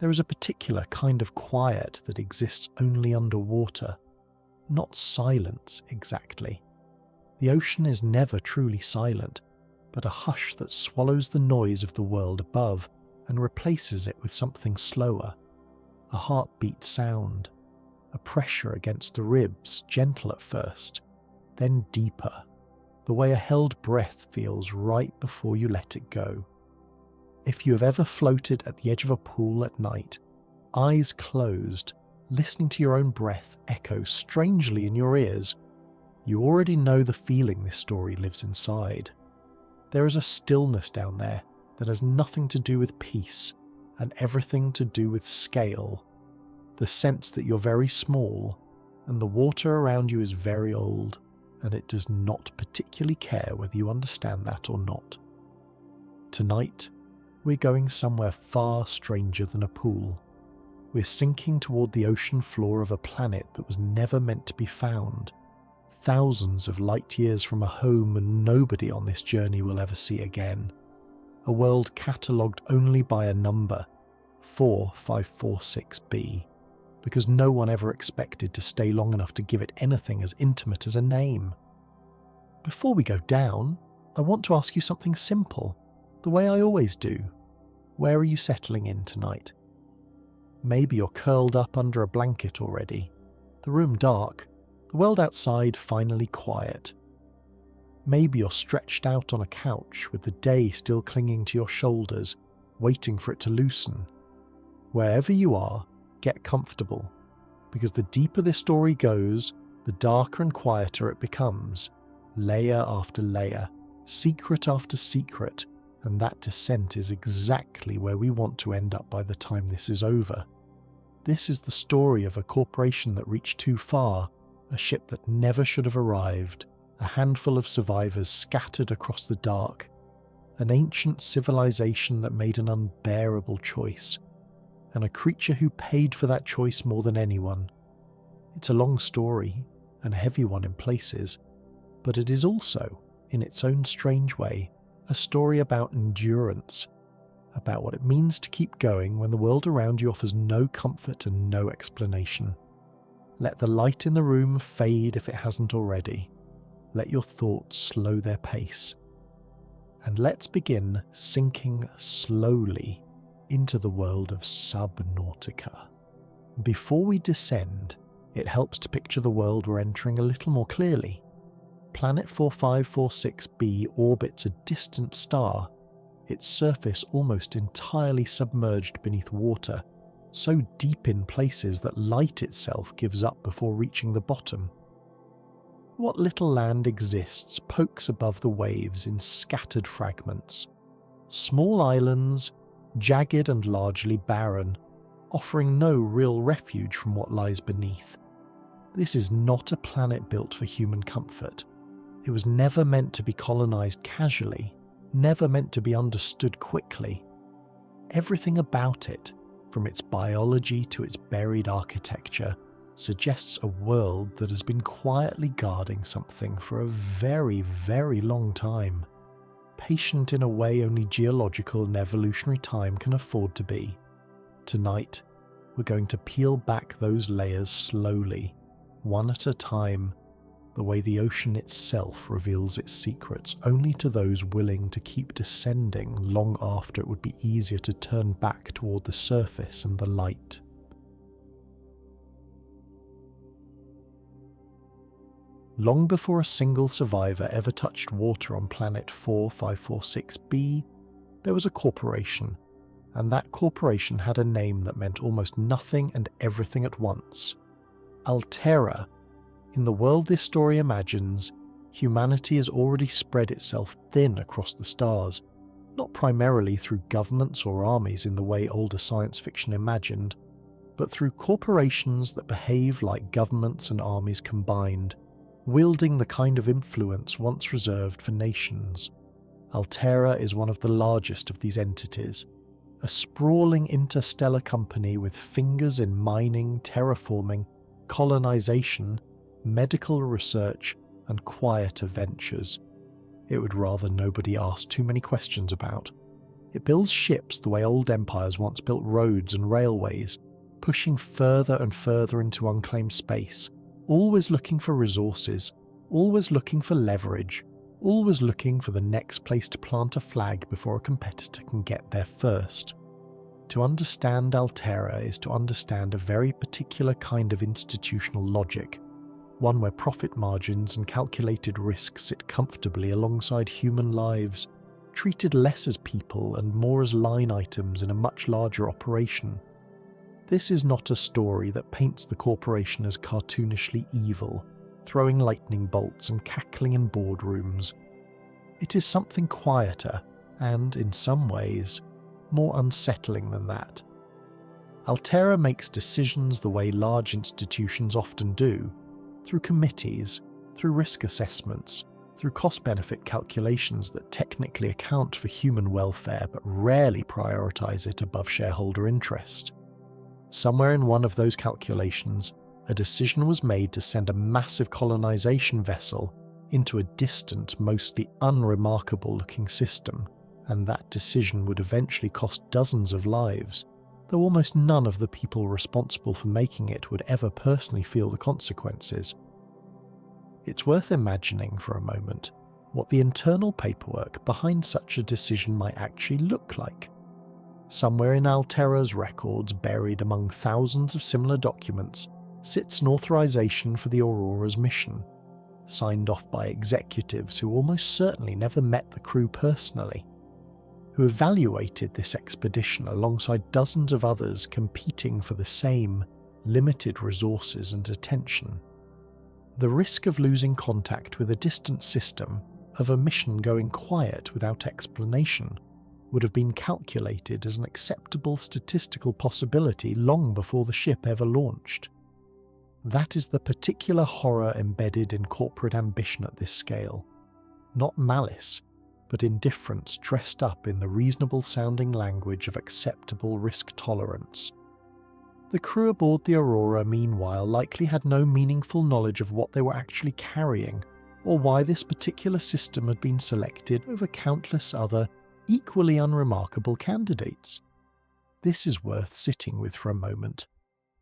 There is a particular kind of quiet that exists only underwater. Not silence, exactly. The ocean is never truly silent, but a hush that swallows the noise of the world above and replaces it with something slower. A heartbeat sound. A pressure against the ribs, gentle at first, then deeper, the way a held breath feels right before you let it go. If you have ever floated at the edge of a pool at night, eyes closed, listening to your own breath echo strangely in your ears, you already know the feeling this story lives inside. There is a stillness down there that has nothing to do with peace and everything to do with scale. The sense that you're very small and the water around you is very old, and it does not particularly care whether you understand that or not. Tonight, we're going somewhere far stranger than a pool. We're sinking toward the ocean floor of a planet that was never meant to be found. Thousands of light years from a home and nobody on this journey will ever see again. A world catalogued only by a number, 4546b, because no one ever expected to stay long enough to give it anything as intimate as a name. Before we go down, I want to ask you something simple, the way I always do. Where are you settling in tonight? Maybe you're curled up under a blanket already, the room dark, the world outside finally quiet. Maybe you're stretched out on a couch with the day still clinging to your shoulders, waiting for it to loosen. Wherever you are, get comfortable, because the deeper this story goes, the darker and quieter it becomes, layer after layer, secret after secret, and that descent is exactly where we want to end up by the time this is over. This is the story of a corporation that reached too far, a ship that never should have arrived, a handful of survivors scattered across the dark, an ancient civilization that made an unbearable choice, and a creature who paid for that choice more than anyone. It's a long story, and a heavy one in places, but it is also, in its own strange way, a story about endurance, about what it means to keep going when the world around you offers no comfort and no explanation. Let the light in the room fade if it hasn't already. Let your thoughts slow their pace. And let's begin sinking slowly into the world of Subnautica. Before we descend, it helps to picture the world we're entering a little more clearly. Planet 4546b orbits a distant star, its surface almost entirely submerged beneath water, so deep in places that light itself gives up before reaching the bottom. What little land exists pokes above the waves in scattered fragments. Small islands, jagged and largely barren, offering no real refuge from what lies beneath. This is not a planet built for human comfort. It was never meant to be colonized casually, never meant to be understood quickly. Everything about it, from its biology to its buried architecture, suggests a world that has been quietly guarding something for a very, very long time. Patient in a way only geological and evolutionary time can afford to be. Tonight, we're going to peel back those layers slowly, one at a time, the way the ocean itself reveals its secrets only to those willing to keep descending long after it would be easier to turn back toward the surface and the light. Long before a single survivor ever touched water on planet 4546b, there was a corporation, and that corporation had a name that meant almost nothing and everything at once. Alterra. In the world this story imagines, humanity has already spread itself thin across the stars, not primarily through governments or armies in the way older science fiction imagined, but through corporations that behave like governments and armies combined, wielding the kind of influence once reserved for nations. Alterra is one of the largest of these entities, a sprawling interstellar company with fingers in mining, terraforming, colonization, medical research, and quieter ventures it would rather nobody ask too many questions about. It builds ships the way old empires once built roads and railways, pushing further and further into unclaimed space, always looking for resources, always looking for leverage, always looking for the next place to plant a flag before a competitor can get there first. To understand Alterra is to understand a very particular kind of institutional logic, one where profit margins and calculated risks sit comfortably alongside human lives, treated less as people and more as line items in a much larger operation. This is not a story that paints the corporation as cartoonishly evil, throwing lightning bolts and cackling in boardrooms. It is something quieter and, in some ways, more unsettling than that. Alterra makes decisions the way large institutions often do, through committees, through risk assessments, through cost-benefit calculations that technically account for human welfare but rarely prioritise it above shareholder interest. Somewhere in one of those calculations, a decision was made to send a massive colonisation vessel into a distant, mostly unremarkable-looking system, and that decision would eventually cost dozens of lives, though almost none of the people responsible for making it would ever personally feel the consequences. It's worth imagining for a moment what the internal paperwork behind such a decision might actually look like. Somewhere in Alterra's records, buried among thousands of similar documents, sits an authorization for the Aurora's mission, signed off by executives who almost certainly never met the crew personally, who evaluated this expedition alongside dozens of others competing for the same limited resources and attention. The risk of losing contact with a distant system, of a mission going quiet without explanation, would have been calculated as an acceptable statistical possibility long before the ship ever launched. That is the particular horror embedded in corporate ambition at this scale. Not malice, but indifference dressed up in the reasonable-sounding language of acceptable risk tolerance. The crew aboard the Aurora, meanwhile, likely had no meaningful knowledge of what they were actually carrying, or why this particular system had been selected over countless other, equally unremarkable candidates. This is worth sitting with for a moment,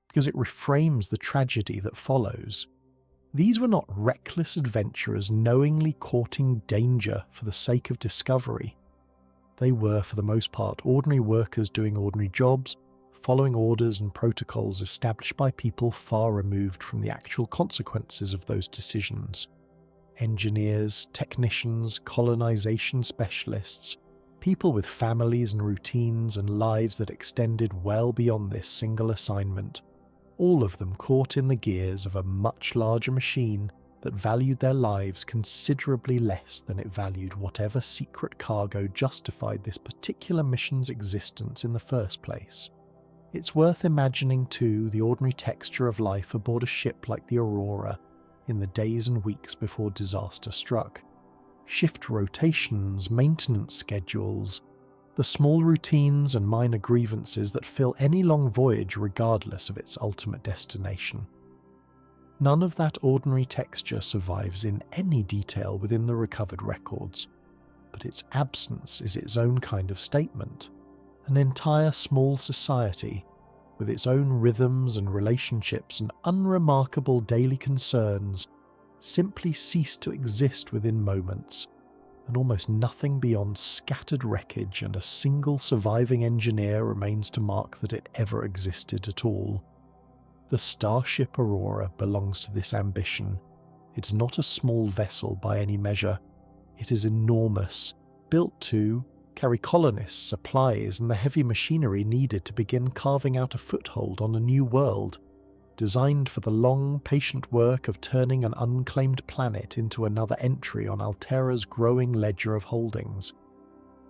because it reframes the tragedy that follows. These were not reckless adventurers knowingly courting danger for the sake of discovery. They were, for the most part, ordinary workers doing ordinary jobs, following orders and protocols established by people far removed from the actual consequences of those decisions. Engineers, technicians, colonization specialists, people with families and routines and lives that extended well beyond this single assignment, all of them caught in the gears of a much larger machine that valued their lives considerably less than it valued whatever secret cargo justified this particular mission's existence in the first place. It's worth imagining too the ordinary texture of life aboard a ship like the Aurora in the days and weeks before disaster struck. Shift rotations, maintenance schedules, the small routines and minor grievances that fill any long voyage regardless of its ultimate destination. None of that ordinary texture survives in any detail within the recovered records, but its absence is its own kind of statement. An entire small society, with its own rhythms and relationships and unremarkable daily concerns, simply ceased to exist within moments, and almost nothing beyond scattered wreckage and a single surviving engineer remains to mark that it ever existed at all. The starship Aurora belongs to this ambition. It's not a small vessel by any measure. It is enormous, built to carry colonists, supplies, and the heavy machinery needed to begin carving out a foothold on a new world, designed for the long, patient work of turning an unclaimed planet into another entry on Alterra's growing ledger of holdings.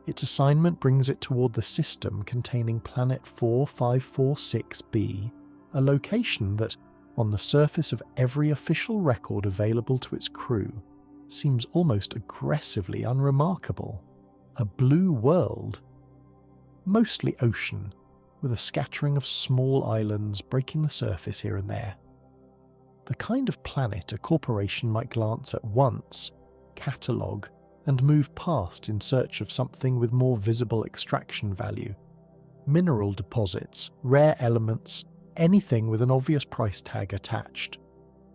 Its assignment brings it toward the system containing Planet 4546b, a location that, on the surface of every official record available to its crew, seems almost aggressively unremarkable. A blue world, mostly ocean, with a scattering of small islands breaking the surface here and there. The kind of planet a corporation might glance at once, catalogue, and move past in search of something with more visible extraction value. Mineral deposits, rare elements, anything with an obvious price tag attached.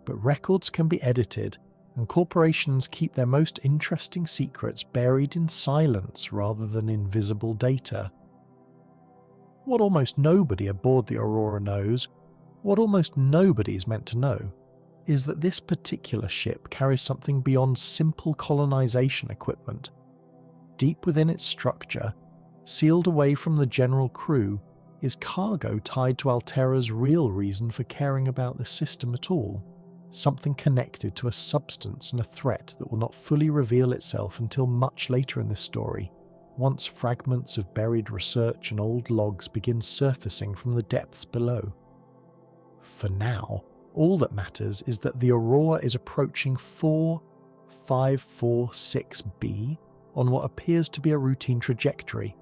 But records can be edited, and corporations keep their most interesting secrets buried in silence rather than in visible data. What almost nobody aboard the Aurora knows, what almost nobody is meant to know, is that this particular ship carries something beyond simple colonization equipment. Deep within its structure, sealed away from the general crew, is cargo tied to Alterra's real reason for caring about the system at all, something connected to a substance and a threat that will not fully reveal itself until much later in this story, once fragments of buried research and old logs begin surfacing from the depths below. For now, all that matters is that the Aurora is approaching 4546b on what appears to be a routine trajectory,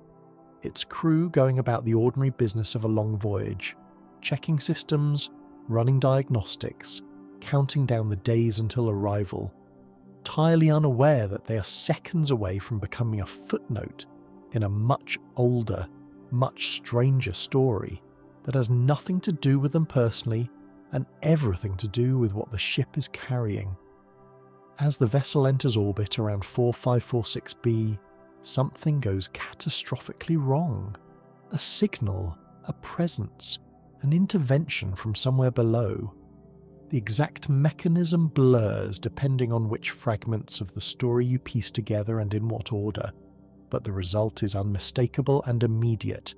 its crew going about the ordinary business of a long voyage, checking systems, running diagnostics, counting down the days until arrival, entirely unaware that they are seconds away from becoming a footnote in a much older, much stranger story that has nothing to do with them personally and everything to do with what the ship is carrying. As the vessel enters orbit around 4546b, something goes catastrophically wrong. A signal, a presence, an intervention from somewhere below. The exact mechanism blurs depending on which fragments of the story you piece together and in what order, but the result is unmistakable and immediate.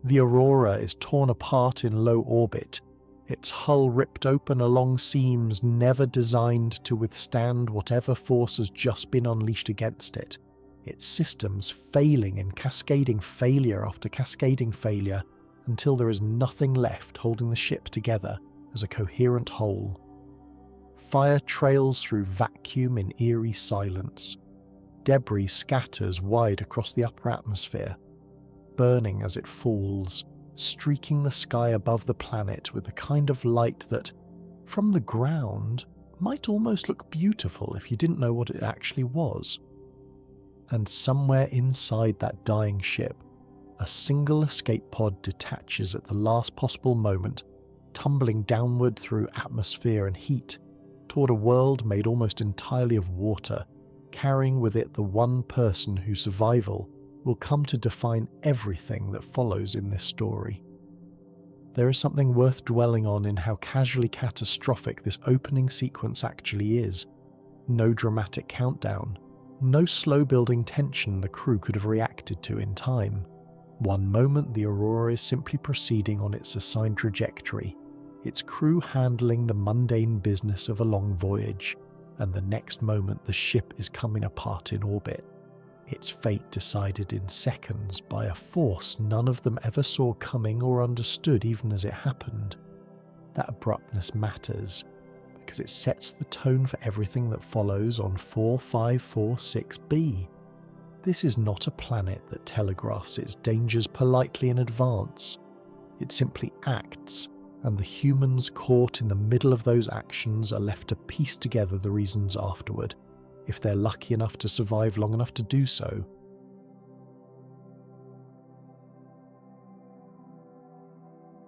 The Aurora is torn apart in low orbit, its hull ripped open along seams never designed to withstand whatever force has just been unleashed against it, its systems failing in cascading failure after cascading failure until there is nothing left holding the ship together as a coherent whole. Fire trails through vacuum in eerie silence. Debris scatters wide across the upper atmosphere, burning as it falls, streaking the sky above the planet with the kind of light that, from the ground, might almost look beautiful if you didn't know what it actually was. And somewhere inside that dying ship, a single escape pod detaches at the last possible moment, tumbling downward through atmosphere and heat toward a world made almost entirely of water, carrying with it the one person whose survival will come to define everything that follows in this story. There is something worth dwelling on in how casually catastrophic this opening sequence actually is. No dramatic countdown, no slow-building tension the crew could have reacted to in time. One moment the Aurora is simply proceeding on its assigned trajectory, its crew handling the mundane business of a long voyage, and the next moment the ship is coming apart in orbit, its fate decided in seconds by a force none of them ever saw coming or understood even as it happened. That abruptness matters, because it sets the tone for everything that follows on 4546b. This is not a planet that telegraphs its dangers politely in advance. It simply acts, and the humans caught in the middle of those actions are left to piece together the reasons afterward, if they're lucky enough to survive long enough to do so.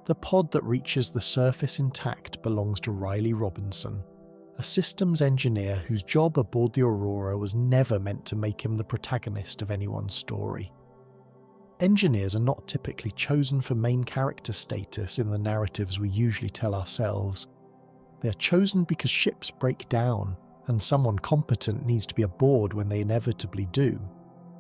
The pod that reaches the surface intact belongs to Ryley Robinson, a systems engineer whose job aboard the Aurora was never meant to make him the protagonist of anyone's story. Engineers are not typically chosen for main character status in the narratives we usually tell ourselves. They are chosen because ships break down, and someone competent needs to be aboard when they inevitably do.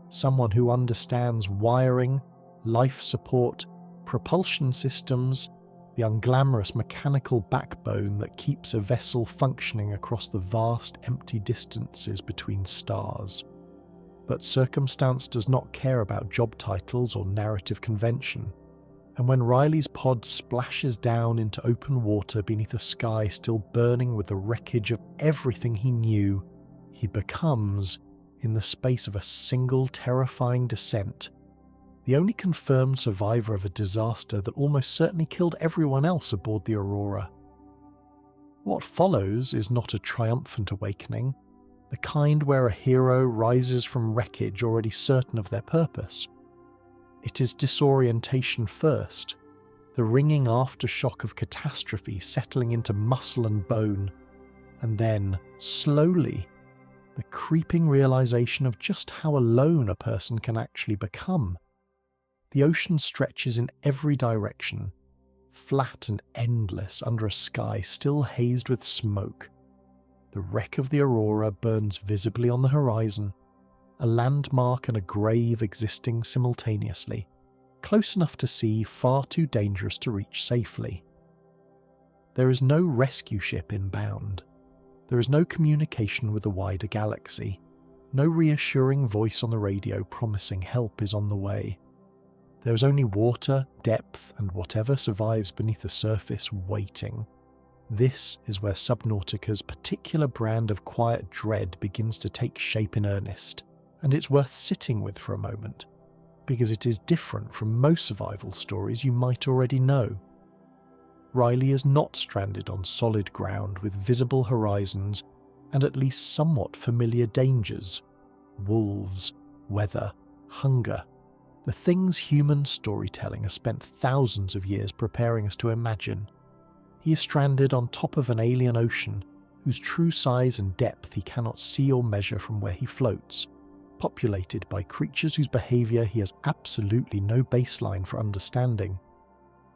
Someone who understands wiring, life support, propulsion systems, the unglamorous mechanical backbone that keeps a vessel functioning across the vast empty distances between stars. But circumstance does not care about job titles or narrative convention, and when Ryley's pod splashes down into open water beneath a sky still burning with the wreckage of everything he knew, he becomes, in the space of a single terrifying descent, the only confirmed survivor of a disaster that almost certainly killed everyone else aboard the Aurora. What follows is not a triumphant awakening, the kind where a hero rises from wreckage already certain of their purpose. It is disorientation first, the ringing aftershock of catastrophe settling into muscle and bone, and then, slowly, the creeping realization of just how alone a person can actually become. The ocean stretches in every direction, flat and endless under a sky still hazed with smoke. The wreck of the Aurora burns visibly on the horizon, a landmark and a grave existing simultaneously, close enough to see, far too dangerous to reach safely. There is no rescue ship inbound. There is no communication with the wider galaxy, no reassuring voice on the radio promising help is on the way. There is only water, depth, and whatever survives beneath the surface waiting. This is where Subnautica's particular brand of quiet dread begins to take shape in earnest, and it's worth sitting with for a moment, because it is different from most survival stories you might already know. Ryley is not stranded on solid ground with visible horizons and at least somewhat familiar dangers. Wolves, weather, hunger, the things human storytelling has spent thousands of years preparing us to imagine. He is stranded on top of an alien ocean whose true size and depth he cannot see or measure from where he floats, populated by creatures whose behaviour he has absolutely no baseline for understanding.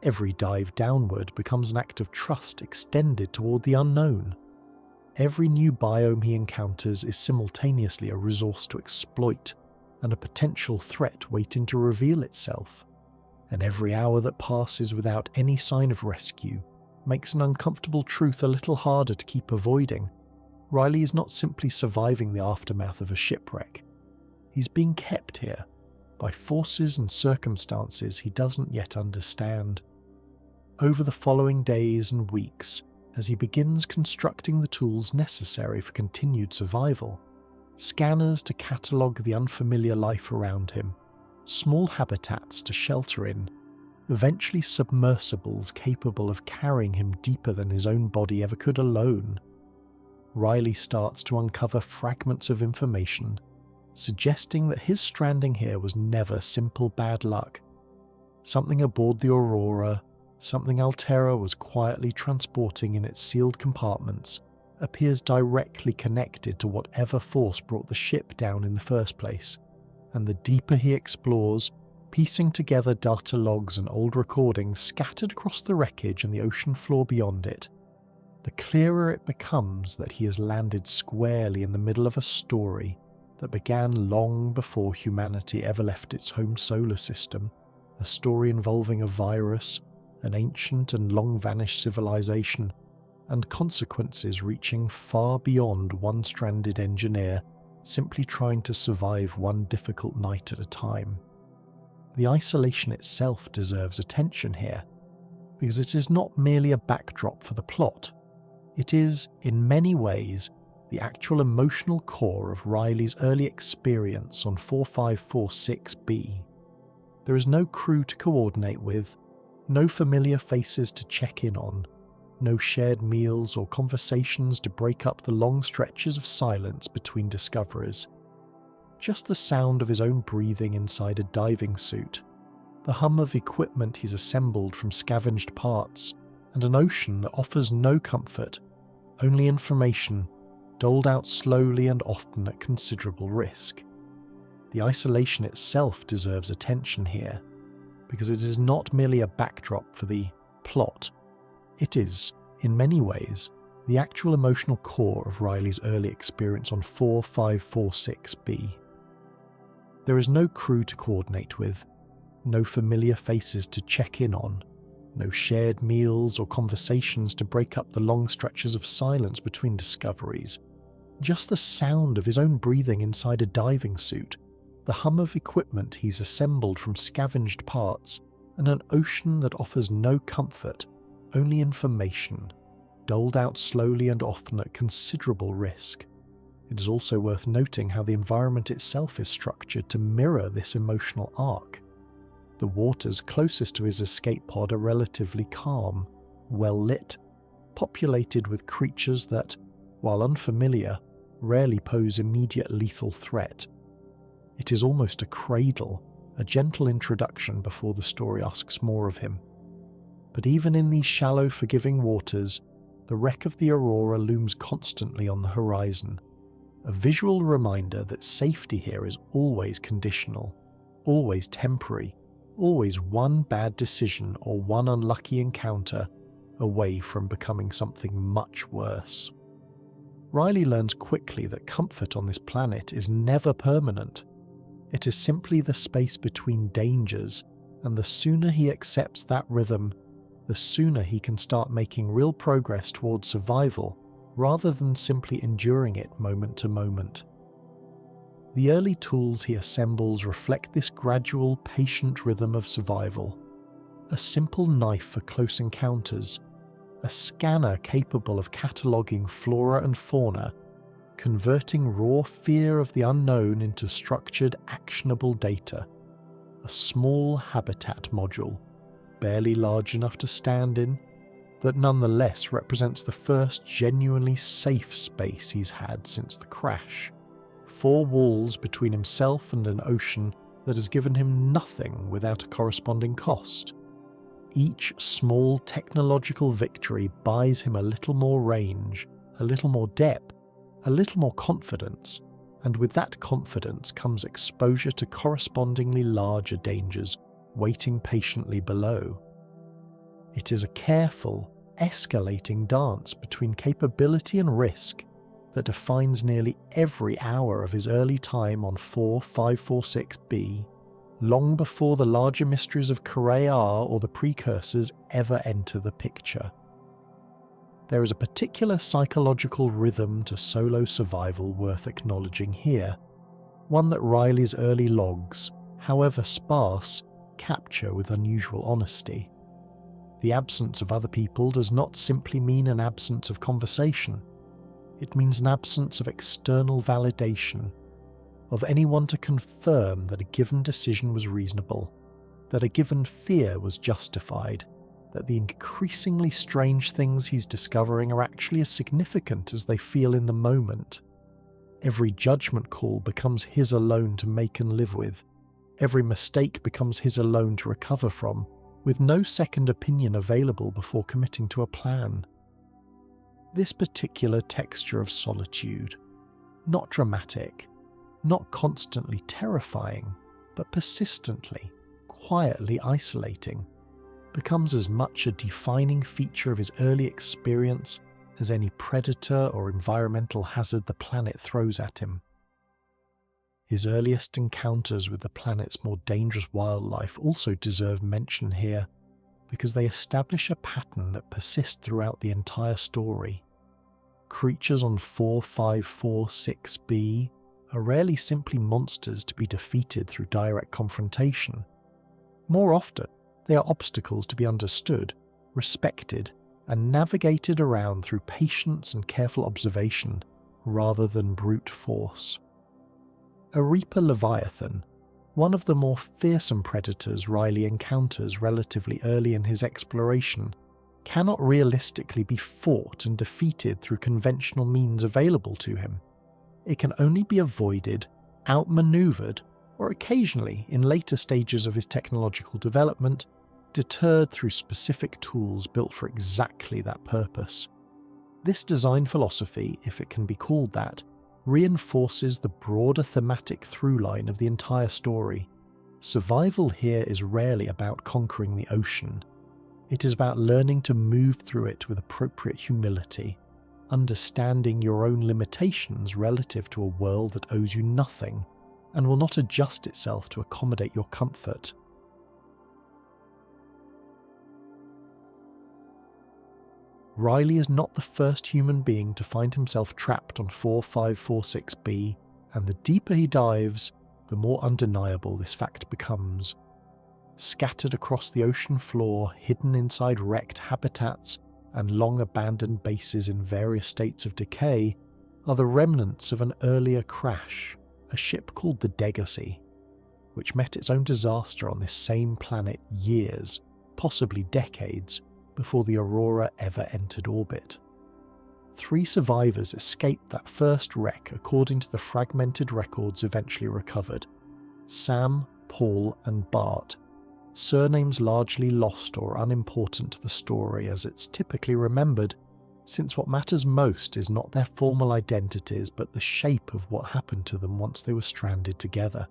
Every dive downward becomes an act of trust extended toward the unknown. Every new biome he encounters is simultaneously a resource to exploit and a potential threat waiting to reveal itself. And every hour that passes without any sign of rescue makes an uncomfortable truth a little harder to keep avoiding. Ryley is not simply surviving the aftermath of a shipwreck. He's being kept here by forces and circumstances he doesn't yet understand. Over the following days and weeks, as he begins constructing the tools necessary for continued survival, scanners to catalogue the unfamiliar life around him, small habitats to shelter in, eventually submersibles capable of carrying him deeper than his own body ever could alone, Ryley starts to uncover fragments of information, suggesting that his stranding here was never simple bad luck. Something aboard the Aurora, something Alterra was quietly transporting in its sealed compartments, appears directly connected to whatever force brought the ship down in the first place, and the deeper he explores, piecing together data logs and old recordings scattered across the wreckage and the ocean floor beyond it, the clearer it becomes that he has landed squarely in the middle of a story that began long before humanity ever left its home solar system, a story involving a virus, an ancient and long-vanished civilization, and consequences reaching far beyond one stranded engineer simply trying to survive one difficult night at a time. The isolation itself deserves attention here, because it is not merely a backdrop for the plot. It is, in many ways, the actual emotional core of Ryley's early experience on 4546b. There is no crew to coordinate with, no familiar faces to check in on, no shared meals or conversations to break up the long stretches of silence between discoverers. Just the sound of his own breathing inside a diving suit, the hum of equipment he's assembled from scavenged parts, and an ocean that offers no comfort, only information, doled out slowly and often at considerable risk. The isolation itself deserves attention here, because it is not merely a backdrop for the plot. It is, in many ways, the actual emotional core of Ryley's early experience on 4546b. There is no crew to coordinate with, no familiar faces to check in on, no shared meals or conversations to break up the long stretches of silence between discoveries. Just the sound of his own breathing inside a diving suit, the hum of equipment he's assembled from scavenged parts, and an ocean that offers no comfort, only information, doled out slowly and often at considerable risk. It is also worth noting how the environment itself is structured to mirror this emotional arc. The waters closest to his escape pod are relatively calm, well lit, populated with creatures that, while unfamiliar, rarely pose immediate lethal threat. It is almost a cradle, a gentle introduction before the story asks more of him. But even in these shallow, forgiving waters, the wreck of the Aurora looms constantly on the horizon, a visual reminder that safety here is always conditional, always temporary, always one bad decision or one unlucky encounter away from becoming something much worse. Ryley learns quickly that comfort on this planet is never permanent. It is simply the space between dangers, and the sooner he accepts that rhythm, the sooner he can start making real progress towards survival rather than simply enduring it moment to moment. The early tools he assembles reflect this gradual, patient rhythm of survival. A simple knife for close encounters, a scanner capable of cataloguing flora and fauna, converting raw fear of the unknown into structured, actionable data, a small habitat module, barely large enough to stand in, that nonetheless represents the first genuinely safe space he's had since the crash. 4 walls between himself and an ocean that has given him nothing without a corresponding cost. Each small technological victory buys him a little more range, a little more depth, a little more confidence, and with that confidence comes exposure to correspondingly larger dangers waiting patiently below. It is a careful, escalating dance between capability and risk that defines nearly every hour of his early time on 4546b, long before the larger mysteries of Kharaa or the Precursors ever enter the picture. There is a particular psychological rhythm to solo survival worth acknowledging here, one that Ryley's early logs, however sparse, capture with unusual honesty. The absence of other people does not simply mean an absence of conversation. It means an absence of external validation, of anyone to confirm that a given decision was reasonable, that a given fear was justified, that the increasingly strange things he's discovering are actually as significant as they feel in the moment. Every judgment call becomes his alone to make and live with. Every mistake becomes his alone to recover from, with no second opinion available before committing to a plan. This particular texture of solitude, not dramatic, not constantly terrifying, but persistently, quietly isolating, becomes as much a defining feature of his early experience as any predator or environmental hazard the planet throws at him. His earliest encounters with the planet's more dangerous wildlife also deserve mention here, because they establish a pattern that persists throughout the entire story. Creatures on 4546b are rarely simply monsters to be defeated through direct confrontation. More often, they are obstacles to be understood, respected, and navigated around through patience and careful observation, rather than brute force. Emperor Leviathan, one of the more fearsome predators Ryley encounters relatively early in his exploration, cannot realistically be fought and defeated through conventional means available to him. It can only be avoided, outmaneuvered, or occasionally, in later stages of his technological development, deterred through specific tools built for exactly that purpose. This design philosophy, if it can be called that, reinforces the broader thematic through-line of the entire story. Survival here is rarely about conquering the ocean. It is about learning to move through it with appropriate humility, understanding your own limitations relative to a world that owes you nothing and will not adjust itself to accommodate your comfort. Ryley is not the first human being to find himself trapped on 4546b, and the deeper he dives, the more undeniable this fact becomes. Scattered across the ocean floor, hidden inside wrecked habitats and long-abandoned bases in various states of decay, are the remnants of an earlier crash, a ship called the Degasi, which met its own disaster on this same planet years, possibly decades, before the Aurora ever entered orbit. 3 survivors escaped that first wreck according to the fragmented records eventually recovered: Sam, Paul and Bart, surnames largely lost or unimportant to the story as it's typically remembered, since what matters most is not their formal identities but the shape of what happened to them once they were stranded together.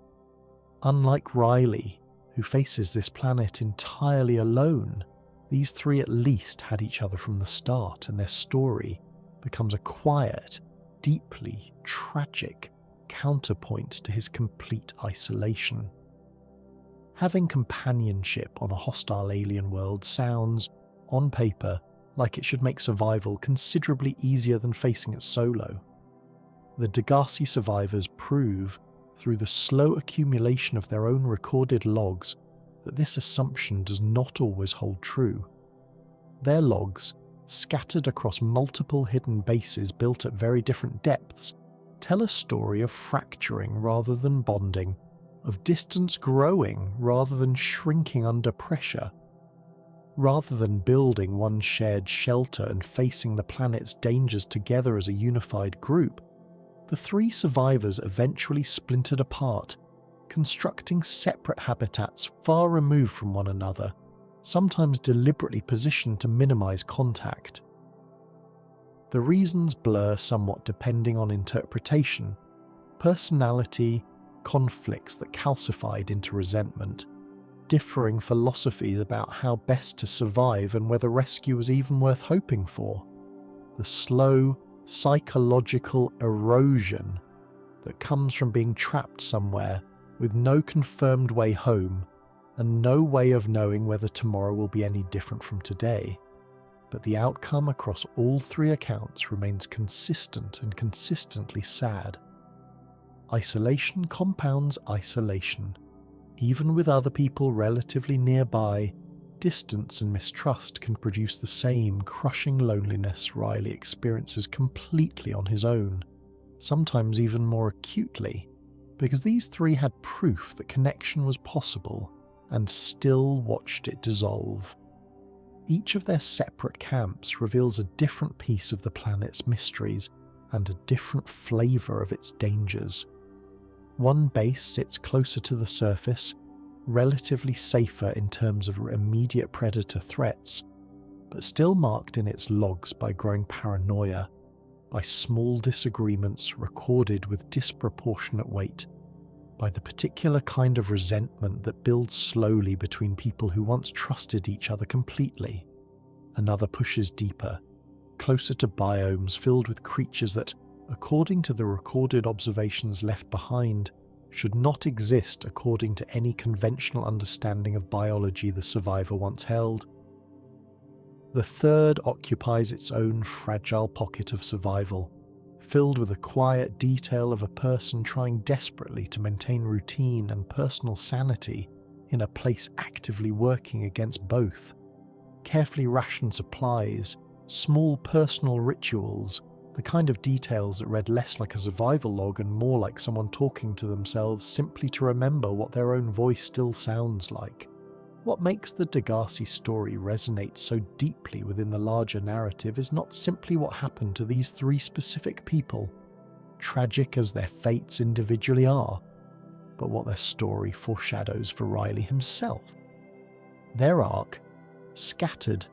Unlike Ryley, who faces this planet entirely alone, these 3 at least had each other from the start, and their story becomes a quiet, deeply tragic counterpoint to his complete isolation. Having companionship on a hostile alien world sounds, on paper, like it should make survival considerably easier than facing it solo. The Degasi survivors prove, through the slow accumulation of their own recorded logs, that this assumption does not always hold true. Their logs, scattered across multiple hidden bases built at very different depths, tell a story of fracturing rather than bonding, of distance growing rather than shrinking under pressure. Rather than building one shared shelter and facing the planet's dangers together as a unified group, the 3 survivors eventually splintered apart, constructing separate habitats far removed from one another, sometimes deliberately positioned to minimize contact. The reasons blur somewhat depending on interpretation: personality, conflicts that calcified into resentment, differing philosophies about how best to survive and whether rescue was even worth hoping for, the slow, psychological erosion that comes from being trapped somewhere with no confirmed way home and no way of knowing whether tomorrow will be any different from today. But the outcome across all 3 accounts remains consistent and consistently sad. Isolation compounds isolation. Even with other people relatively nearby, distance and mistrust can produce the same crushing loneliness Ryley experiences completely on his own, sometimes even more acutely, because these 3 had proof that connection was possible and still watched it dissolve. Each of their separate camps reveals a different piece of the planet's mysteries and a different flavour of its dangers. One base sits closer to the surface, relatively safer in terms of immediate predator threats, but still marked in its logs by growing paranoia, by small disagreements recorded with disproportionate weight, by the particular kind of resentment that builds slowly between people who once trusted each other completely. Another pushes deeper, closer to biomes filled with creatures that, according to the recorded observations left behind, should not exist according to any conventional understanding of biology the survivor once held. The third occupies its own fragile pocket of survival, filled with the quiet detail of a person trying desperately to maintain routine and personal sanity in a place actively working against both. Carefully rationed supplies, small personal rituals, the kind of details that read less like a survival log and more like someone talking to themselves simply to remember what their own voice still sounds like. What makes the Degasi story resonate so deeply within the larger narrative is not simply what happened to these 3 specific people, tragic as their fates individually are, but what their story foreshadows for Ryley himself. Their arc, scattered,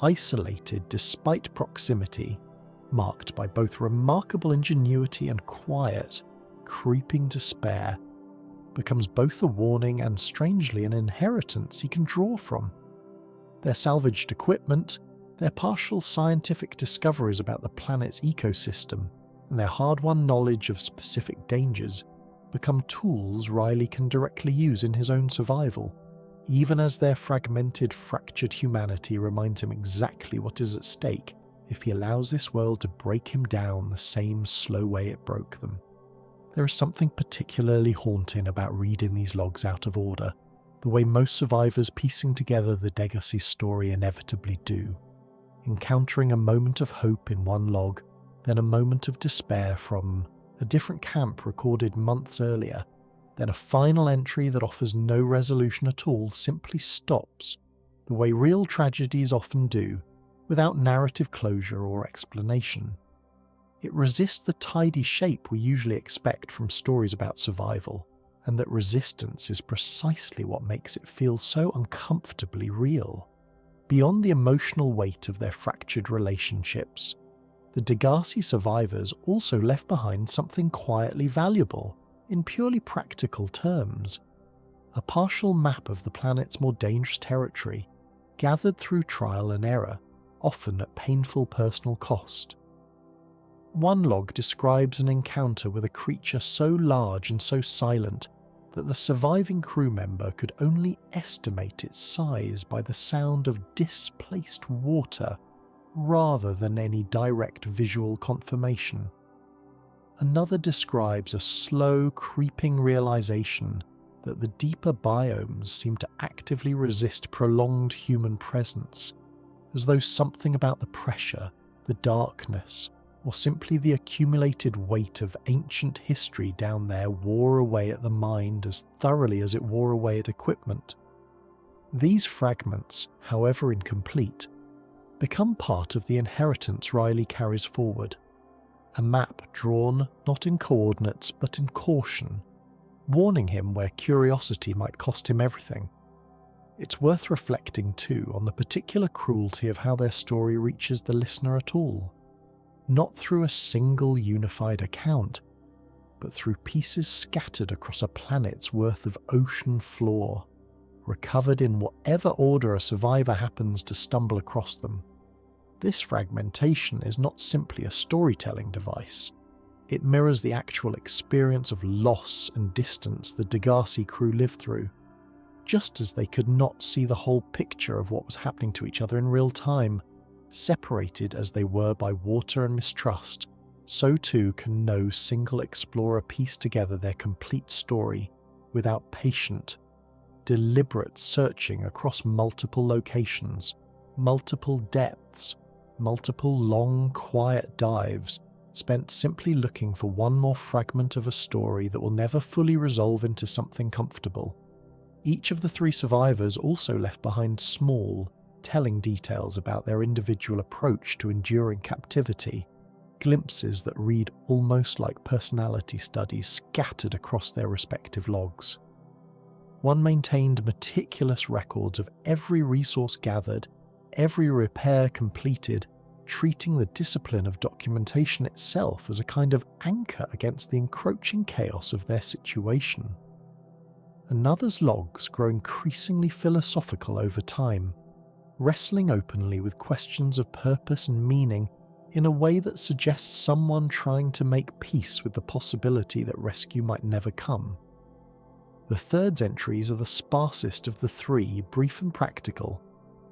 isolated despite proximity, marked by both remarkable ingenuity and quiet, creeping despair, becomes both a warning and strangely an inheritance he can draw from. Their salvaged equipment, their partial scientific discoveries about the planet's ecosystem, and their hard-won knowledge of specific dangers become tools Ryley can directly use in his own survival, even as their fragmented, fractured humanity reminds him exactly what is at stake if he allows this world to break him down the same slow way it broke them. There is something particularly haunting about reading these logs out of order, the way most survivors piecing together the Degasi story inevitably do, encountering a moment of hope in one log, then a moment of despair from a different camp recorded months earlier, then a final entry that offers no resolution at all simply stops, the way real tragedies often do, without narrative closure or explanation. It resists the tidy shape we usually expect from stories about survival, and that resistance is precisely what makes it feel so uncomfortably real. Beyond the emotional weight of their fractured relationships, the Degasi survivors also left behind something quietly valuable in purely practical terms: a partial map of the planet's more dangerous territory, gathered through trial and error, often at painful personal cost. One log describes an encounter with a creature so large and so silent that the surviving crew member could only estimate its size by the sound of displaced water rather than any direct visual confirmation. Another describes a slow, creeping realization that the deeper biomes seem to actively resist prolonged human presence, as though something about the pressure, the darkness, or simply the accumulated weight of ancient history down there wore away at the mind as thoroughly as it wore away at equipment. These fragments, however incomplete, become part of the inheritance Ryley carries forward, a map drawn not in coordinates but in caution, warning him where curiosity might cost him everything. It's worth reflecting too on the particular cruelty of how their story reaches the listener at all. Not through a single unified account, but through pieces scattered across a planet's worth of ocean floor, recovered in whatever order a survivor happens to stumble across them. This fragmentation is not simply a storytelling device. It mirrors the actual experience of loss and distance the Degasi crew lived through. Just as they could not see the whole picture of what was happening to each other in real time, separated as they were by water and mistrust, so too can no single explorer piece together their complete story without patient, deliberate searching across multiple locations, multiple depths, multiple long, quiet dives spent simply looking for one more fragment of a story that will never fully resolve into something comfortable. Each of the three survivors also left behind small, telling details about their individual approach to enduring captivity, glimpses that read almost like personality studies scattered across their respective logs. One maintained meticulous records of every resource gathered, every repair completed, treating the discipline of documentation itself as a kind of anchor against the encroaching chaos of their situation. Another's logs grow increasingly philosophical over time, wrestling openly with questions of purpose and meaning in a way that suggests someone trying to make peace with the possibility that rescue might never come. The third's entries are the sparsest of the three, brief and practical,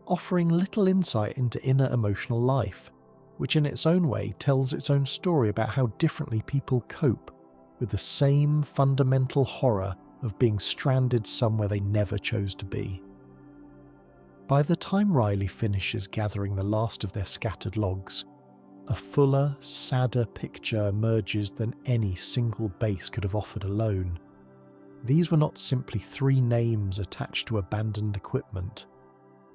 offering little insight into inner emotional life, which in its own way tells its own story about how differently people cope with the same fundamental horror of being stranded somewhere they never chose to be. By the time Ryley finishes gathering the last of their scattered logs, a fuller, sadder picture emerges than any single base could have offered alone. These were not simply three names attached to abandoned equipment.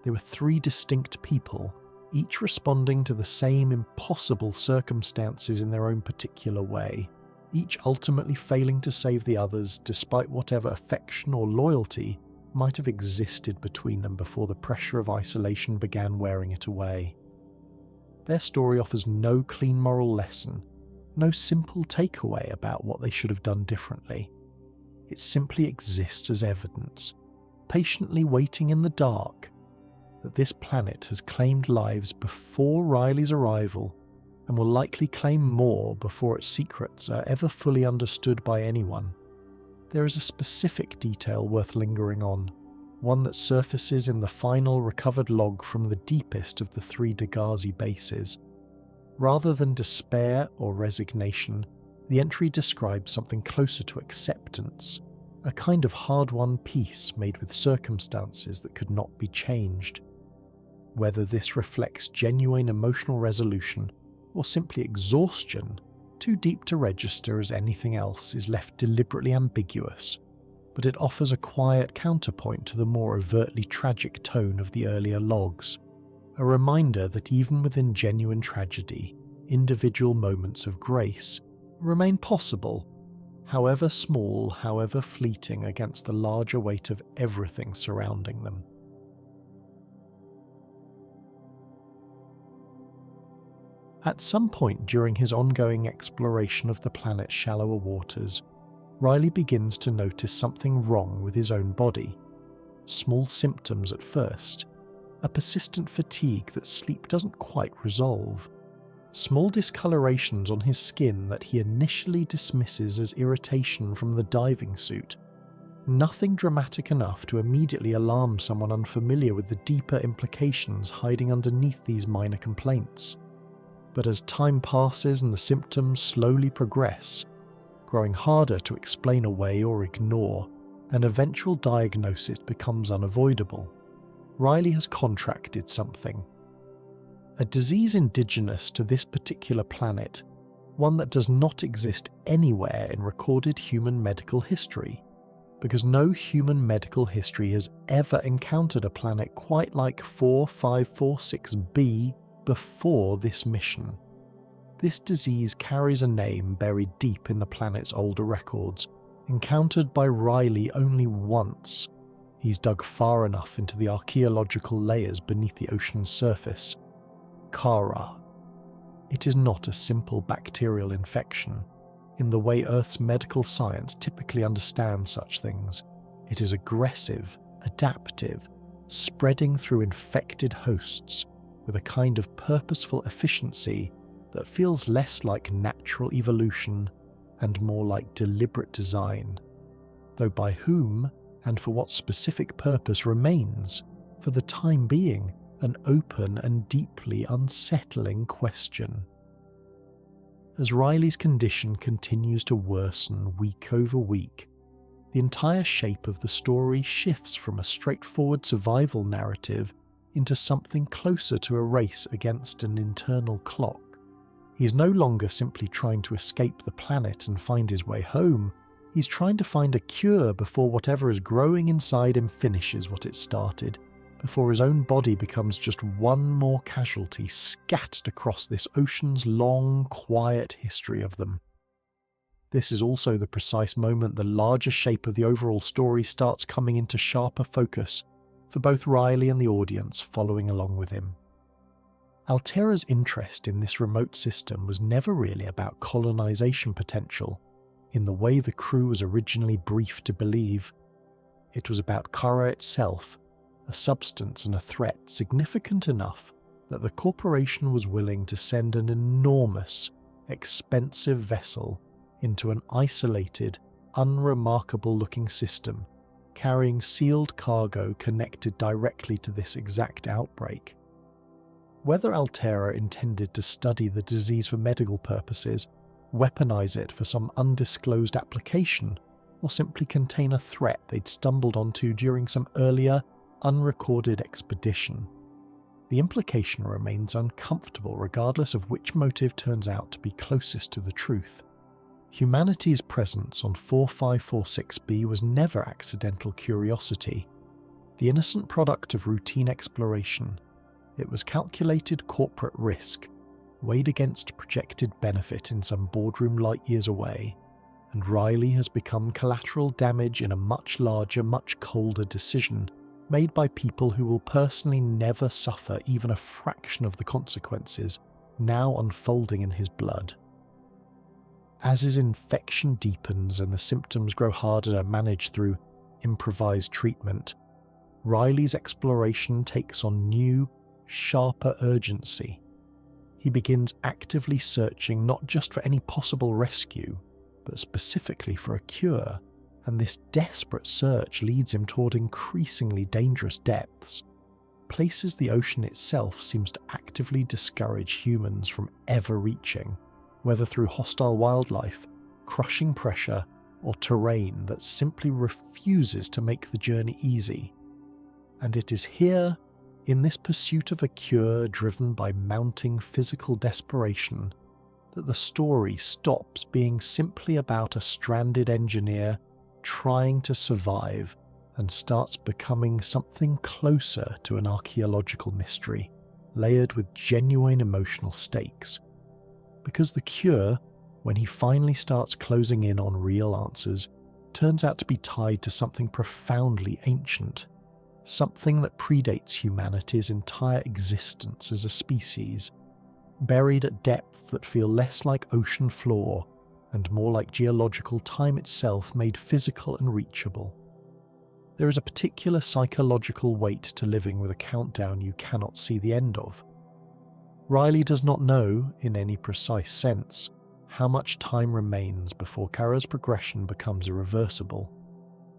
They were three distinct people, each responding to the same impossible circumstances in their own particular way, each ultimately failing to save the others despite whatever affection or loyalty might have existed between them before the pressure of isolation began wearing it away. Their story offers no clean moral lesson, no simple takeaway about what they should have done differently. It simply exists as evidence, patiently waiting in the dark, that this planet has claimed lives before Ryley's arrival and will likely claim more before its secrets are ever fully understood by anyone. There is a specific detail worth lingering on, one that surfaces in the final recovered log from the deepest of the three Degasi bases. Rather than despair or resignation, the entry describes something closer to acceptance, a kind of hard-won peace made with circumstances that could not be changed. Whether this reflects genuine emotional resolution or simply exhaustion, too deep to register as anything else, is left deliberately ambiguous, but it offers a quiet counterpoint to the more overtly tragic tone of the earlier logs, a reminder that even within genuine tragedy, individual moments of grace remain possible, however small, however fleeting against the larger weight of everything surrounding them. At some point during his ongoing exploration of the planet's shallower waters, Ryley begins to notice something wrong with his own body. Small symptoms at first, a persistent fatigue that sleep doesn't quite resolve, small discolorations on his skin that he initially dismisses as irritation from the diving suit. Nothing dramatic enough to immediately alarm someone unfamiliar with the deeper implications hiding underneath these minor complaints. But as time passes and the symptoms slowly progress, growing harder to explain away or ignore, an eventual diagnosis becomes unavoidable. Ryley has contracted something. A disease indigenous to this particular planet, one that does not exist anywhere in recorded human medical history, because no human medical history has ever encountered a planet quite like 4546b before this mission. This disease carries a name buried deep in the planet's older records, encountered by Ryley only once. He's dug far enough into the archaeological layers beneath the ocean's surface. Kharaa. It is not a simple bacterial infection. In the way Earth's medical science typically understands such things, it is aggressive, adaptive, spreading through infected hosts with a kind of purposeful efficiency that feels less like natural evolution and more like deliberate design, though by whom and for what specific purpose remains, for the time being, an open and deeply unsettling question. As Ryley's condition continues to worsen week over week, the entire shape of the story shifts from a straightforward survival narrative into something closer to a race against an internal clock. He's no longer simply trying to escape the planet and find his way home. He's trying to find a cure before whatever is growing inside him finishes what it started, before his own body becomes just one more casualty scattered across this ocean's long, quiet history of them. This is also the precise moment the larger shape of the overall story starts coming into sharper focus for both Ryley and the audience following along with him. Alterra's interest in this remote system was never really about colonization potential, in the way the crew was originally briefed to believe. It was about Kharaa itself, a substance and a threat significant enough that the corporation was willing to send an enormous, expensive vessel into an isolated, unremarkable-looking system, carrying sealed cargo connected directly to this exact outbreak. Whether Alterra intended to study the disease for medical purposes, weaponize it for some undisclosed application, or simply contain a threat they'd stumbled onto during some earlier, unrecorded expedition, the implication remains uncomfortable regardless of which motive turns out to be closest to the truth. Humanity's presence on 4546b was never accidental curiosity, the innocent product of routine exploration. It was calculated corporate risk, weighed against projected benefit in some boardroom light years away, and Ryley has become collateral damage in a much larger, much colder decision made by people who will personally never suffer even a fraction of the consequences now unfolding in his blood. As his infection deepens and the symptoms grow harder to manage through improvised treatment, Ryley's exploration takes on new, sharper urgency. He begins actively searching not just for any possible rescue, but specifically for a cure, and this desperate search leads him toward increasingly dangerous depths, places the ocean itself seems to actively discourage humans from ever reaching, whether through hostile wildlife, crushing pressure, or terrain that simply refuses to make the journey easy. And it is here, in this pursuit of a cure driven by mounting physical desperation, that the story stops being simply about a stranded engineer trying to survive and starts becoming something closer to an archaeological mystery, layered with genuine emotional stakes. because the cure, when he finally starts closing in on real answers, turns out to be tied to something profoundly ancient, something that predates humanity's entire existence as a species, buried at depths that feel less like ocean floor and more like geological time itself made physical and reachable. There is a particular psychological weight to living with a countdown you cannot see the end of. Ryley does not know, in any precise sense, how much time remains before Kharaa's progression becomes irreversible.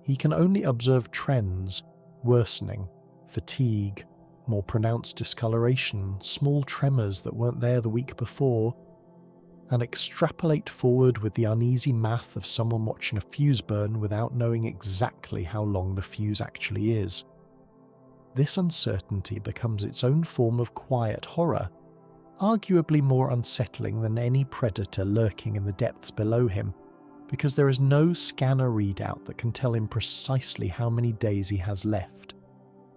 He can only observe trends, worsening, fatigue, more pronounced discoloration, small tremors that weren't there the week before, and extrapolate forward with the uneasy math of someone watching a fuse burn without knowing exactly how long the fuse actually is. This uncertainty becomes its own form of quiet horror, arguably more unsettling than any predator lurking in the depths below him, because there is no scanner readout that can tell him precisely how many days he has left,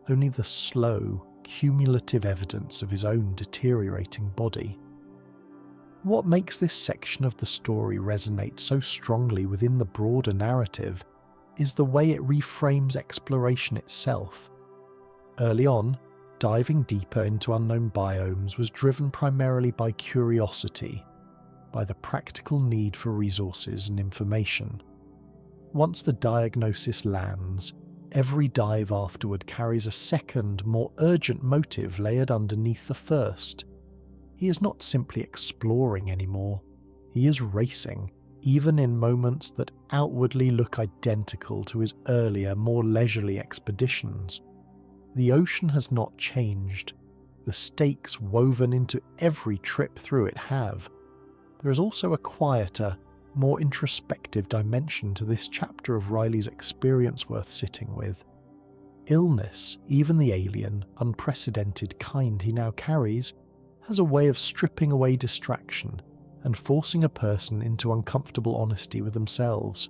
only the slow, cumulative evidence of his own deteriorating body. What makes this section of the story resonate so strongly within the broader narrative is the way it reframes exploration itself. Early on, diving deeper into unknown biomes was driven primarily by curiosity, by the practical need for resources and information. Once the diagnosis lands, every dive afterward carries a second, more urgent motive layered underneath the first. He is not simply exploring anymore, he is racing, even in moments that outwardly look identical to his earlier, more leisurely expeditions. The ocean has not changed. The stakes woven into every trip through it have. There is also a quieter, more introspective dimension to this chapter of Ryley's experience worth sitting with. Illness, even the alien, unprecedented kind he now carries, has a way of stripping away distraction and forcing a person into uncomfortable honesty with themselves.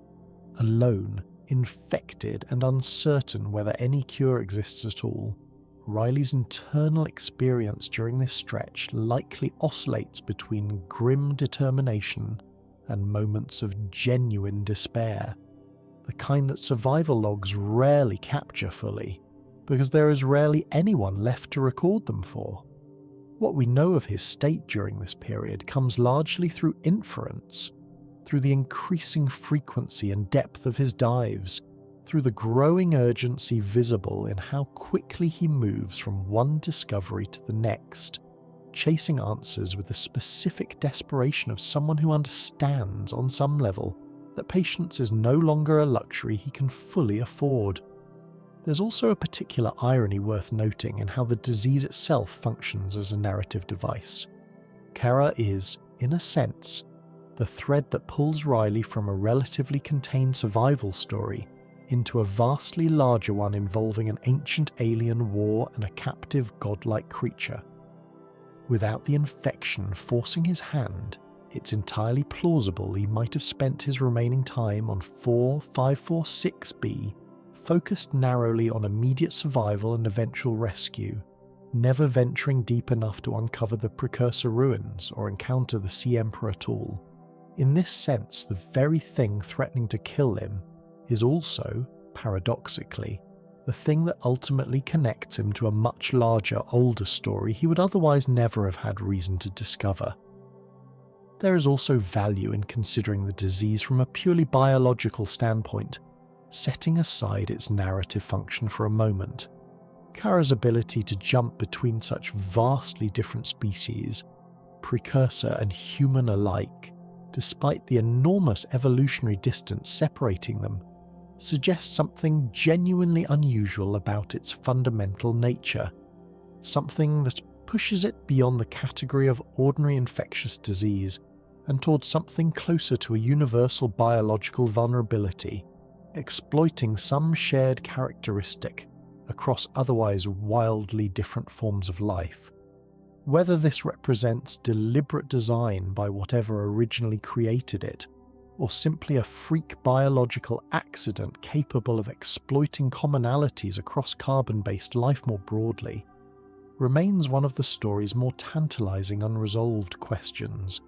Alone, infected and uncertain whether any cure exists at all, Ryley's internal experience during this stretch likely oscillates between grim determination and moments of genuine despair, the kind that survival logs rarely capture fully, because there is rarely anyone left to record them for. What we know of his state during this period comes largely through inference, through the increasing frequency and depth of his dives, through the growing urgency visible in how quickly he moves from one discovery to the next, chasing answers with the specific desperation of someone who understands on some level that patience is no longer a luxury he can fully afford. There's also a particular irony worth noting in how the disease itself functions as a narrative device. Kharaa is, in a sense, the thread that pulls Ryley from a relatively contained survival story into a vastly larger one involving an ancient alien war and a captive godlike creature. Without the infection forcing his hand, it's entirely plausible he might have spent his remaining time on 4546b focused narrowly on immediate survival and eventual rescue, never venturing deep enough to uncover the Precursor ruins or encounter the Sea Emperor at all. In this sense, the very thing threatening to kill him is also, paradoxically, the thing that ultimately connects him to a much larger, older story he would otherwise never have had reason to discover. There is also value in considering the disease from a purely biological standpoint, setting aside its narrative function for a moment. Kharaa's ability to jump between such vastly different species, precursor and human alike, despite the enormous evolutionary distance separating them, suggests something genuinely unusual about its fundamental nature, something that pushes it beyond the category of ordinary infectious disease and towards something closer to a universal biological vulnerability, exploiting some shared characteristic across otherwise wildly different forms of life. Whether this represents deliberate design by whatever originally created it, or simply a freak biological accident capable of exploiting commonalities across carbon-based life more broadly, remains one of the story's more tantalizing unresolved questions,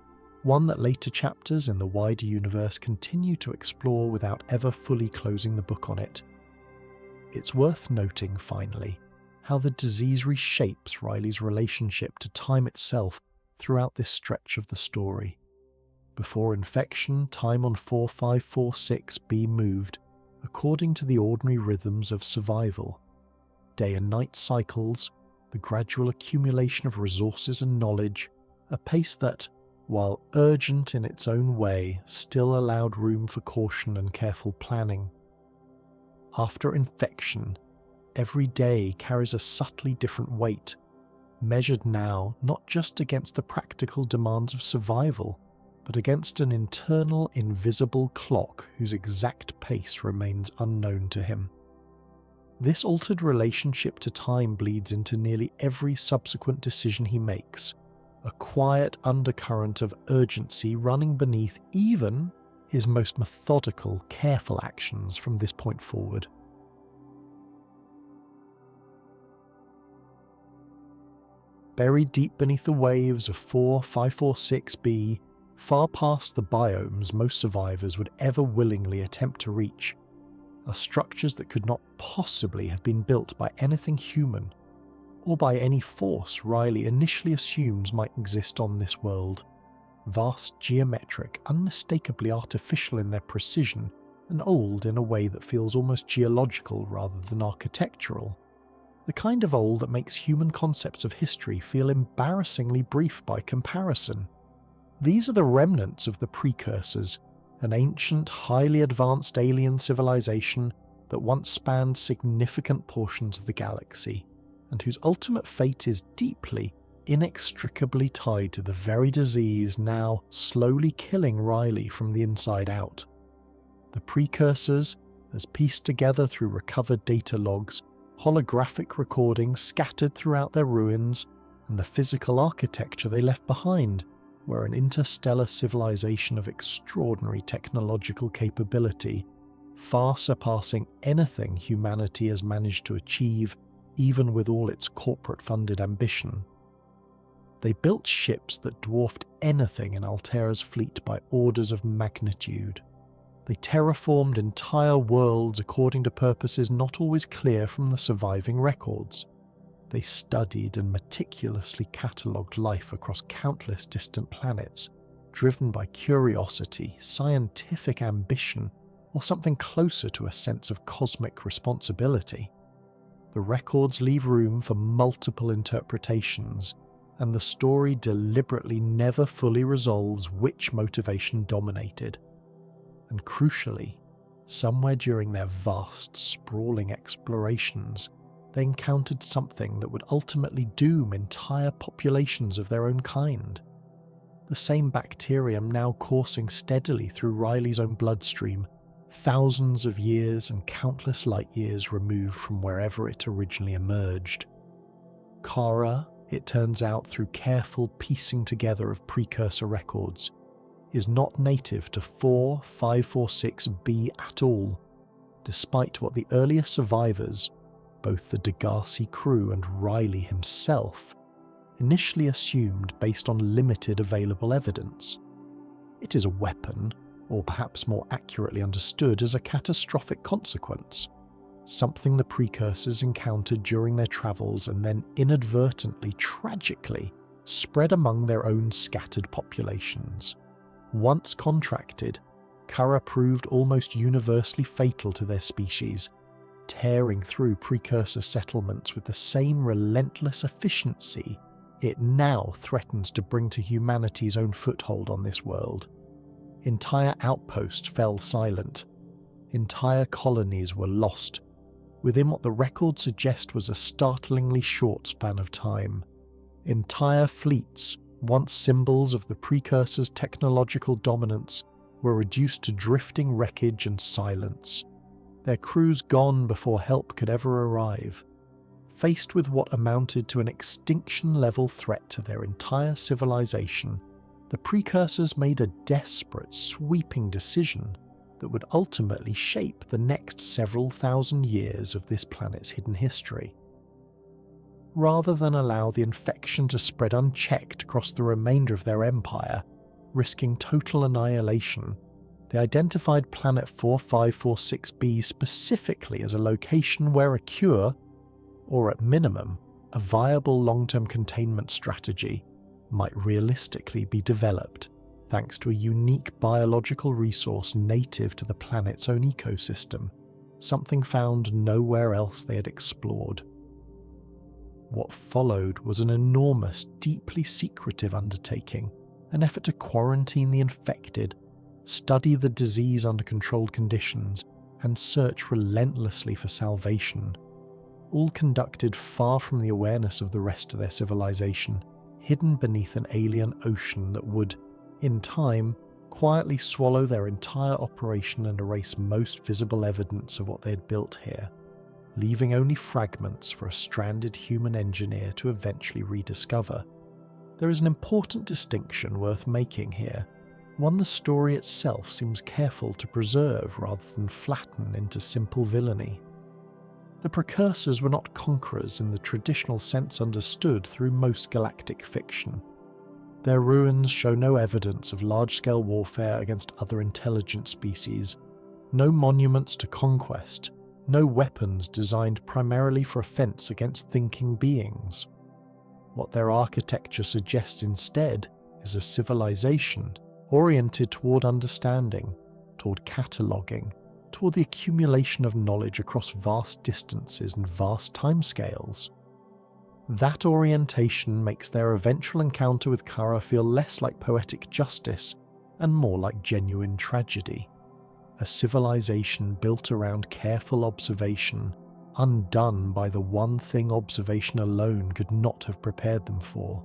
one that later chapters in the wider universe continue to explore without ever fully closing the book on it. It's worth noting, finally, how the disease reshapes Ryley's relationship to time itself throughout this stretch of the story. Before infection, time on 4546b moved according to the ordinary rhythms of survival. Day and night cycles, the gradual accumulation of resources and knowledge, a pace that, while urgent in its own way, still allowed room for caution and careful planning. After infection, every day carries a subtly different weight, measured now not just against the practical demands of survival, but against an internal, invisible clock whose exact pace remains unknown to him. This altered relationship to time bleeds into nearly every subsequent decision he makes, a quiet undercurrent of urgency running beneath even his most methodical, careful actions from this point forward. Buried deep beneath the waves of 4546b, far past the biomes most survivors would ever willingly attempt to reach, are structures that could not possibly have been built by anything human, or by any force Ryley initially assumes might exist on this world. Vast, geometric, unmistakably artificial in their precision, and old in a way that feels almost geological rather than architectural. The kind of old that makes human concepts of history feel embarrassingly brief by comparison. These are the remnants of the Precursors, an ancient, highly advanced alien civilization that once spanned significant portions of the galaxy, and whose ultimate fate is deeply, inextricably tied to the very disease now slowly killing Ryley from the inside out. The Precursors, as pieced together through recovered data logs, holographic recordings scattered throughout their ruins, and the physical architecture they left behind, were an interstellar civilization of extraordinary technological capability, far surpassing anything humanity has managed to achieve, even with all its corporate-funded ambition. They built ships that dwarfed anything in Alterra's fleet by orders of magnitude. They terraformed entire worlds according to purposes not always clear from the surviving records. They studied and meticulously catalogued life across countless distant planets, driven by curiosity, scientific ambition, or something closer to a sense of cosmic responsibility. The records leave room for multiple interpretations, and the story deliberately never fully resolves which motivation dominated. And crucially, somewhere during their vast, sprawling explorations, they encountered something that would ultimately doom entire populations of their own kind. The same bacterium now coursing steadily through Ryley's own bloodstream, thousands of years and countless light years removed from wherever it originally emerged. Kharaa, it turns out through careful piecing together of precursor records, is not native to 4546b at all, despite what the earliest survivors, both the Degasi crew and Ryley himself, initially assumed based on limited available evidence. It is a weapon, or perhaps more accurately understood as a catastrophic consequence, something the Precursors encountered during their travels and then inadvertently, tragically, spread among their own scattered populations. Once contracted, Kharaa proved almost universally fatal to their species, tearing through Precursor settlements with the same relentless efficiency it now threatens to bring to humanity's own foothold on this world. Entire outposts fell silent. Entire colonies were lost, within what the records suggest was a startlingly short span of time. Entire fleets, once symbols of the Precursors' technological dominance, were reduced to drifting wreckage and silence, their crews gone before help could ever arrive. Faced with what amounted to an extinction-level threat to their entire civilization, the Precursors made a desperate, sweeping decision that would ultimately shape the next several thousand years of this planet's hidden history. Rather than allow the infection to spread unchecked across the remainder of their empire, risking total annihilation, they identified planet 4546b specifically as a location where a cure, or at minimum, a viable long-term containment strategy, might realistically be developed, thanks to a unique biological resource native to the planet's own ecosystem, something found nowhere else they had explored. What followed was an enormous, deeply secretive undertaking, an effort to quarantine the infected, study the disease under controlled conditions, and search relentlessly for salvation, all conducted far from the awareness of the rest of their civilization, hidden beneath an alien ocean that would, in time, quietly swallow their entire operation and erase most visible evidence of what they had built here, leaving only fragments for a stranded human engineer to eventually rediscover. There is an important distinction worth making here, one the story itself seems careful to preserve rather than flatten into simple villainy. The Precursors were not conquerors in the traditional sense understood through most galactic fiction. Their ruins show no evidence of large-scale warfare against other intelligent species, no monuments to conquest, no weapons designed primarily for offense against thinking beings. What their architecture suggests instead is a civilization oriented toward understanding, toward cataloguing, toward the accumulation of knowledge across vast distances and vast timescales. That orientation makes their eventual encounter with Kharaa feel less like poetic justice and more like genuine tragedy. A civilization built around careful observation, undone by the one thing observation alone could not have prepared them for.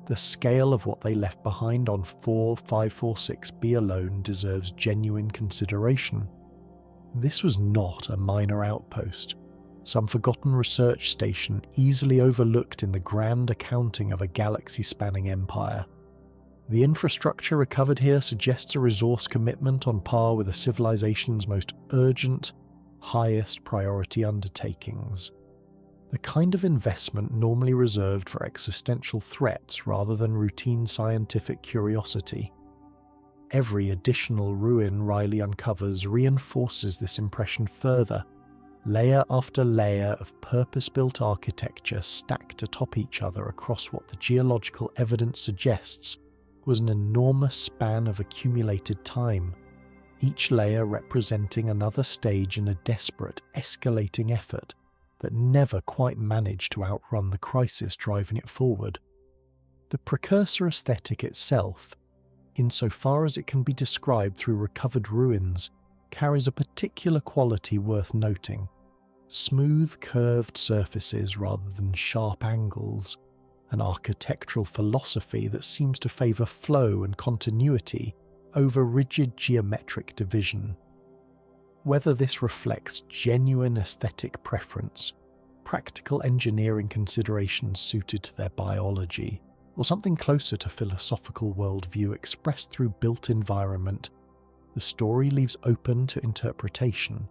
The scale of what they left behind on 4546b alone deserves genuine consideration. This was not a minor outpost, some forgotten research station easily overlooked in the grand accounting of a galaxy-spanning empire. The infrastructure recovered here suggests a resource commitment on par with a civilization's most urgent, highest priority undertakings. The kind of investment normally reserved for existential threats rather than routine scientific curiosity. Every additional ruin Ryley uncovers reinforces this impression further, layer after layer of purpose-built architecture stacked atop each other across what the geological evidence suggests was an enormous span of accumulated time, each layer representing another stage in a desperate, escalating effort that never quite managed to outrun the crisis driving it forward. The Precursor aesthetic itself, insofar as it can be described through recovered ruins, carries a particular quality worth noting. Smooth, curved surfaces rather than sharp angles, an architectural philosophy that seems to favour flow and continuity over rigid geometric division. Whether this reflects genuine aesthetic preference, practical engineering considerations suited to their biology, or something closer to philosophical worldview expressed through built environment, the story leaves open to interpretation.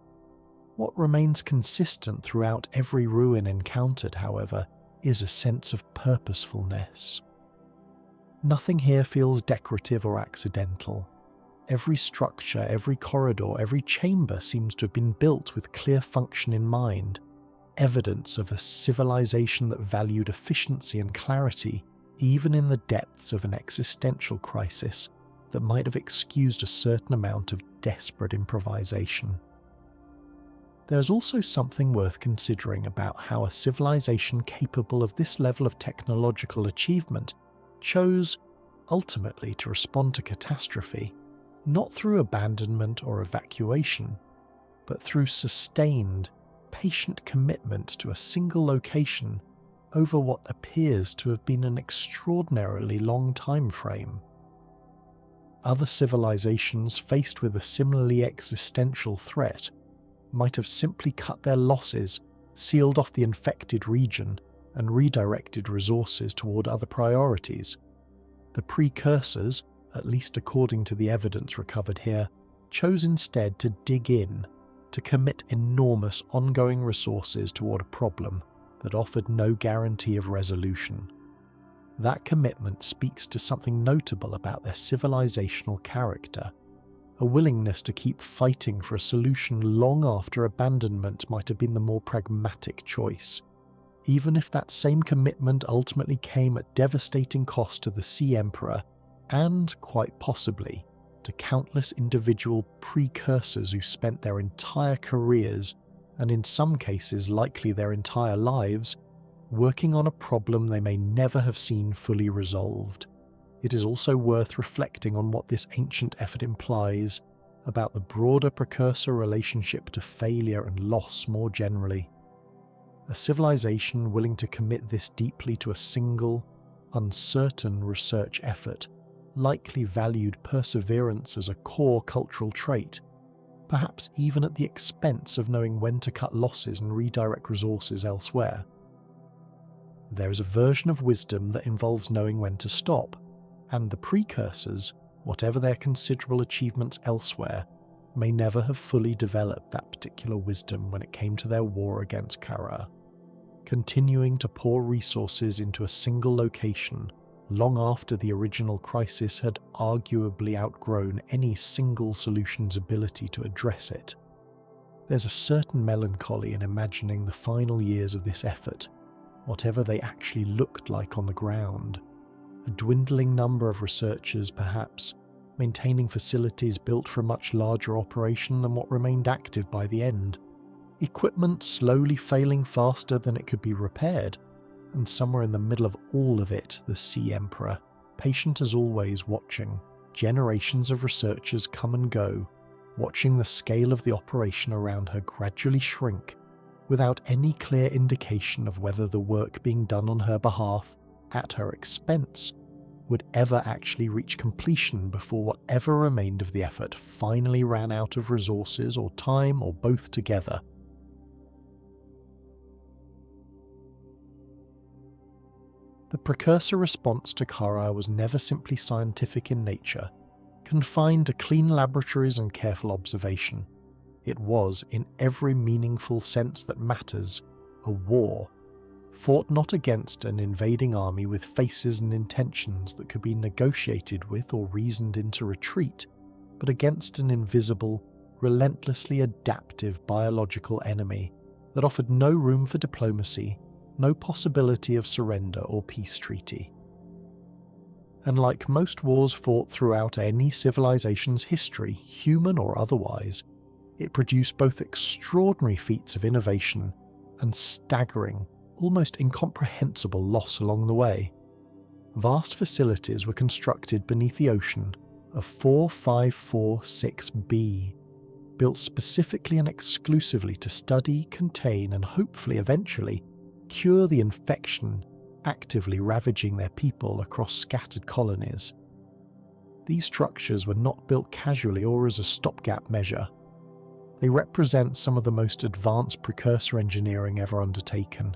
What remains consistent throughout every ruin encountered, however, is a sense of purposefulness. Nothing here feels decorative or accidental. Every structure, every corridor, every chamber seems to have been built with clear function in mind, evidence of a civilization that valued efficiency and clarity even in the depths of an existential crisis that might have excused a certain amount of desperate improvisation. There's also something worth considering about how a civilization capable of this level of technological achievement chose, ultimately, to respond to catastrophe, not through abandonment or evacuation, but through sustained, patient commitment to a single location over what appears to have been an extraordinarily long time frame. Other civilizations faced with a similarly existential threat might have simply cut their losses, sealed off the infected region, and redirected resources toward other priorities. The Precursors, at least according to the evidence recovered here, chose instead to dig in, to commit enormous ongoing resources toward a problem that offered no guarantee of resolution. That commitment speaks to something notable about their civilizational character, a willingness to keep fighting for a solution long after abandonment might have been the more pragmatic choice, even if that same commitment ultimately came at devastating cost to the Sea Emperor and, quite possibly, to countless individual precursors who spent their entire careers, and in some cases likely their entire lives, working on a problem they may never have seen fully resolved. It is also worth reflecting on what this ancient effort implies about the broader precursor relationship to failure and loss more generally. A civilization willing to commit this deeply to a single, uncertain research effort likely valued perseverance as a core cultural trait, perhaps even at the expense of knowing when to cut losses and redirect resources elsewhere. There is a version of wisdom that involves knowing when to stop, and the precursors, whatever their considerable achievements elsewhere, may never have fully developed that particular wisdom when it came to their war against Kharaa, continuing to pour resources into a single location long after the original crisis had arguably outgrown any single solution's ability to address it. There's a certain melancholy in imagining the final years of this effort, whatever they actually looked like on the ground. A dwindling number of researchers, perhaps, maintaining facilities built for a much larger operation than what remained active by the end. Equipment slowly failing faster than it could be repaired, and somewhere in the middle of all of it, the Sea Emperor, patient as always, watching generations of researchers come and go, watching the scale of the operation around her gradually shrink, without any clear indication of whether the work being done on her behalf, at her expense, would ever actually reach completion before whatever remained of the effort finally ran out of resources or time or both together. The precursor response to Kharaa was never simply scientific in nature, confined to clean laboratories and careful observation. It was, in every meaningful sense that matters, a war, fought not against an invading army with faces and intentions that could be negotiated with or reasoned into retreat, but against an invisible, relentlessly adaptive biological enemy that offered no room for diplomacy, no possibility of surrender or peace treaty. And like most wars fought throughout any civilization's history, human or otherwise, it produced both extraordinary feats of innovation and staggering, almost incomprehensible loss along the way. Vast facilities were constructed beneath the ocean of 4546b, built specifically and exclusively to study, contain, and hopefully eventually cure the infection actively ravaging their people across scattered colonies. These structures were not built casually or as a stopgap measure. They represent some of the most advanced precursor engineering ever undertaken,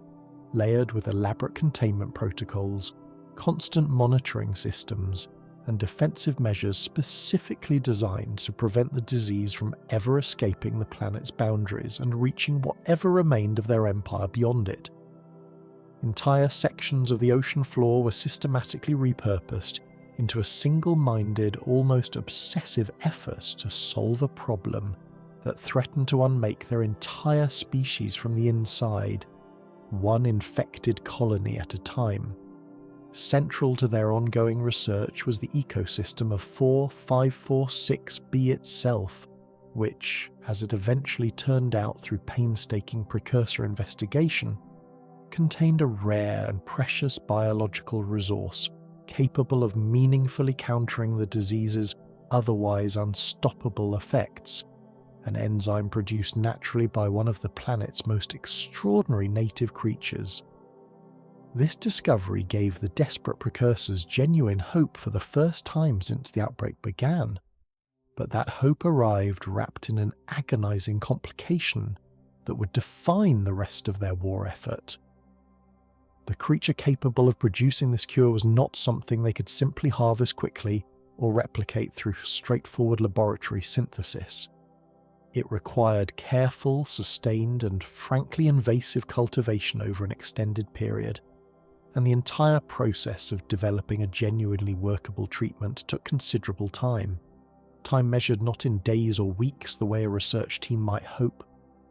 layered with elaborate containment protocols, constant monitoring systems, and defensive measures specifically designed to prevent the disease from ever escaping the planet's boundaries and reaching whatever remained of their empire beyond it. Entire sections of the ocean floor were systematically repurposed into a single-minded, almost obsessive effort to solve a problem that threatened to unmake their entire species from the inside, one infected colony at a time. Central to their ongoing research was the ecosystem of 4546b itself, which, as it eventually turned out through painstaking precursor investigation, contained a rare and precious biological resource capable of meaningfully countering the disease's otherwise unstoppable effects, an enzyme produced naturally by one of the planet's most extraordinary native creatures. This discovery gave the desperate precursors genuine hope for the first time since the outbreak began, but that hope arrived wrapped in an agonizing complication that would define the rest of their war effort. The creature capable of producing this cure was not something they could simply harvest quickly or replicate through straightforward laboratory synthesis. It required careful, sustained, and frankly invasive cultivation over an extended period, and the entire process of developing a genuinely workable treatment took considerable time. Time measured not in days or weeks the way a research team might hope,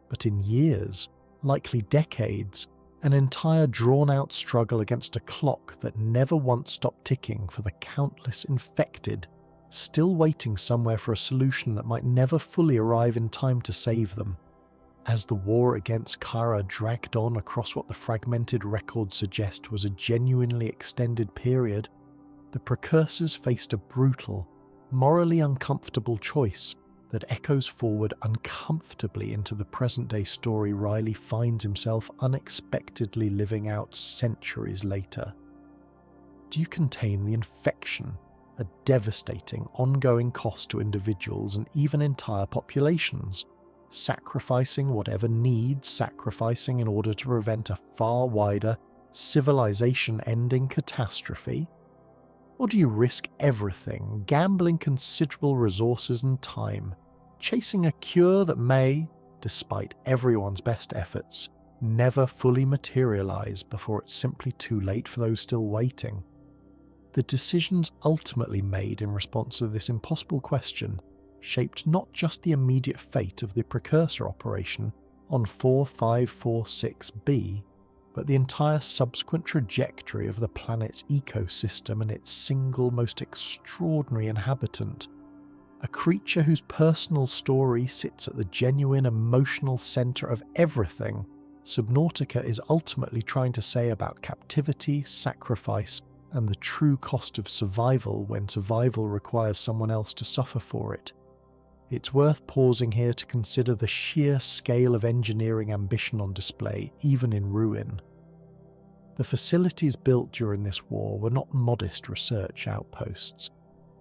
but in years, likely decades, an entire drawn-out struggle against a clock that never once stopped ticking for the countless infected, still waiting somewhere for a solution that might never fully arrive in time to save them. As the war against Kharaa dragged on across what the fragmented records suggest was a genuinely extended period, the Precursors faced a brutal, morally uncomfortable choice that echoes forward uncomfortably into the present-day story Ryley finds himself unexpectedly living out centuries later. Do you contain the infection, a devastating, ongoing cost to individuals and even entire populations, sacrificing whatever needs sacrificing in order to prevent a far wider, civilization-ending catastrophe? Or do you risk everything, gambling considerable resources and time, chasing a cure that may, despite everyone's best efforts, never fully materialize before it's simply too late for those still waiting? The decisions ultimately made in response to this impossible question shaped not just the immediate fate of the Precursor operation on 4546b, but the entire subsequent trajectory of the planet's ecosystem and its single most extraordinary inhabitant, a creature whose personal story sits at the genuine emotional centre of everything Subnautica is ultimately trying to say about captivity, sacrifice, and the true cost of survival when survival requires someone else to suffer for it. It's worth pausing here to consider the sheer scale of engineering ambition on display, even in ruin. The facilities built during this war were not modest research outposts.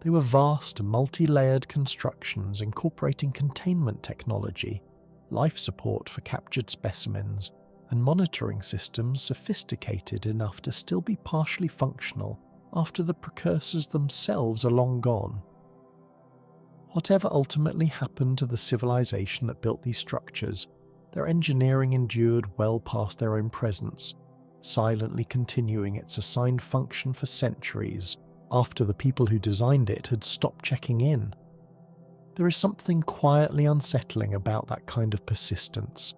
They were vast, multi-layered constructions incorporating containment technology, life support for captured specimens, and monitoring systems sophisticated enough to still be partially functional after the Precursors themselves are long gone. Whatever ultimately happened to the civilization that built these structures, their engineering endured well past their own presence, silently continuing its assigned function for centuries after the people who designed it had stopped checking in. There is something quietly unsettling about that kind of persistence.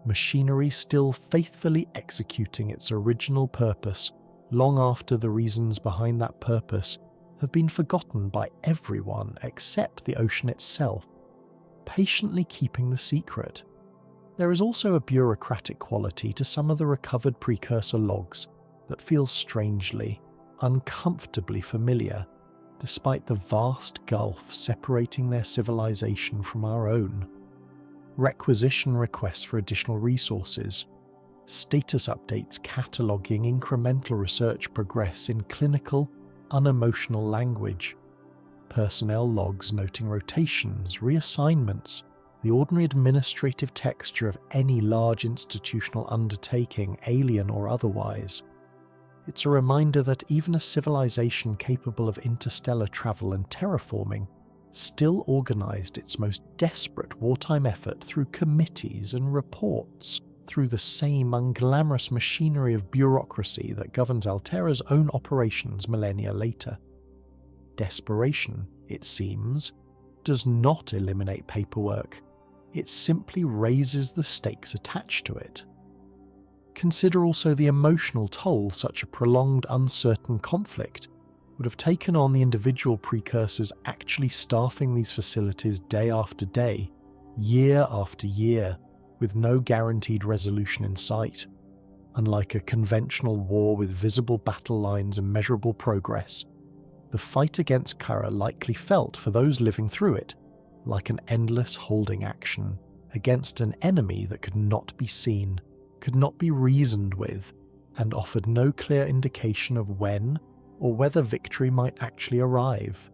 Machinery still faithfully executing its original purpose long after the reasons behind that purpose have been forgotten by everyone except the ocean itself, patiently keeping the secret. There is also a bureaucratic quality to some of the recovered Precursor logs that feels strangely, uncomfortably familiar, despite the vast gulf separating their civilization from our own. Requisition requests for additional resources, status updates cataloguing incremental research progress in clinical, unemotional language, personnel logs noting rotations, reassignments, the ordinary administrative texture of any large institutional undertaking, alien or otherwise. It's a reminder that even a civilization capable of interstellar travel and terraforming still organised its most desperate wartime effort through committees and reports, through the same unglamorous machinery of bureaucracy that governs Alterra's own operations millennia later. Desperation, it seems, does not eliminate paperwork, it simply raises the stakes attached to it. Consider also the emotional toll such a prolonged, uncertain conflict would have taken on the individual Precursors actually staffing these facilities day after day, year after year, with no guaranteed resolution in sight. Unlike a conventional war with visible battle lines and measurable progress, the fight against Kharaa likely felt for those living through it like an endless holding action against an enemy that could not be seen, could not be reasoned with, and offered no clear indication of when or whether victory might actually arrive.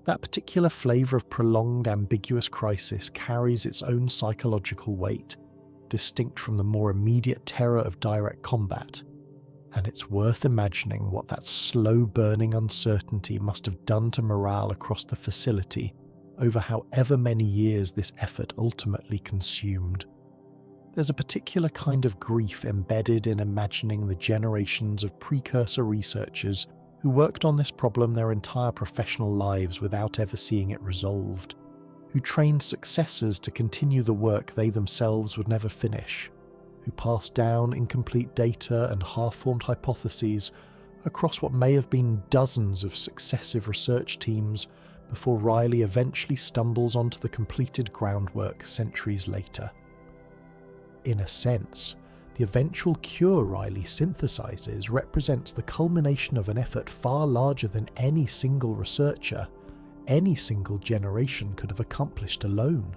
That particular flavour of prolonged, ambiguous crisis carries its own psychological weight, distinct from the more immediate terror of direct combat, and it's worth imagining what that slow-burning uncertainty must have done to morale across the facility over however many years this effort ultimately consumed. There's a particular kind of grief embedded in imagining the generations of precursor researchers who worked on this problem their entire professional lives without ever seeing it resolved, who trained successors to continue the work they themselves would never finish, who passed down incomplete data and half-formed hypotheses across what may have been dozens of successive research teams before Ryley eventually stumbles onto the completed groundwork centuries later. In a sense, the eventual cure Ryley synthesizes represents the culmination of an effort far larger than any single researcher, any single generation could have accomplished alone.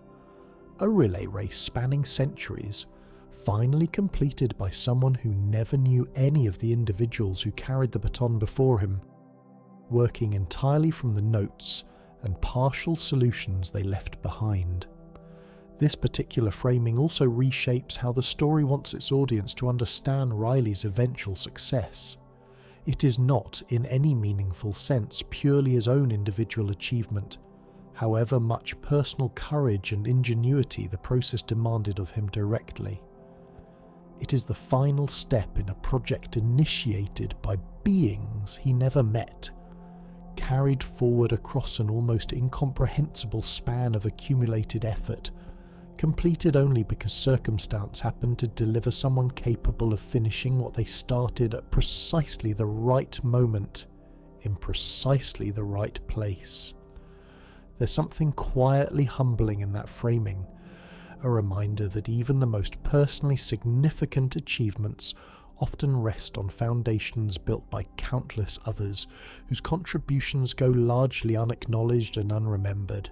A relay race spanning centuries, finally completed by someone who never knew any of the individuals who carried the baton before him, working entirely from the notes and partial solutions they left behind. This particular framing also reshapes how the story wants its audience to understand Ryley's eventual success. It is not, in any meaningful sense, purely his own individual achievement, however much personal courage and ingenuity the process demanded of him directly. It is the final step in a project initiated by beings he never met, carried forward across an almost incomprehensible span of accumulated effort, completed only because circumstance happened to deliver someone capable of finishing what they started at precisely the right moment, in precisely the right place. There's something quietly humbling in that framing, a reminder that even the most personally significant achievements often rest on foundations built by countless others whose contributions go largely unacknowledged and unremembered.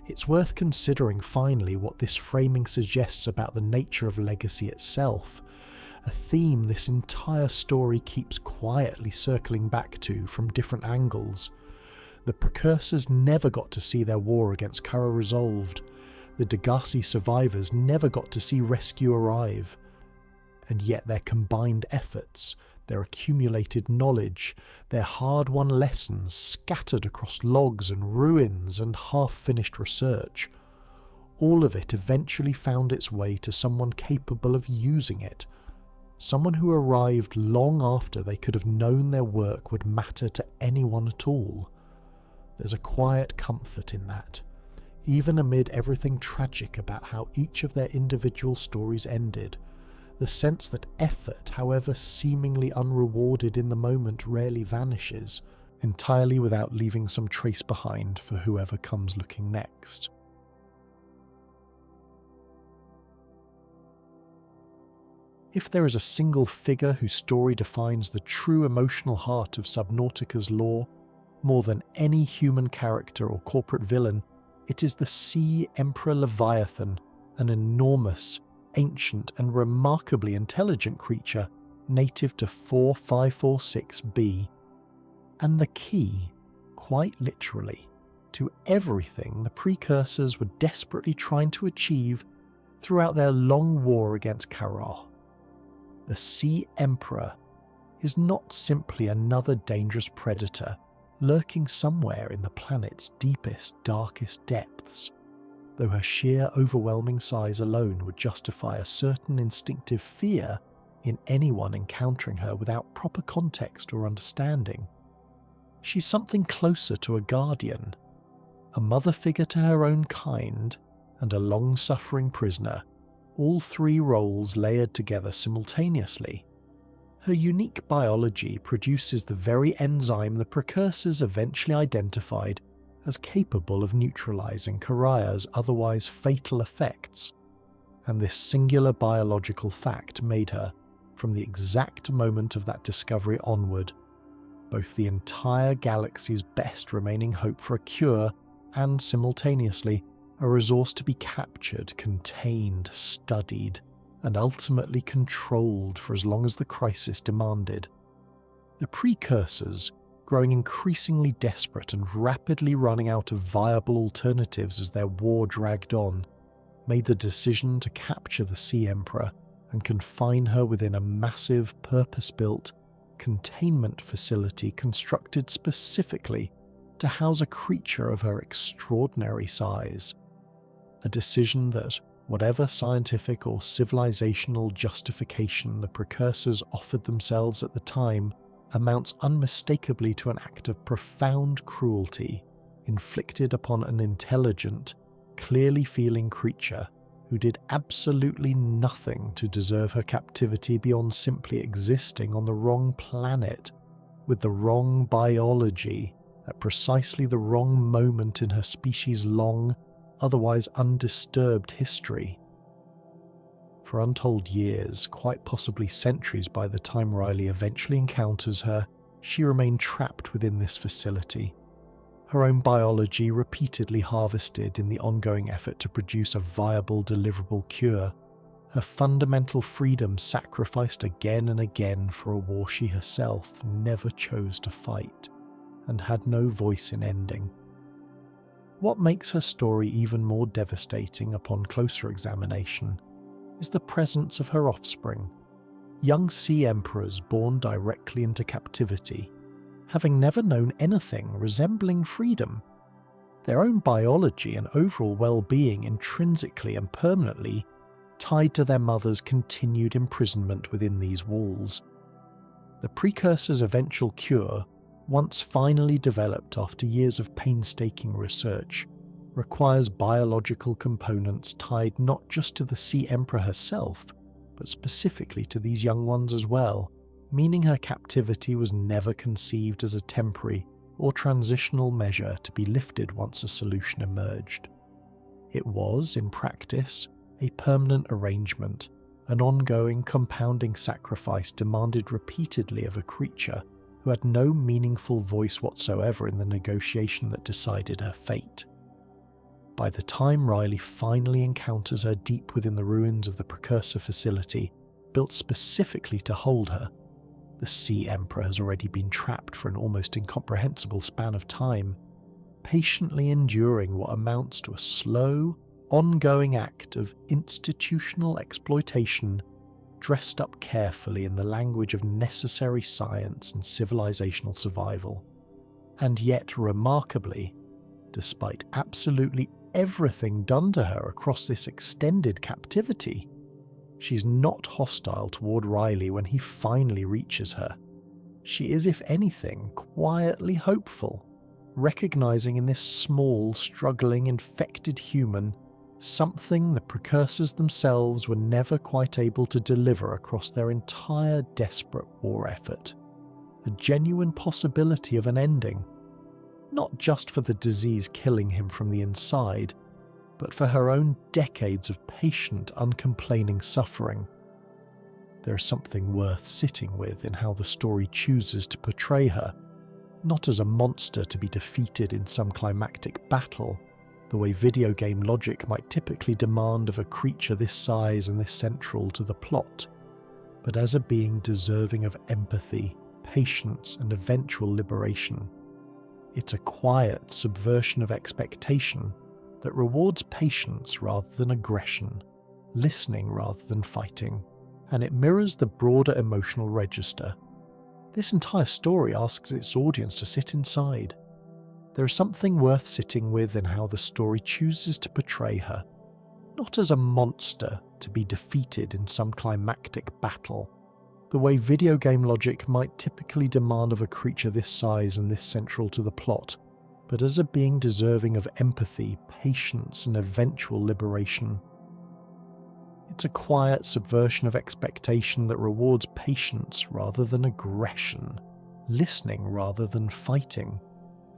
It's worth considering finally what this framing suggests about the nature of legacy itself, a theme this entire story keeps quietly circling back to from different angles. The Precursors never got to see their war against Kharaa resolved. The Degasi survivors never got to see rescue arrive. And yet their combined efforts, their accumulated knowledge, their hard-won lessons scattered across logs and ruins and half-finished research, all of it eventually found its way to someone capable of using it, someone who arrived long after they could have known their work would matter to anyone at all. There's a quiet comfort in that, even amid everything tragic about how each of their individual stories ended. The sense that effort, however seemingly unrewarded in the moment, rarely vanishes, entirely without leaving some trace behind for whoever comes looking next. If there is a single figure whose story defines the true emotional heart of Subnautica's lore, more than any human character or corporate villain, it is the Sea Emperor Leviathan, an enormous, ancient and remarkably intelligent creature native to 4546b, and the key, quite literally, to everything the Precursors were desperately trying to achieve throughout their long war against Kharaa. The Sea Emperor is not simply another dangerous predator lurking somewhere in the planet's deepest, darkest depths, though her sheer overwhelming size alone would justify a certain instinctive fear in anyone encountering her without proper context or understanding. She's something closer to a guardian, a mother figure to her own kind, and a long-suffering prisoner, all three roles layered together simultaneously. Her unique biology produces the very enzyme the Precursors eventually identified as capable of neutralizing Kharaa's otherwise fatal effects, and this singular biological fact made her, from the exact moment of that discovery onward, both the entire galaxy's best remaining hope for a cure and, simultaneously, a resource to be captured, contained, studied, and ultimately controlled for as long as the crisis demanded. The Precursors, growing increasingly desperate and rapidly running out of viable alternatives as their war dragged on, made the decision to capture the Sea Emperor and confine her within a massive, purpose-built containment facility constructed specifically to house a creature of her extraordinary size. A decision that, Whatever scientific or civilizational justification the Precursors offered themselves at the time amounts unmistakably to an act of profound cruelty inflicted upon an intelligent, clearly feeling creature who did absolutely nothing to deserve her captivity beyond simply existing on the wrong planet, with the wrong biology, at precisely the wrong moment in her species' long, otherwise undisturbed history. For untold years, quite possibly centuries by the time Ryley eventually encounters her, she remained trapped within this facility, her own biology repeatedly harvested in the ongoing effort to produce a viable deliverable cure, her fundamental freedom sacrificed again and again for a war she herself never chose to fight, and had no voice in ending. What makes her story even more devastating upon closer examination is the presence of her offspring, young sea emperors born directly into captivity, having never known anything resembling freedom, their own biology and overall well-being intrinsically and permanently tied to their mother's continued imprisonment within these walls. The Precursors' eventual cure, once finally developed after years of painstaking research, requires biological components tied not just to the Sea Emperor herself, but specifically to these young ones as well, meaning her captivity was never conceived as a temporary or transitional measure to be lifted once a solution emerged. It was, in practice, a permanent arrangement, an ongoing, compounding sacrifice demanded repeatedly of a creature who had no meaningful voice whatsoever in the negotiation that decided her fate. By the time Ryley finally encounters her deep within the ruins of the Precursor facility, built specifically to hold her, the Sea Emperor has already been trapped for an almost incomprehensible span of time, patiently enduring what amounts to a slow, ongoing act of institutional exploitation dressed up carefully in the language of necessary science and civilizational survival. And yet, remarkably, despite absolutely everything done to her across this extended captivity, she's not hostile toward Ryley when he finally reaches her. She is, if anything, quietly hopeful, recognizing in this small, struggling, infected human something the Precursors themselves were never quite able to deliver across their entire desperate war effort. A genuine possibility of an ending, not just for the disease killing him from the inside, but for her own decades of patient, uncomplaining suffering. There is something worth sitting with in how the story chooses to portray her, not as a monster to be defeated in some climactic battle, the way video game logic might typically demand of a creature this size and this central to the plot, but as a being deserving of empathy, patience, and eventual liberation. It's a quiet subversion of expectation that rewards patience rather than aggression, listening rather than fighting, and it mirrors the broader emotional register. This entire story asks its audience to sit inside. There is something worth sitting with in how the story chooses to portray her, not as a monster to be defeated in some climactic battle, the way video game logic might typically demand of a creature this size and this central to the plot, but as a being deserving of empathy, patience, and eventual liberation. It's a quiet subversion of expectation that rewards patience rather than aggression, listening rather than fighting,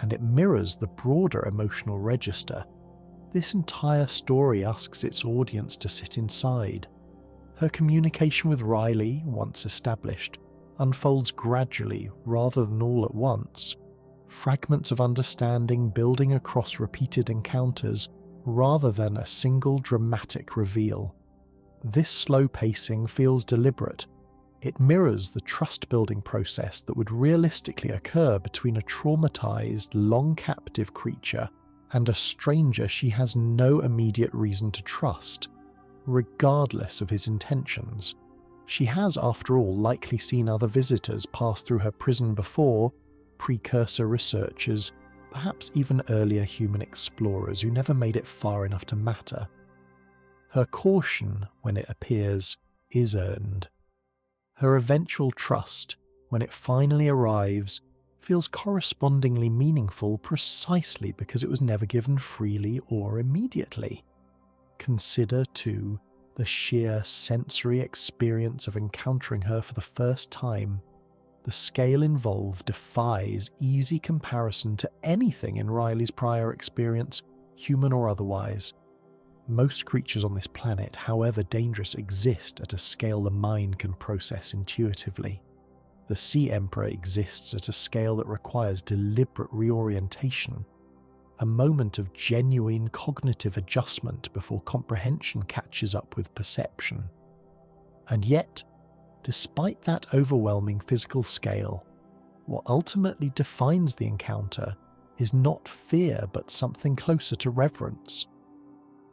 and it mirrors the broader emotional register. This entire story asks its audience to sit inside. Her communication with Ryley, once established, unfolds gradually rather than all at once, fragments of understanding building across repeated encounters rather than a single dramatic reveal. This slow pacing feels deliberate. It mirrors the trust-building process that would realistically occur between a traumatized, long-captive creature and a stranger she has no immediate reason to trust, regardless of his intentions. She has, after all, likely seen other visitors pass through her prison before, precursor researchers, perhaps even earlier human explorers who never made it far enough to matter. Her caution, when it appears, is earned. Her eventual trust, when it finally arrives, feels correspondingly meaningful precisely because it was never given freely or immediately. Consider, too, the sheer sensory experience of encountering her for the first time. The scale involved defies easy comparison to anything in Ryley's prior experience, human or otherwise. Most creatures on this planet, however dangerous, exist at a scale the mind can process intuitively. The Sea Emperor exists at a scale that requires deliberate reorientation, a moment of genuine cognitive adjustment before comprehension catches up with perception. And yet, despite that overwhelming physical scale, what ultimately defines the encounter is not fear but something closer to reverence.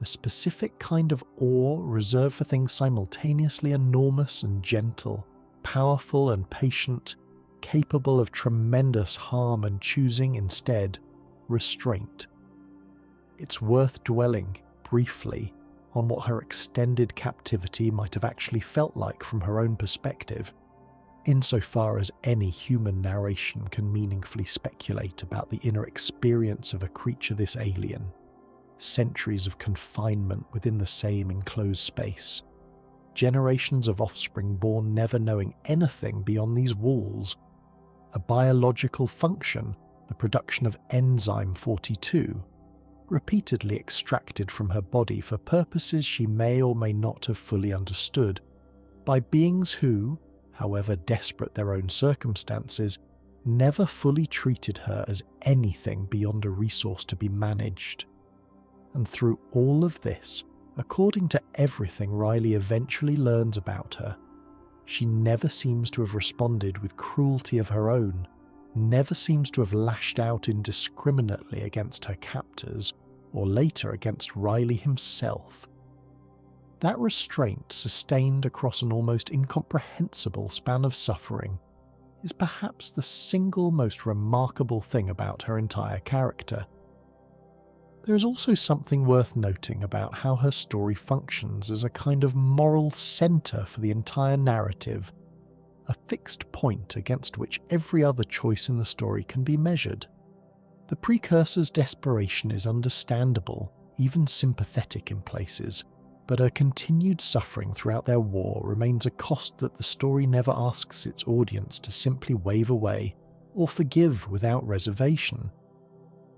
The specific kind of awe reserved for things simultaneously enormous and gentle, powerful and patient, capable of tremendous harm and choosing instead restraint. It's worth dwelling, briefly, on what her extended captivity might have actually felt like from her own perspective, insofar as any human narration can meaningfully speculate about the inner experience of a creature this alien. Centuries of confinement within the same enclosed space. Generations of offspring born never knowing anything beyond these walls. A biological function, the production of enzyme 42, repeatedly extracted from her body for purposes she may or may not have fully understood, by beings who, however desperate their own circumstances, never fully treated her as anything beyond a resource to be managed. And through all of this, according to everything Ryley eventually learns about her, she never seems to have responded with cruelty of her own, never seems to have lashed out indiscriminately against her captors, or later against Ryley himself. That restraint, sustained across an almost incomprehensible span of suffering, is perhaps the single most remarkable thing about her entire character. There is also something worth noting about how her story functions as a kind of moral centre for the entire narrative, a fixed point against which every other choice in the story can be measured. The Precursors' desperation is understandable, even sympathetic in places, but her continued suffering throughout their war remains a cost that the story never asks its audience to simply wave away or forgive without reservation.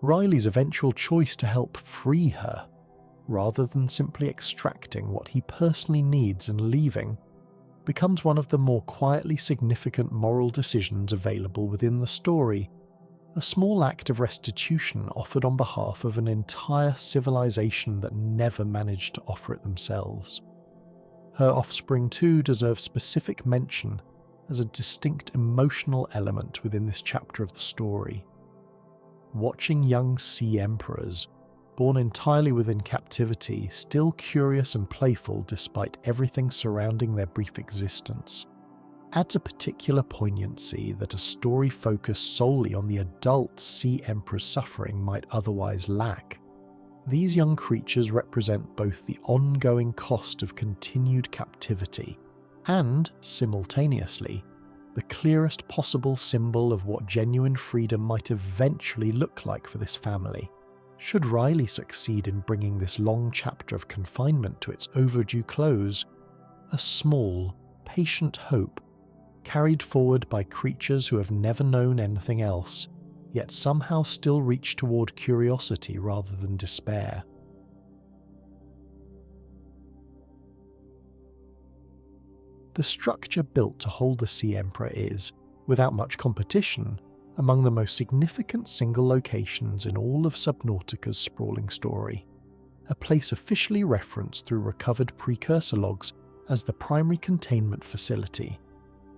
Ryley's eventual choice to help free her, rather than simply extracting what he personally needs and leaving, becomes one of the more quietly significant moral decisions available within the story, a small act of restitution offered on behalf of an entire civilization that never managed to offer it themselves. Her offspring too deserve specific mention as a distinct emotional element within this chapter of the story. Watching young Sea Emperors, born entirely within captivity, still curious and playful despite everything surrounding their brief existence, adds a particular poignancy that a story focused solely on the adult Sea Emperor's suffering might otherwise lack. These young creatures represent both the ongoing cost of continued captivity and, simultaneously, the clearest possible symbol of what genuine freedom might eventually look like for this family, should Ryley succeed in bringing this long chapter of confinement to its overdue close, a small, patient hope, carried forward by creatures who have never known anything else, yet somehow still reach toward curiosity rather than despair. The structure built to hold the Sea Emperor is, without much competition, among the most significant single locations in all of Subnautica's sprawling story, a place officially referenced through recovered precursor logs as the primary containment facility,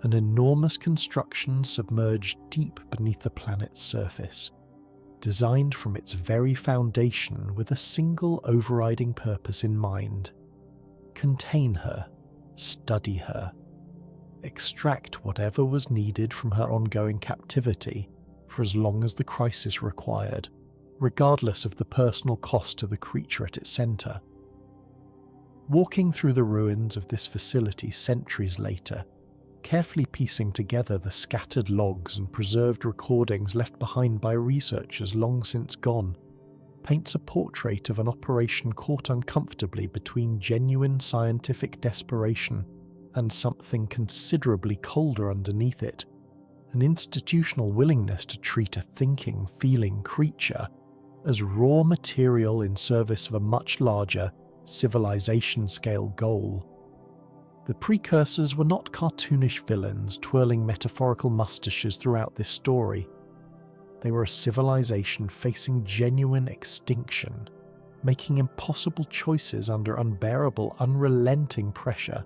an enormous construction submerged deep beneath the planet's surface, designed from its very foundation with a single overriding purpose in mind: contain her. Study her, extract whatever was needed from her ongoing captivity for as long as the crisis required, regardless of the personal cost to the creature at its centre. Walking through the ruins of this facility centuries later, carefully piecing together the scattered logs and preserved recordings left behind by researchers long since gone, paints a portrait of an operation caught uncomfortably between genuine scientific desperation and something considerably colder underneath it, an institutional willingness to treat a thinking, feeling creature as raw material in service of a much larger, civilization-scale goal. The Precursors were not cartoonish villains twirling metaphorical mustaches throughout this story. They were a civilization facing genuine extinction, making impossible choices under unbearable, unrelenting pressure,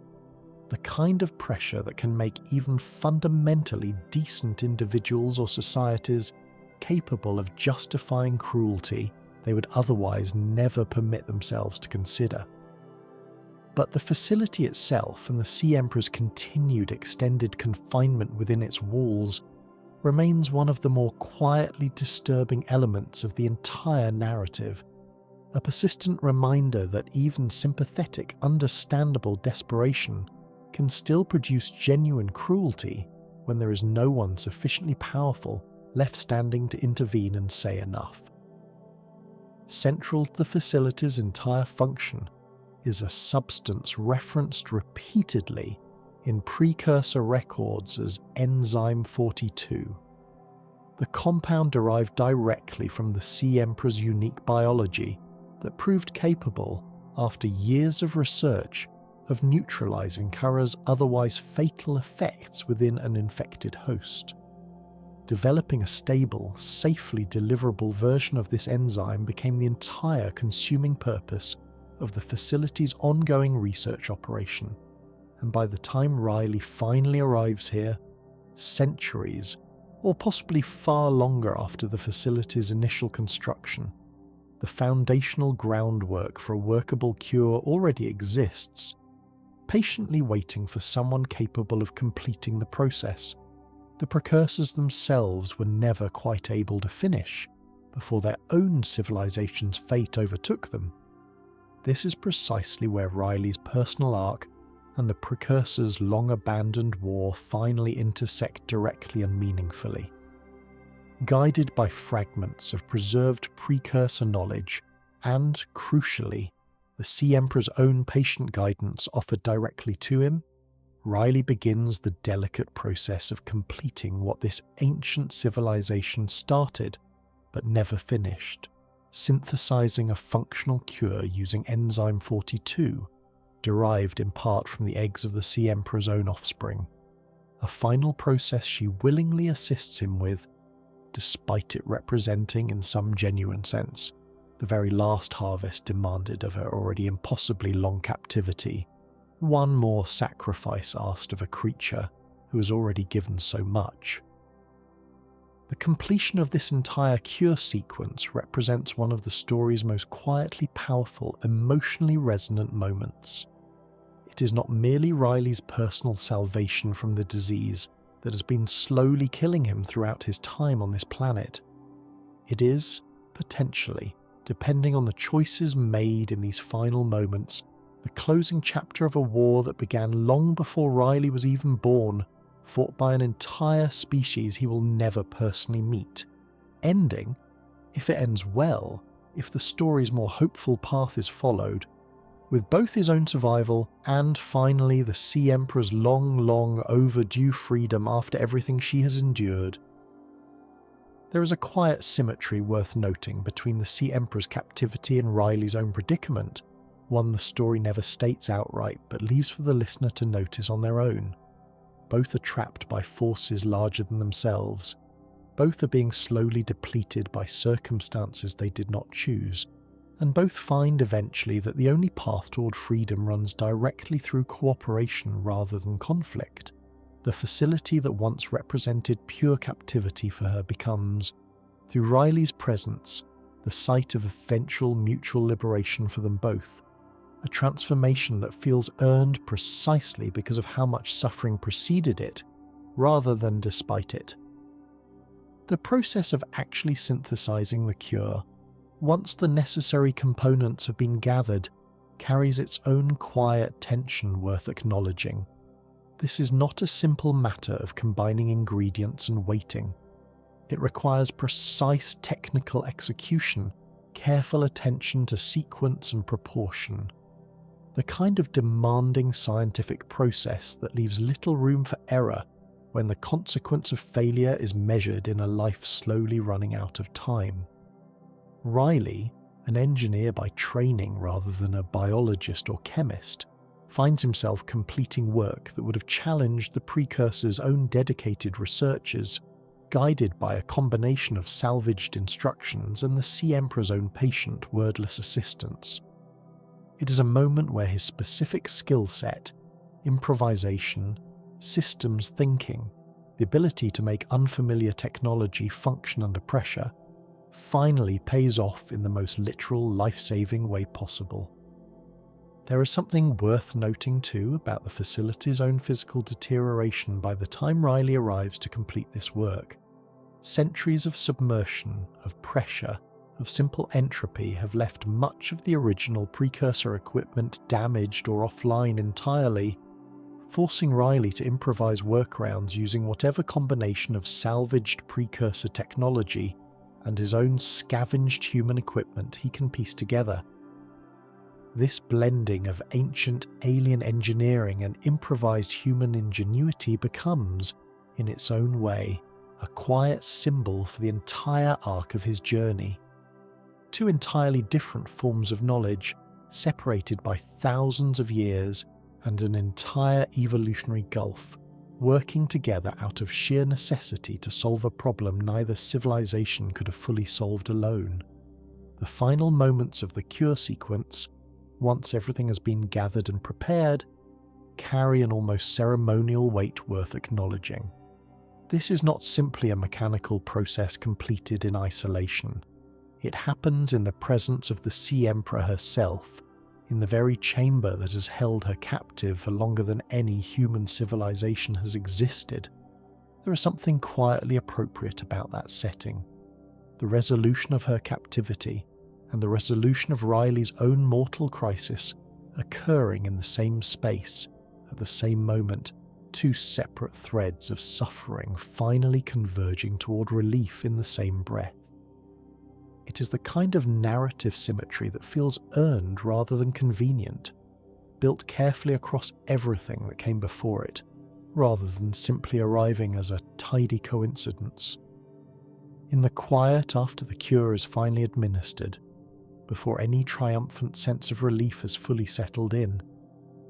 the kind of pressure that can make even fundamentally decent individuals or societies capable of justifying cruelty they would otherwise never permit themselves to consider. But the facility itself and the Sea Emperor's continued extended confinement within its walls remains one of the more quietly disturbing elements of the entire narrative, a persistent reminder that even sympathetic, understandable desperation can still produce genuine cruelty when there is no one sufficiently powerful left standing to intervene and say enough. Central to the facility's entire function is a substance referenced repeatedly in Precursor records as Enzyme 42. The compound derived directly from the Sea Emperor's unique biology that proved capable, after years of research, of neutralizing Khara's otherwise fatal effects within an infected host. Developing a stable, safely deliverable version of this enzyme became the entire consuming purpose of the facility's ongoing research operation, and by the time Ryley finally arrives here, centuries, or possibly far longer after the facility's initial construction, the foundational groundwork for a workable cure already exists, patiently waiting for someone capable of completing the process. The Precursors themselves were never quite able to finish before their own civilization's fate overtook them. This is precisely where Ryley's personal arc and the Precursors' long-abandoned war finally intersect directly and meaningfully. Guided by fragments of preserved Precursor knowledge and, crucially, the Sea Emperor's own patient guidance offered directly to him, Ryley begins the delicate process of completing what this ancient civilization started but never finished, synthesizing a functional cure using Enzyme 42, derived in part from the eggs of the Sea Emperor's own offspring, a final process she willingly assists him with, despite it representing, in some genuine sense, the very last harvest demanded of her already impossibly long captivity, one more sacrifice asked of a creature who has already given so much. The completion of this entire cure sequence represents one of the story's most quietly powerful, emotionally resonant moments. It is not merely Ryley's personal salvation from the disease that has been slowly killing him throughout his time on this planet. It is, potentially, depending on the choices made in these final moments, the closing chapter of a war that began long before Ryley was even born, fought by an entire species he will never personally meet, ending, if it ends well, if the story's more hopeful path is followed, with both his own survival and finally the Sea Emperor's long overdue freedom after everything she has endured. There is a quiet symmetry worth noting between the Sea Emperor's captivity and Ryley's own predicament, one the story never states outright but leaves for the listener to notice on their own. Both are trapped by forces larger than themselves. Both are being slowly depleted by circumstances they did not choose, and both find eventually that the only path toward freedom runs directly through cooperation rather than conflict. The facility that once represented pure captivity for her becomes, through Ryley's presence, the site of eventual mutual liberation for them both, a transformation that feels earned precisely because of how much suffering preceded it, rather than despite it. The process of actually synthesizing the cure, once the necessary components have been gathered, carries its own quiet tension worth acknowledging. This is not a simple matter of combining ingredients and waiting. It requires precise technical execution, careful attention to sequence and proportion. The kind of demanding scientific process that leaves little room for error when the consequence of failure is measured in a life slowly running out of time. Ryley, an engineer by training rather than a biologist or chemist, finds himself completing work that would have challenged the Precursors' own dedicated researchers, guided by a combination of salvaged instructions and the Sea Emperor's own patient, wordless assistance. It is a moment where his specific skill set, improvisation, systems thinking, the ability to make unfamiliar technology function under pressure, finally pays off in the most literal, life-saving way possible. There is something worth noting too about the facility's own physical deterioration by the time Ryley arrives to complete this work. Centuries of submersion, of pressure, of simple entropy have left much of the original Precursor equipment damaged or offline entirely, forcing Ryley to improvise workarounds using whatever combination of salvaged Precursor technology and his own scavenged human equipment he can piece together. This blending of ancient alien engineering and improvised human ingenuity becomes, in its own way, a quiet symbol for the entire arc of his journey. Two entirely different forms of knowledge, separated by thousands of years and an entire evolutionary gulf, working together out of sheer necessity to solve a problem neither civilization could have fully solved alone. The final moments of the cure sequence, once everything has been gathered and prepared, carry an almost ceremonial weight worth acknowledging. This is not simply a mechanical process completed in isolation. It happens in the presence of the Sea Emperor herself, in the very chamber that has held her captive for longer than any human civilization has existed. There is something quietly appropriate about that setting. The resolution of her captivity and the resolution of Ryley's own mortal crisis occurring in the same space, at the same moment, two separate threads of suffering finally converging toward relief in the same breath. It is the kind of narrative symmetry that feels earned rather than convenient, built carefully across everything that came before it, rather than simply arriving as a tidy coincidence. In the quiet after the cure is finally administered, before any triumphant sense of relief has fully settled in,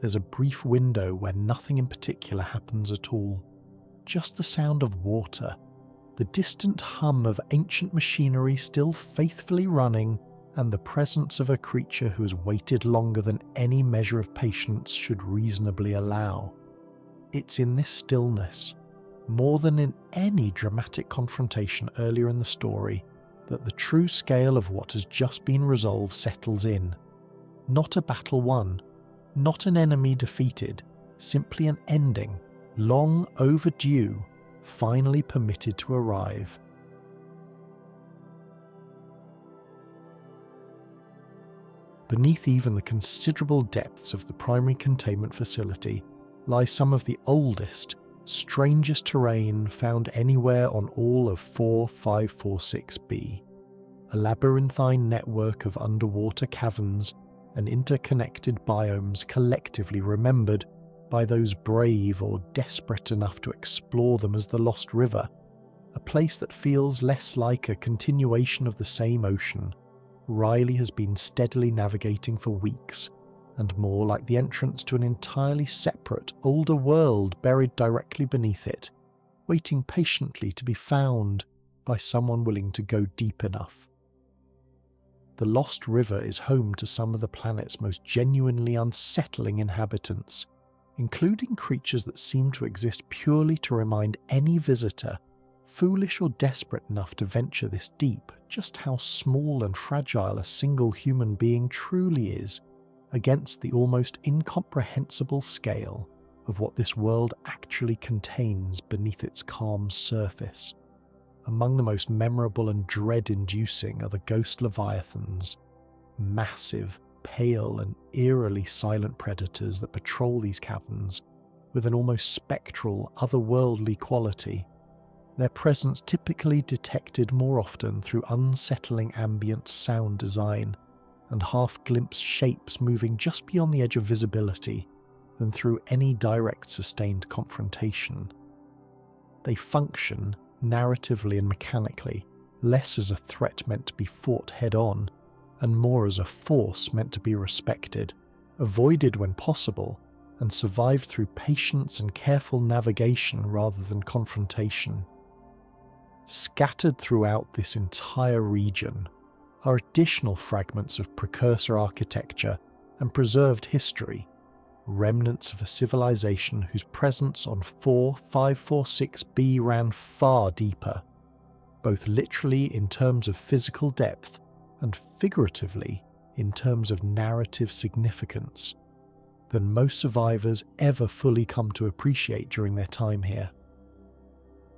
there's a brief window where nothing in particular happens at all, just the sound of water, the distant hum of ancient machinery still faithfully running, and the presence of a creature who has waited longer than any measure of patience should reasonably allow. It's in this stillness, more than in any dramatic confrontation earlier in the story, that the true scale of what has just been resolved settles in. Not a battle won, not an enemy defeated, simply an ending, long overdue, finally permitted to arrive. Beneath even the considerable depths of the primary containment facility lies some of the oldest, strangest terrain found anywhere on all of 4546b, a labyrinthine network of underwater caverns and interconnected biomes collectively remembered by those brave or desperate enough to explore them as the Lost River, a place that feels less like a continuation of the same ocean Ryley has been steadily navigating for weeks, and more like the entrance to an entirely separate, older world buried directly beneath it, waiting patiently to be found by someone willing to go deep enough. The Lost River is home to some of the planet's most genuinely unsettling inhabitants, including creatures that seem to exist purely to remind any visitor, foolish or desperate enough to venture this deep, just how small and fragile a single human being truly is against the almost incomprehensible scale of what this world actually contains beneath its calm surface. Among the most memorable and dread-inducing are the ghost leviathans, massive, pale and eerily silent predators that patrol these caverns with an almost spectral, otherworldly quality. Their presence typically detected more often through unsettling ambient sound design and half-glimpsed shapes moving just beyond the edge of visibility than through any direct sustained confrontation. They function, narratively and mechanically, less as a threat meant to be fought head-on, and more as a force meant to be respected, avoided when possible, and survived through patience and careful navigation rather than confrontation. Scattered throughout this entire region are additional fragments of precursor architecture and preserved history, remnants of a civilization whose presence on 4546b ran far deeper, both literally in terms of physical depth and figuratively in terms of narrative significance, than most survivors ever fully come to appreciate during their time here.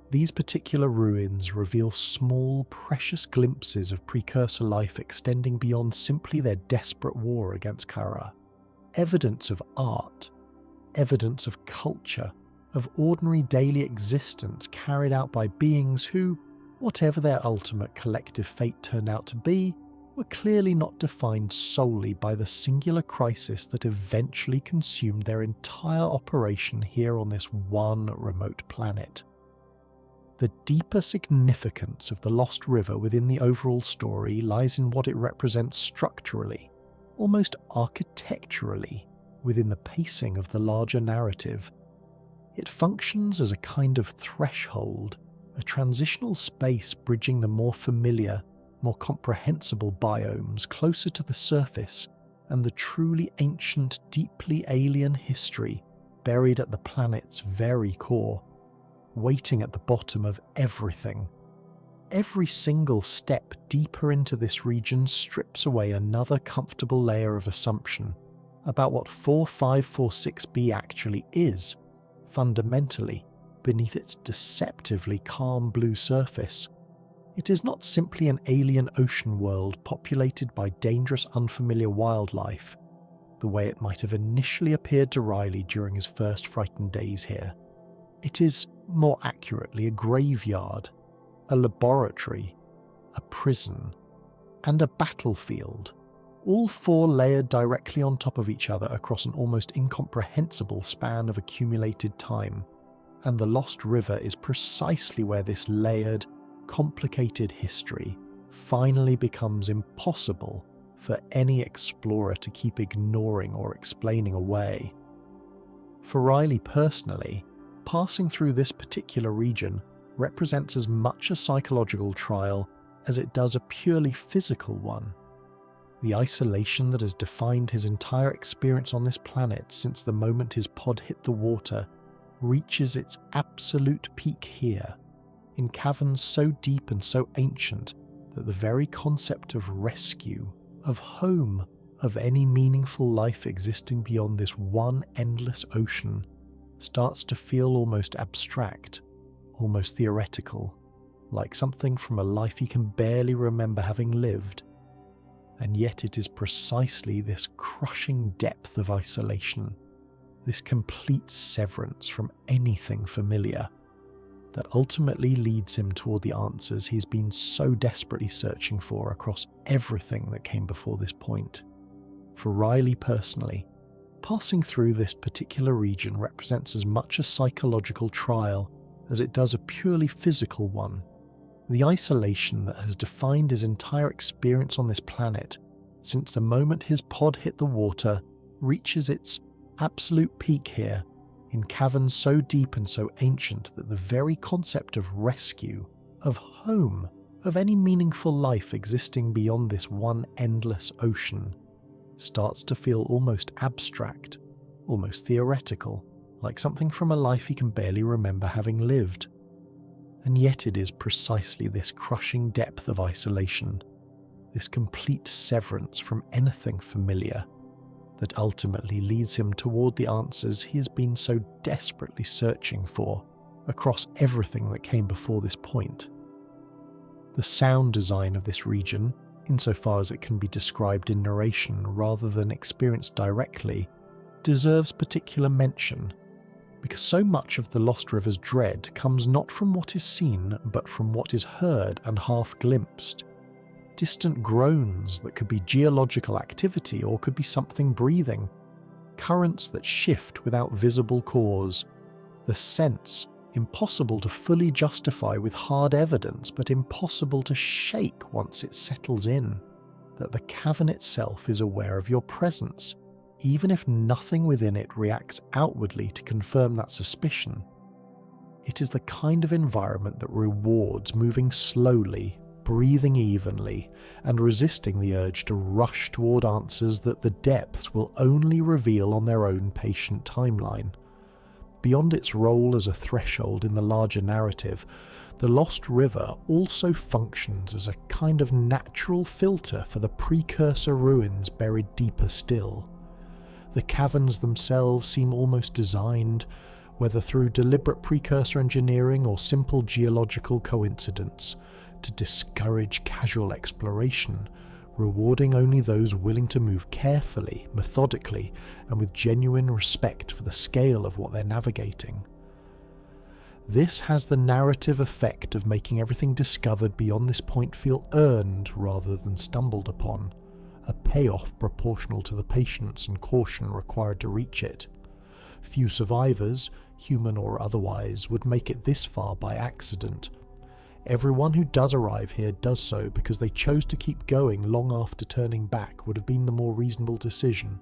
These particular ruins reveal small, precious glimpses of precursor life extending beyond simply their desperate war against Kharaa. Evidence of art, evidence of culture, of ordinary daily existence carried out by beings who, whatever their ultimate collective fate turned out to be, were clearly not defined solely by the singular crisis that eventually consumed their entire operation here on this one remote planet. The deeper significance of the Lost River within the overall story lies in what it represents structurally, almost architecturally, within the pacing of the larger narrative. It functions as a kind of threshold, a transitional space bridging the more familiar, more comprehensible biomes closer to the surface and the truly ancient, deeply alien history buried at the planet's very core, waiting at the bottom of everything. Every single step deeper into this region strips away another comfortable layer of assumption about what 4546b actually is, fundamentally, beneath its deceptively calm blue surface. It is not simply an alien ocean world populated by dangerous unfamiliar wildlife, the way it might have initially appeared to Ryley during his first frightened days here. It is, more accurately, a graveyard, a laboratory, a prison, and a battlefield, all four layered directly on top of each other across an almost incomprehensible span of accumulated time, and the Lost River is precisely where this layered, complicated history finally becomes impossible for any explorer to keep ignoring or explaining away. For Ryley personally, passing through this particular region represents as much a psychological trial as it does a purely physical one. The isolation that has defined his entire experience on this planet since the moment his pod hit the water reaches its absolute peak here, in caverns so deep and so ancient that the very concept of rescue, of home, of any meaningful life existing beyond this one endless ocean starts to feel almost abstract, almost theoretical, like something from a life he can barely remember having lived. And yet it is precisely this crushing depth of isolation, this complete severance from anything familiar, that ultimately leads him toward the answers he's been so desperately searching for across everything that came before this point. For Ryley personally, passing through this particular region represents as much a psychological trial as it does a purely physical one. The isolation that has defined his entire experience on this planet since the moment his pod hit the water reaches its absolute peak here, in caverns so deep and so ancient that the very concept of rescue, of home, of any meaningful life existing beyond this one endless ocean, starts to feel almost abstract, almost theoretical, like something from a life he can barely remember having lived. And yet it is precisely this crushing depth of isolation, this complete severance from anything familiar, that ultimately leads him toward the answers he has been so desperately searching for across everything that came before this point. The sound design of this region, insofar as it can be described in narration rather than experienced directly, deserves particular mention, because so much of the Lost River's dread comes not from what is seen but from what is heard and half glimpsed. Distant groans that could be geological activity or could be something breathing, currents that shift without visible cause, the sense, impossible to fully justify with hard evidence but impossible to shake once it settles in, that the cavern itself is aware of your presence, even if nothing within it reacts outwardly to confirm that suspicion. It is the kind of environment that rewards moving slowly, breathing evenly, and resisting the urge to rush toward answers that the depths will only reveal on their own patient timeline. Beyond its role as a threshold in the larger narrative, the Lost River also functions as a kind of natural filter for the precursor ruins buried deeper still. The caverns themselves seem almost designed, whether through deliberate precursor engineering or simple geological coincidence, to discourage casual exploration, rewarding only those willing to move carefully, methodically, and with genuine respect for the scale of what they're navigating. This has the narrative effect of making everything discovered beyond this point feel earned rather than stumbled upon, a payoff proportional to the patience and caution required to reach it. Few survivors, human or otherwise, would make it this far by accident. Everyone who does arrive here does so because they chose to keep going long after turning back would have been the more reasonable decision.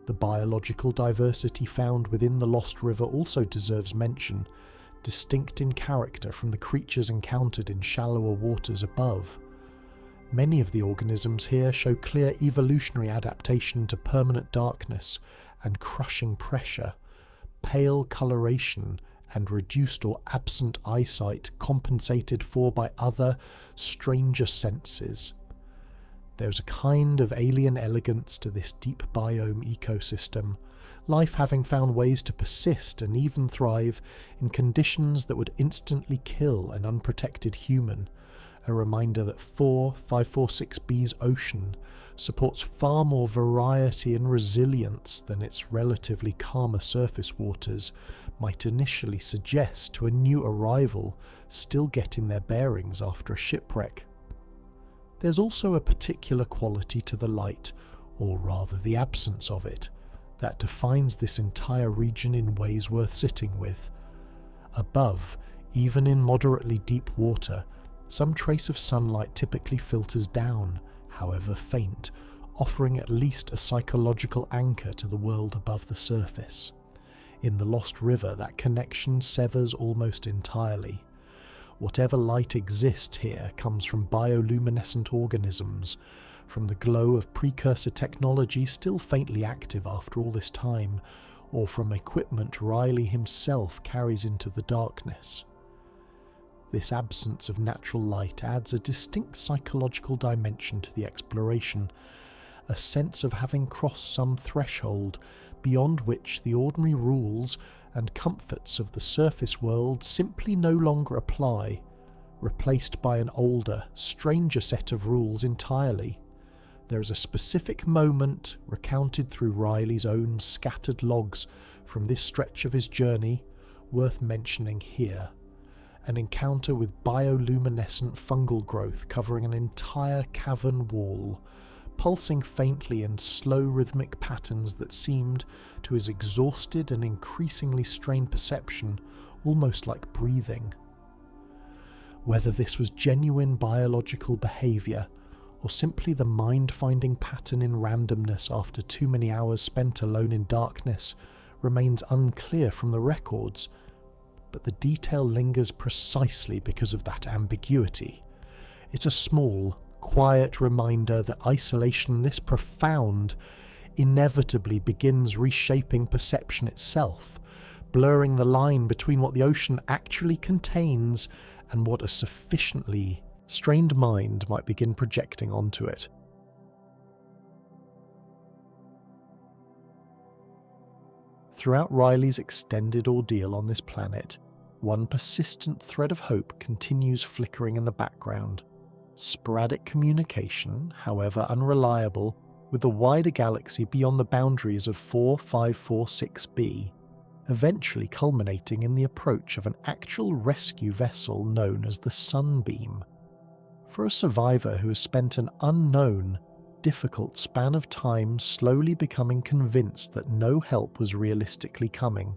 The biological diversity found within the Lost River also deserves mention, distinct in character from the creatures encountered in shallower waters above. Many of the organisms here show clear evolutionary adaptation to permanent darkness and crushing pressure, pale coloration, and reduced or absent eyesight compensated for by other, stranger senses. There's a kind of alien elegance to this deep biome ecosystem, life having found ways to persist and even thrive in conditions that would instantly kill an unprotected human, a reminder that 4546b's ocean supports far more variety and resilience than its relatively calmer surface waters might initially suggest to a new arrival still getting their bearings after a shipwreck. There's also a particular quality to the light, or rather the absence of it, that defines this entire region in ways worth sitting with. Above, even in moderately deep water, some trace of sunlight typically filters down, however faint, offering at least a psychological anchor to the world above the surface. In the Lost River, that connection severs almost entirely. Whatever light exists here comes from bioluminescent organisms, from the glow of precursor technology still faintly active after all this time, or from equipment Ryley himself carries into the darkness. This absence of natural light adds a distinct psychological dimension to the exploration, a sense of having crossed some threshold beyond which the ordinary rules and comforts of the surface world simply no longer apply, replaced by an older, stranger set of rules entirely. There is a specific moment, recounted through Ryley's own scattered logs from this stretch of his journey, worth mentioning here. An encounter with bioluminescent fungal growth covering an entire cavern wall, pulsing faintly in slow rhythmic patterns that seemed, to his exhausted and increasingly strained perception, almost like breathing. Whether this was genuine biological behaviour, or simply the mind-finding pattern in randomness after too many hours spent alone in darkness, remains unclear from the records, but the detail lingers precisely because of that ambiguity. It's a small, quiet reminder that isolation this profound inevitably begins reshaping perception itself, blurring the line between what the ocean actually contains and what a sufficiently strained mind might begin projecting onto it. Throughout Ryley's extended ordeal on this planet, one persistent thread of hope continues flickering in the background. sporadic communication, however unreliable, with the wider galaxy beyond the boundaries of 4546b, eventually culminating in the approach of an actual rescue vessel known as the Sunbeam. For a survivor who has spent an unknown, difficult span of time slowly becoming convinced that no help was realistically coming,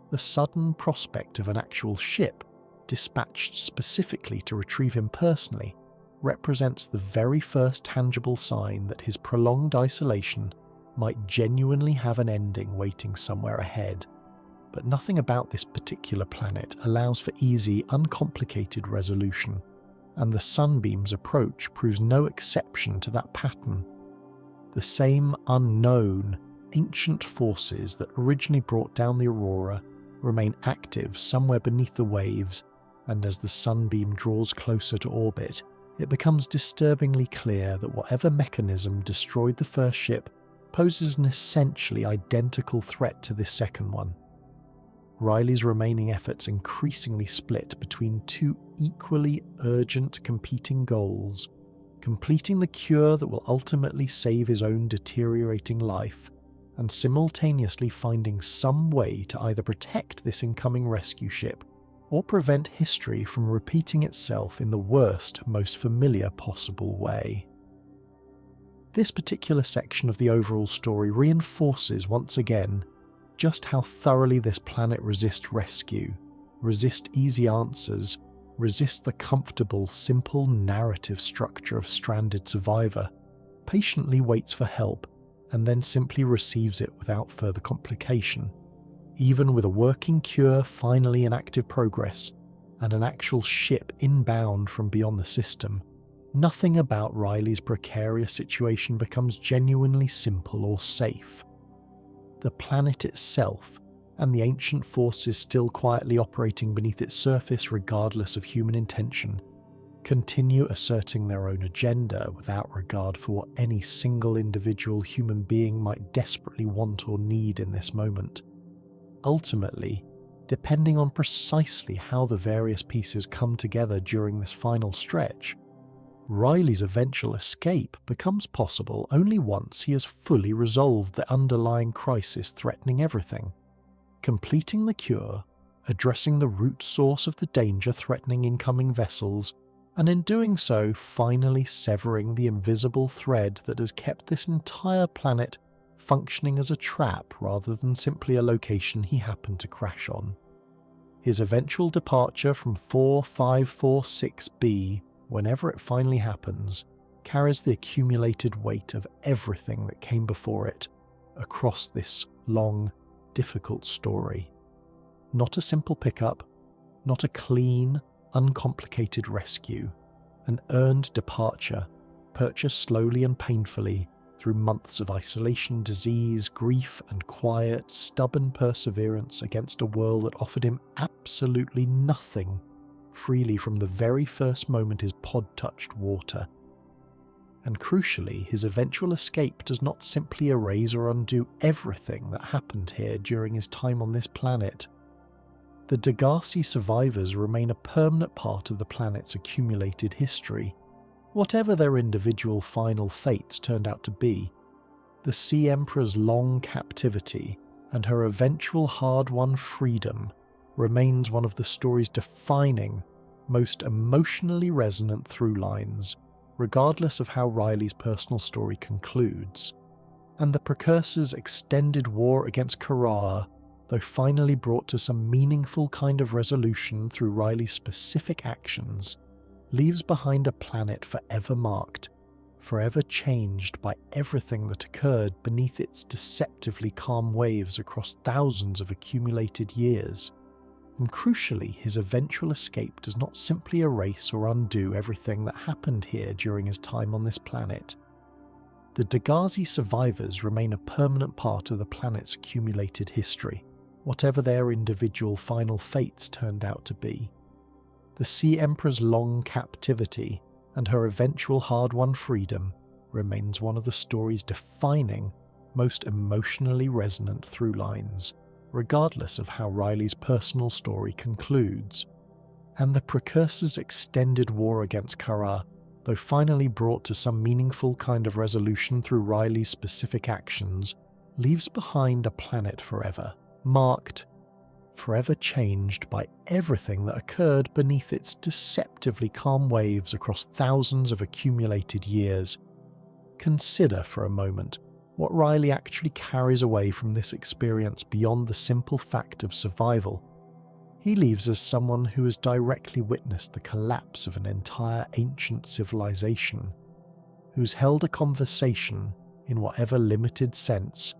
the sudden prospect of an actual ship, dispatched specifically to retrieve him personally, represents the very first tangible sign that his prolonged isolation might genuinely have an ending waiting somewhere ahead. But nothing about this particular planet allows for easy, uncomplicated resolution, and the Sunbeam's approach proves no exception to that pattern. The same unknown, ancient forces that originally brought down the Aurora remain active somewhere beneath the waves, and as the Sunbeam draws closer to orbit, it becomes disturbingly clear that whatever mechanism destroyed the first ship poses an essentially identical threat to this second one. Ryley's remaining efforts increasingly split between two equally urgent competing goals: completing the cure that will ultimately save his own deteriorating life, and simultaneously finding some way to either protect this incoming rescue ship or prevent history from repeating itself in the worst, most familiar possible way. This particular section of the overall story reinforces once again just how thoroughly this planet resists rescue, resists easy answers, resists the comfortable, simple narrative structure of stranded survivor, patiently waits for help, and then simply receives it without further complication. Even with a working cure finally in active progress, and an actual ship inbound from beyond the system, nothing about Ryley's precarious situation becomes genuinely simple or safe. The planet itself, and the ancient forces still quietly operating beneath its surface regardless of human intention, continue asserting their own agenda without regard for what any single individual human being might desperately want or need in this moment. Ultimately, depending on precisely how the various pieces come together during this final stretch, Ryley's eventual escape becomes possible only once he has fully resolved the underlying crisis threatening everything, completing the cure, addressing the root source of the danger threatening incoming vessels, and in doing so finally severing the invisible thread that has kept this entire planet functioning as a trap rather than simply a location he happened to crash on. His eventual departure from 4546b, whenever it finally happens, carries the accumulated weight of everything that came before it across this long, difficult story. Not a simple pickup, not a clean, uncomplicated rescue, an earned departure, purchased slowly and painfully through months of isolation, disease, grief, and quiet, stubborn perseverance against a world that offered him absolutely nothing freely from the very first moment his pod touched water. And crucially, his eventual escape does not simply erase or undo everything that happened here during his time on this planet. The Degasi survivors remain a permanent part of the planet's accumulated history. Whatever their individual final fates turned out to be, the Sea Emperor's long captivity and her eventual hard-won freedom remains one of the story's defining, most emotionally resonant through lines, regardless of how Ryley's personal story concludes. And the Precursors' extended war against Kharaa, though finally brought to some meaningful kind of resolution through Ryley's specific actions, leaves behind a planet forever marked, forever changed by everything that occurred beneath its deceptively calm waves across thousands of accumulated years. And crucially, his eventual escape does not simply erase or undo everything that happened here during his time on this planet. The Degasi survivors remain a permanent part of the planet's accumulated history, whatever their individual final fates turned out to be. The Sea Emperor's long captivity and her eventual hard-won freedom remains one of the story's defining, most emotionally resonant through lines, regardless of how Ryley's personal story concludes. And the Precursors' extended war against Kharaa, though finally brought to some meaningful kind of resolution through Ryley's specific actions, leaves behind a planet forever, marked, forever changed by everything that occurred beneath its deceptively calm waves across thousands of accumulated years. Consider for a moment what Ryley actually carries away from this experience beyond the simple fact of survival. He leaves as someone who has directly witnessed the collapse of an entire ancient civilization, who's held a conversation, in whatever limited sense.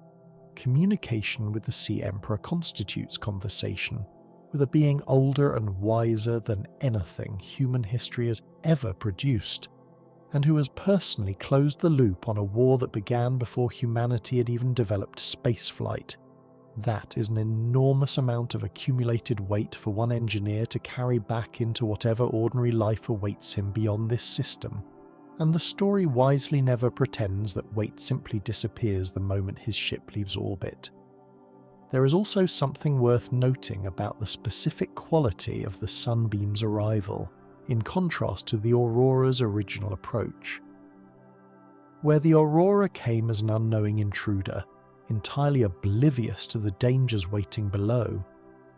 Communication with the Sea Emperor constitutes conversation with a being older and wiser than anything human history has ever produced, and who has personally closed the loop on a war that began before humanity had even developed spaceflight. That is an enormous amount of accumulated weight for one engineer to carry back into whatever ordinary life awaits him beyond this system, and the story wisely never pretends that weight simply disappears the moment his ship leaves orbit. There is also something worth noting about the specific quality of the Sunbeam's arrival, in contrast to the Aurora's original approach. Where the Aurora came as an unknowing intruder, entirely oblivious to the dangers waiting below,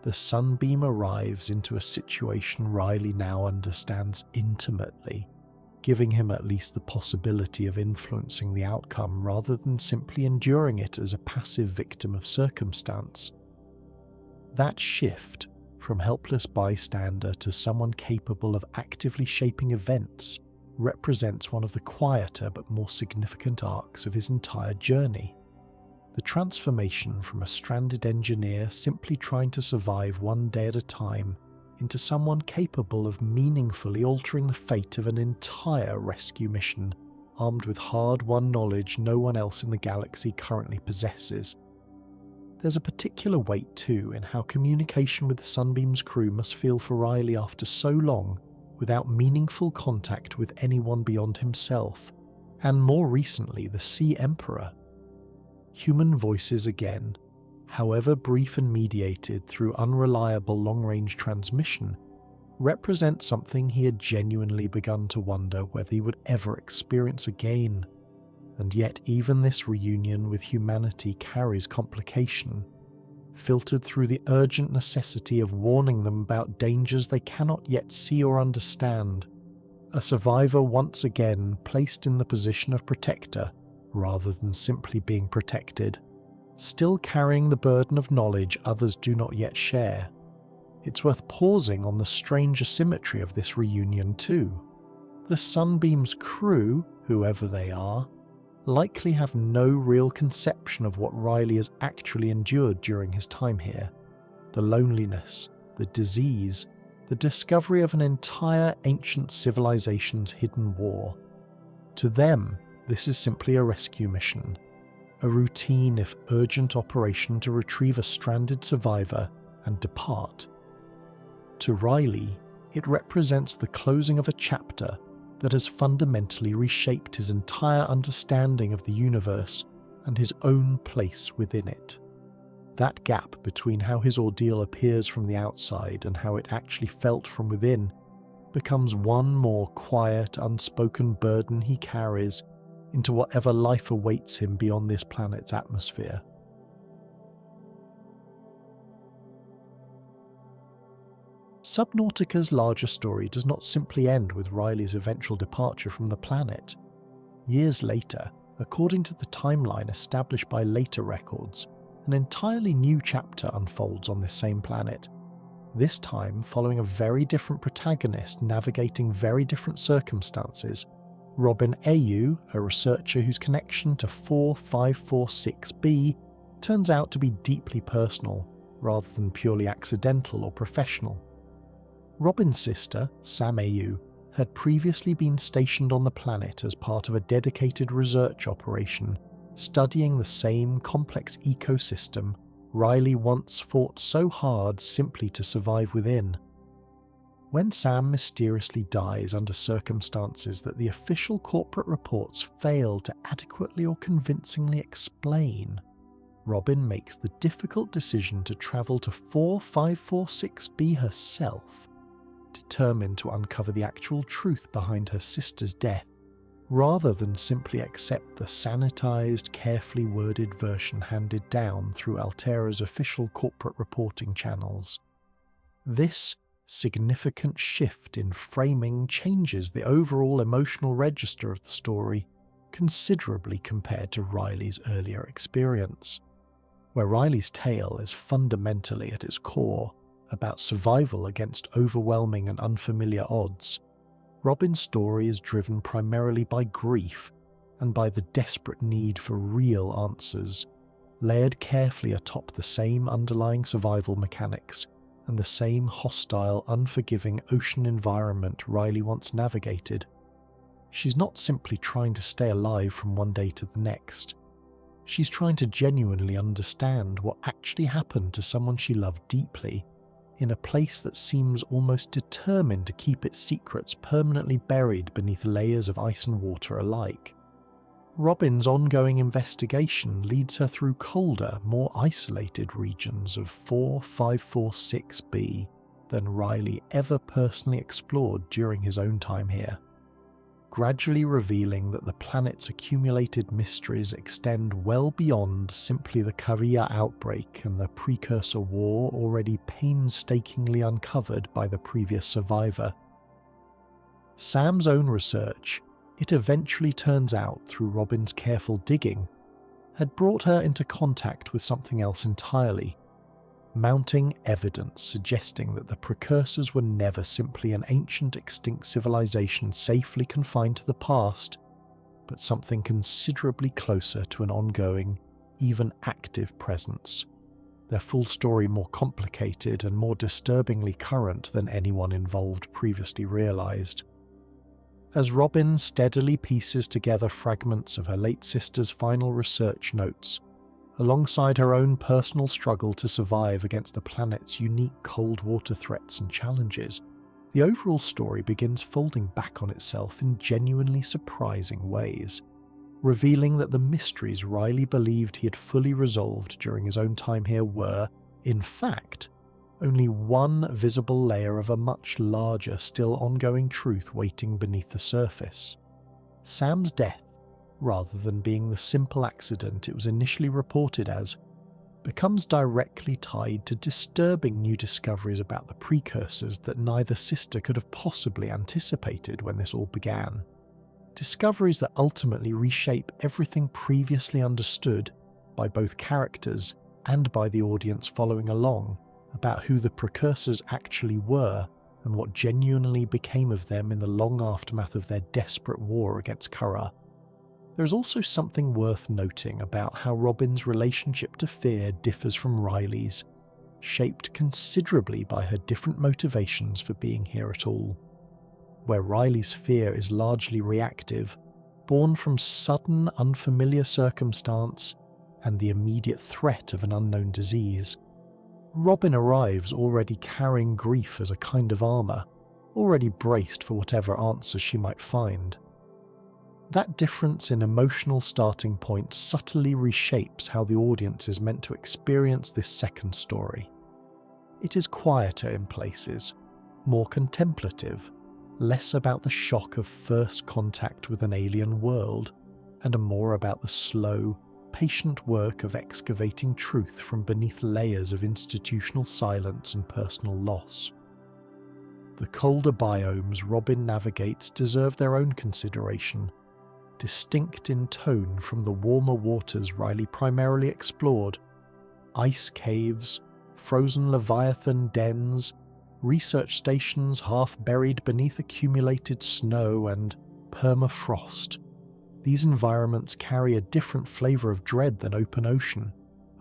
the Sunbeam arrives into a situation Ryley now understands intimately, giving him at least the possibility of influencing the outcome rather than simply enduring it as a passive victim of circumstance. That shift from helpless bystander to someone capable of actively shaping events represents one of the quieter but more significant arcs of his entire journey. The transformation from a stranded engineer simply trying to survive one day at a time into someone capable of meaningfully altering the fate of an entire rescue mission, armed with hard-won knowledge no one else in the galaxy currently possesses. There's a particular weight too in how communication with the Sunbeam's crew must feel for Ryley after so long without meaningful contact with anyone beyond himself, and more recently the Sea Emperor. Human voices again, however brief and mediated through unreliable long-range transmission, represent something he had genuinely begun to wonder whether he would ever experience again. And yet even this reunion with humanity carries complication, filtered through the urgent necessity of warning them about dangers they cannot yet see or understand. A survivor once again placed in the position of protector rather than simply being protected, still carrying the burden of knowledge others do not yet share. It's worth pausing on the strange asymmetry of this reunion too. The Sunbeam's crew, whoever they are, likely have no real conception of what Ryley has actually endured during his time here. The loneliness, the disease, the discovery of an entire ancient civilization's hidden war. To them, this is simply a rescue mission, a routine if urgent operation to retrieve a stranded survivor and depart. To Ryley, it represents the closing of a chapter that has fundamentally reshaped his entire understanding of the universe and his own place within it. That gap between how his ordeal appears from the outside and how it actually felt from within becomes one more quiet, unspoken burden he carries into whatever life awaits him beyond this planet's atmosphere. Subnautica's larger story does not simply end with Ryley's eventual departure from the planet. Years later, according to the timeline established by later records, an entirely new chapter unfolds on this same planet, this time following a very different protagonist navigating very different circumstances. Robin Ayou, a researcher whose connection to 4546b turns out to be deeply personal, rather than purely accidental or professional. Robin's sister, Sam Ayou, had previously been stationed on the planet as part of a dedicated research operation, studying the same complex ecosystem Ryley once fought so hard simply to survive within. When Sam mysteriously dies under circumstances that the official corporate reports fail to adequately or convincingly explain, Robin makes the difficult decision to travel to 4546b herself, determined to uncover the actual truth behind her sister's death, rather than simply accept the sanitized, carefully worded version handed down through Alterra's official corporate reporting channels. This significant shift in framing changes the overall emotional register of the story considerably compared to Ryley's earlier experience, where Ryley's tale is fundamentally at its core about survival against overwhelming and unfamiliar odds. Robin's story is driven primarily by grief and by the desperate need for real answers, layered carefully atop the same underlying survival mechanics and the same hostile, unforgiving ocean environment Ryley once navigated. She's not simply trying to stay alive from one day to the next. She's trying to genuinely understand what actually happened to someone she loved deeply, in a place that seems almost determined to keep its secrets permanently buried beneath layers of ice and water alike. Robin's ongoing investigation leads her through colder, more isolated regions of 4546b than Ryley ever personally explored during his own time here, gradually revealing that the planet's accumulated mysteries extend well beyond simply the Kharaa outbreak and the Precursor war already painstakingly uncovered by the previous survivor. Sam's own research, it eventually turns out through Robin's careful digging, had brought her into contact with something else entirely, mounting evidence suggesting that the Precursors were never simply an ancient extinct civilization safely confined to the past, but something considerably closer to an ongoing, even active presence, their full story more complicated and more disturbingly current than anyone involved previously realized. As Robin steadily pieces together fragments of her late sister's final research notes, alongside her own personal struggle to survive against the planet's unique cold water threats and challenges, the overall story begins folding back on itself in genuinely surprising ways, revealing that the mysteries Ryley believed he had fully resolved during his own time here were, in fact, only one visible layer of a much larger, still ongoing truth waiting beneath the surface. Sam's death, rather than being the simple accident it was initially reported as, becomes directly tied to disturbing new discoveries about the Precursors that neither sister could have possibly anticipated when this all began. Discoveries that ultimately reshape everything previously understood by both characters and by the audience following along about who the Precursors actually were and what genuinely became of them in the long aftermath of their desperate war against Kharaa. There is also something worth noting about how Robin's relationship to fear differs from Ryley's, shaped considerably by her different motivations for being here at all. Where Ryley's fear is largely reactive, born from sudden, unfamiliar circumstance and the immediate threat of an unknown disease, Robin arrives already carrying grief as a kind of armour, already braced for whatever answers she might find. That difference in emotional starting point subtly reshapes how the audience is meant to experience this second story. It is quieter in places, more contemplative, less about the shock of first contact with an alien world, and more about the slow, patient work of excavating truth from beneath layers of institutional silence and personal loss. The colder biomes Robin navigates deserve their own consideration, distinct in tone from the warmer waters Ryley primarily explored. Ice caves, frozen Leviathan dens, research stations half buried beneath accumulated snow and permafrost. These environments carry a different flavour of dread than open ocean,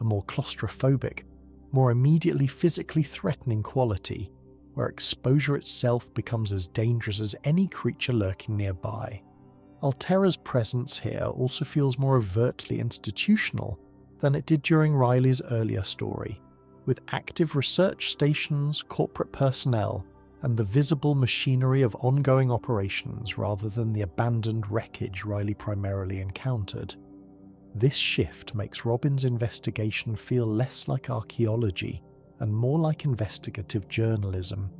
a more claustrophobic, more immediately physically threatening quality, where exposure itself becomes as dangerous as any creature lurking nearby. Alterra's presence here also feels more overtly institutional than it did during Ryley's earlier story, with active research stations, corporate personnel, and the visible machinery of ongoing operations rather than the abandoned wreckage Ryley primarily encountered. This shift makes Robin's investigation feel less like archaeology and more like investigative journalism,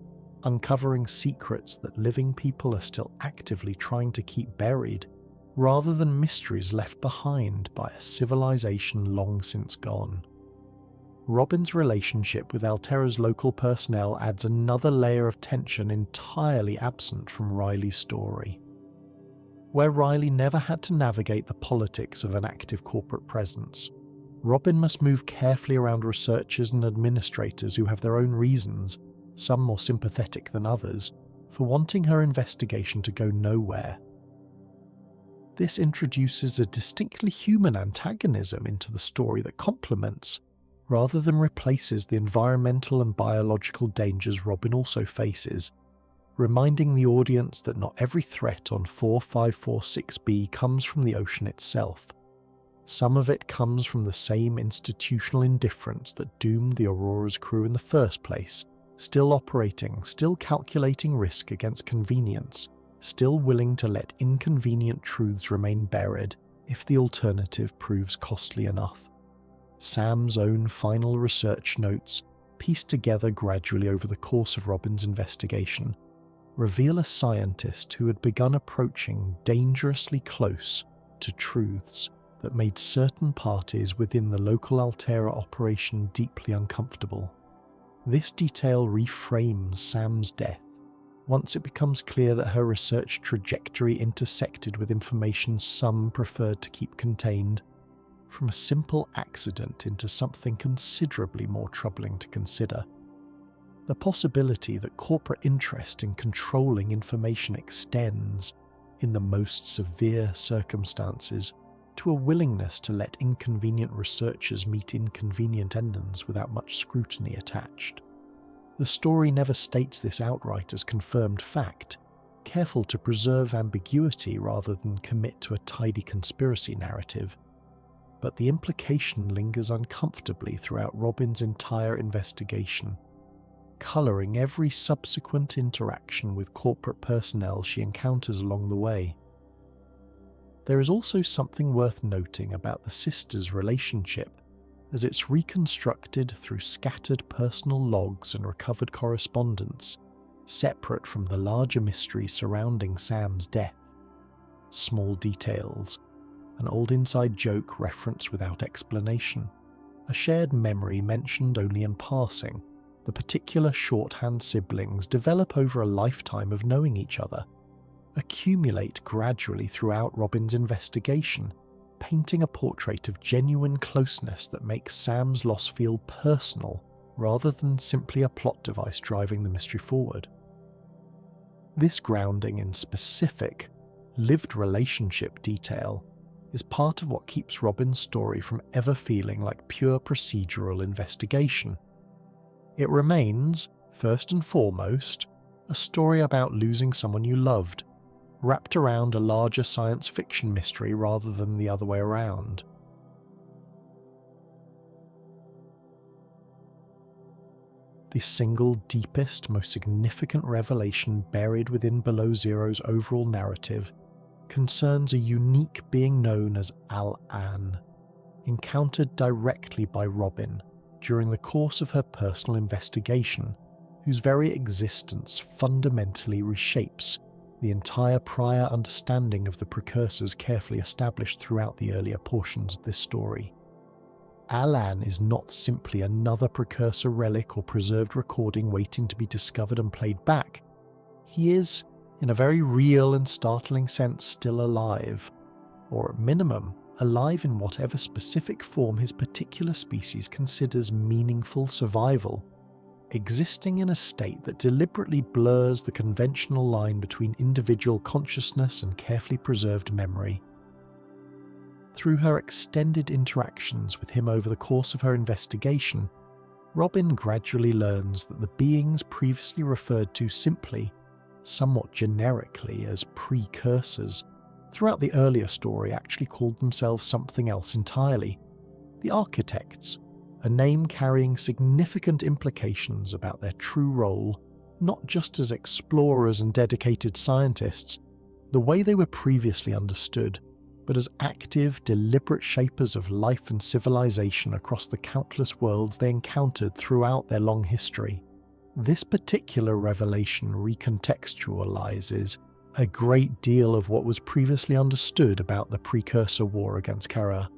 uncovering secrets that living people are still actively trying to keep buried, rather than mysteries left behind by a civilization long since gone. Robin's relationship with Alterra's local personnel adds another layer of tension entirely absent from Ryley's story. Where Ryley never had to navigate the politics of an active corporate presence, Robin must move carefully around researchers and administrators who have their own reasons, some more sympathetic than others, for wanting her investigation to go nowhere. This introduces a distinctly human antagonism into the story that complements, rather than replaces, the environmental and biological dangers Robin also faces, reminding the audience that not every threat on 4546b comes from the ocean itself. Some of it comes from the same institutional indifference that doomed the Aurora's crew in the first place, still operating, still calculating risk against convenience, still willing to let inconvenient truths remain buried if the alternative proves costly enough. Sam's own final research notes, pieced together gradually over the course of Robin's investigation, reveal a scientist who had begun approaching dangerously close to truths that made certain parties within the local Alterra operation deeply uncomfortable. This detail reframes Sam's death once it becomes clear that her research trajectory intersected with information some preferred to keep contained, from a simple accident into something considerably more troubling to consider. The possibility that corporate interest in controlling information extends, in the most severe circumstances, to a willingness to let inconvenient researchers meet inconvenient ends without much scrutiny attached. The story never states this outright as confirmed fact, careful to preserve ambiguity rather than commit to a tidy conspiracy narrative, but the implication lingers uncomfortably throughout Robin's entire investigation, colouring every subsequent interaction with corporate personnel she encounters along the way. There is also something worth noting about the sisters' relationship, as it's reconstructed through scattered personal logs and recovered correspondence, separate from the larger mystery surrounding Sam's death. Small details, an old inside joke referenced without explanation, a shared memory mentioned only in passing. The particular shorthand siblings develop over a lifetime of knowing each other, accumulate gradually throughout Robin's investigation, painting a portrait of genuine closeness that makes Sam's loss feel personal rather than simply a plot device driving the mystery forward. This grounding in specific, lived relationship detail is part of what keeps Robin's story from ever feeling like pure procedural investigation. It remains, first and foremost, a story about losing someone you loved, wrapped around a larger science fiction mystery rather than the other way around. The single deepest, most significant revelation buried within Below Zero's overall narrative concerns a unique being known as Al-An, encountered directly by Robin during the course of her personal investigation, whose very existence fundamentally reshapes the entire prior understanding of the Precursors carefully established throughout the earlier portions of this story. Al-An is not simply another Precursor relic or preserved recording waiting to be discovered and played back. He is, in a very real and startling sense, still alive, or at minimum, alive in whatever specific form his particular species considers meaningful survival, existing in a state that deliberately blurs the conventional line between individual consciousness and carefully preserved memory. Through her extended interactions with him over the course of her investigation, Robin gradually learns that the beings previously referred to simply, somewhat generically, as Precursors, throughout the earlier story actually called themselves something else entirely: the Architects, a name carrying significant implications about their true role, not just as explorers and dedicated scientists, the way they were previously understood, but as active, deliberate shapers of life and civilization across the countless worlds they encountered throughout their long history. This particular revelation recontextualizes a great deal of what was previously understood about the Precursor war against Kharaa.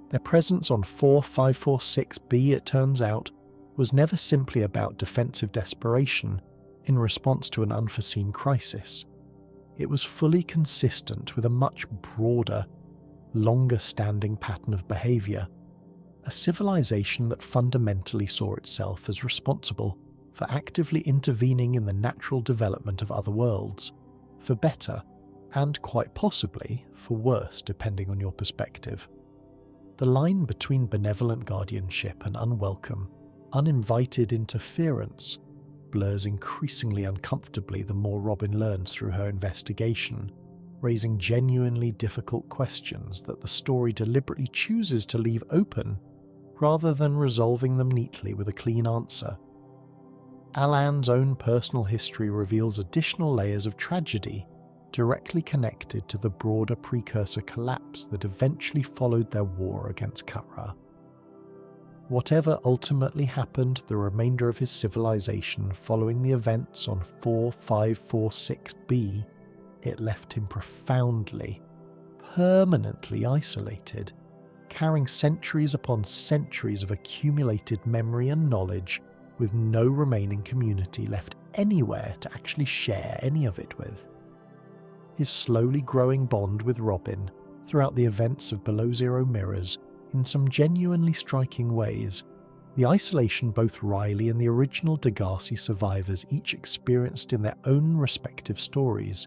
Their presence on 4546b, it turns out, was never simply about defensive desperation in response to an unforeseen crisis. It was fully consistent with a much broader, longer-standing pattern of behaviour, a civilization that fundamentally saw itself as responsible for actively intervening in the natural development of other worlds, for better and quite possibly for worse depending on your perspective. The line between benevolent guardianship and unwelcome, uninvited interference blurs increasingly uncomfortably the more Robin learns through her investigation, raising genuinely difficult questions that the story deliberately chooses to leave open rather than resolving them neatly with a clean answer. Alan's own personal history reveals additional layers of tragedy directly connected to the broader Precursor collapse that eventually followed their war against Kharaa. Whatever ultimately happened to the remainder of his civilization following the events on 4546b, it left him profoundly, permanently isolated, carrying centuries upon centuries of accumulated memory and knowledge with no remaining community left anywhere to actually share any of it with. His slowly growing bond with Robin throughout the events of Below Zero mirrors in some genuinely striking ways the isolation both Ryley and the original Degasi survivors each experienced in their own respective stories,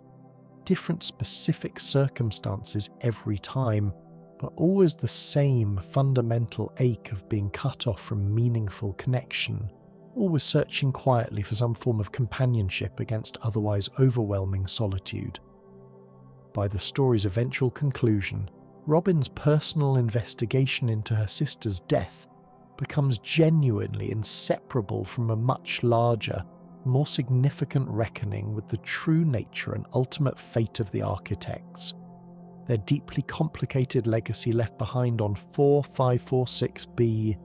different specific circumstances every time, but always the same fundamental ache of being cut off from meaningful connection, always searching quietly for some form of companionship against otherwise overwhelming solitude. By the story's eventual conclusion, Robin's personal investigation into her sister's death becomes genuinely inseparable from a much larger, more significant reckoning with the true nature and ultimate fate of the architects, their deeply complicated legacy left behind on 4546b,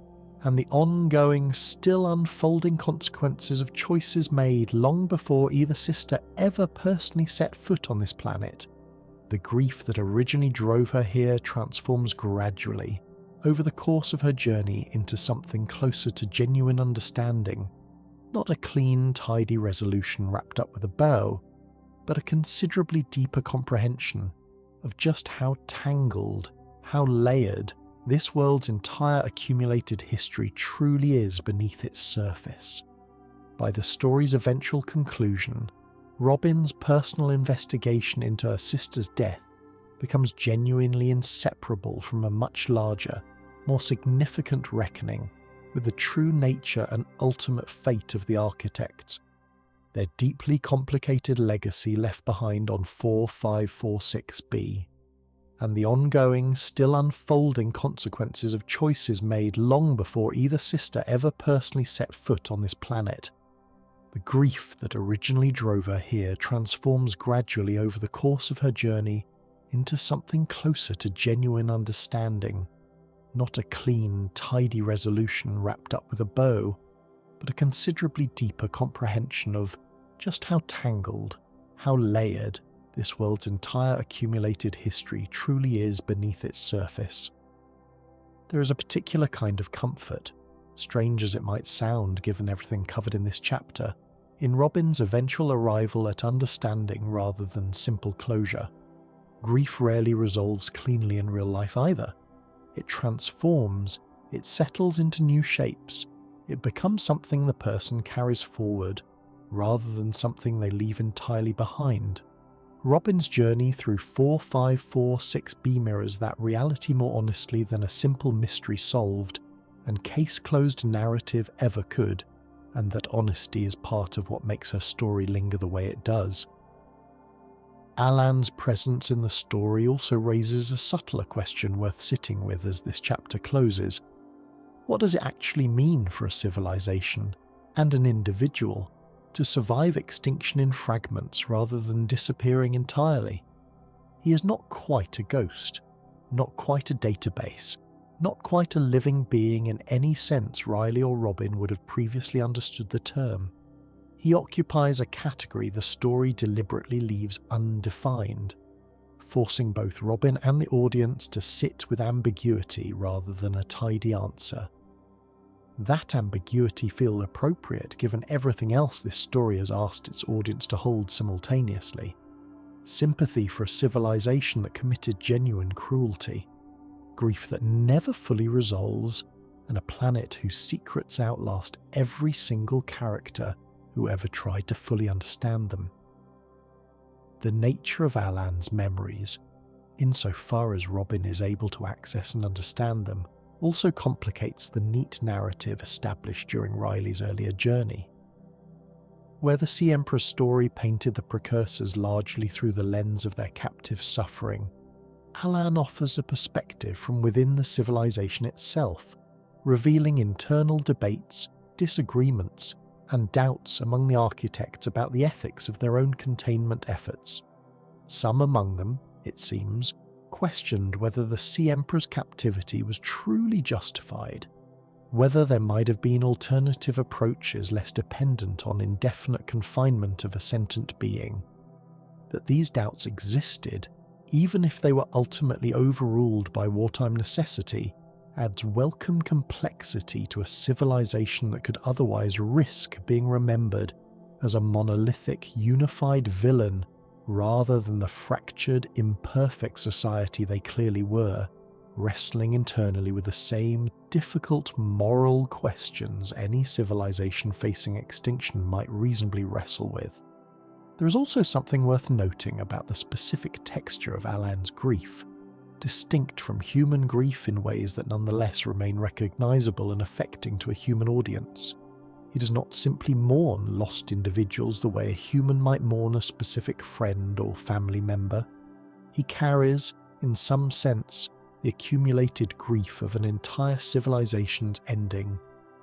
and the ongoing, still unfolding consequences of choices made long before either sister ever personally set foot on this planet. The grief that originally drove her here transforms gradually, over the course of her journey, into something closer to genuine understanding, not a clean, tidy resolution wrapped up with a bow, but a considerably deeper comprehension of just how tangled, how layered this world's entire accumulated history truly is beneath its surface. By the story's eventual conclusion, Robin's personal investigation into her sister's death becomes genuinely inseparable from a much larger, more significant reckoning with the true nature and ultimate fate of the architects, their deeply complicated legacy left behind on 4546b, and the ongoing, still unfolding consequences of choices made long before either sister ever personally set foot on this planet. The grief that originally drove her here transforms gradually over the course of her journey into something closer to genuine understanding, not a clean, tidy resolution wrapped up with a bow, but a considerably deeper comprehension of just how tangled, how layered this world's entire accumulated history truly is beneath its surface. There is a particular kind of comfort, strange as it might sound given everything covered in this chapter, in Robin's eventual arrival at understanding rather than simple closure. Grief rarely resolves cleanly in real life either. It transforms, it settles into new shapes, it becomes something the person carries forward, rather than something they leave entirely behind. Robin's journey through 4546b mirrors that reality more honestly than a simple mystery solved and case-closed narrative ever could, and that honesty is part of what makes her story linger the way it does. Alan's presence in the story also raises a subtler question worth sitting with as this chapter closes. What does it actually mean for a civilization, and an individual, to survive extinction in fragments rather than disappearing entirely? He is not quite a ghost, not quite a database, not quite a living being in any sense Ryley or Robin would have previously understood the term. He occupies a category the story deliberately leaves undefined, forcing both Robin and the audience to sit with ambiguity rather than a tidy answer. That ambiguity feels appropriate given everything else this story has asked its audience to hold simultaneously. Sympathy for a civilization that committed genuine cruelty, grief that never fully resolves, and a planet whose secrets outlast every single character who ever tried to fully understand them. The nature of Alan's memories, insofar as Robin is able to access and understand them, also complicates the neat narrative established during Ryley's earlier journey. Where the Sea Emperor's story painted the Precursors largely through the lens of their captive suffering, Alan offers a perspective from within the civilization itself, revealing internal debates, disagreements, and doubts among the architects about the ethics of their own containment efforts. Some among them, it seems, questioned whether the Sea Emperor's captivity was truly justified, whether there might have been alternative approaches less dependent on indefinite confinement of a sentient being. That these doubts existed, even if they were ultimately overruled by wartime necessity, adds welcome complexity to a civilization that could otherwise risk being remembered as a monolithic, unified villain rather than the fractured, imperfect society they clearly were, wrestling internally with the same difficult moral questions any civilization facing extinction might reasonably wrestle with. There is also something worth noting about the specific texture of Alan's grief, distinct from human grief in ways that nonetheless remain recognizable and affecting to a human audience. He does not simply mourn lost individuals the way a human might mourn a specific friend or family member. He carries, in some sense, the accumulated grief of an entire civilization's ending,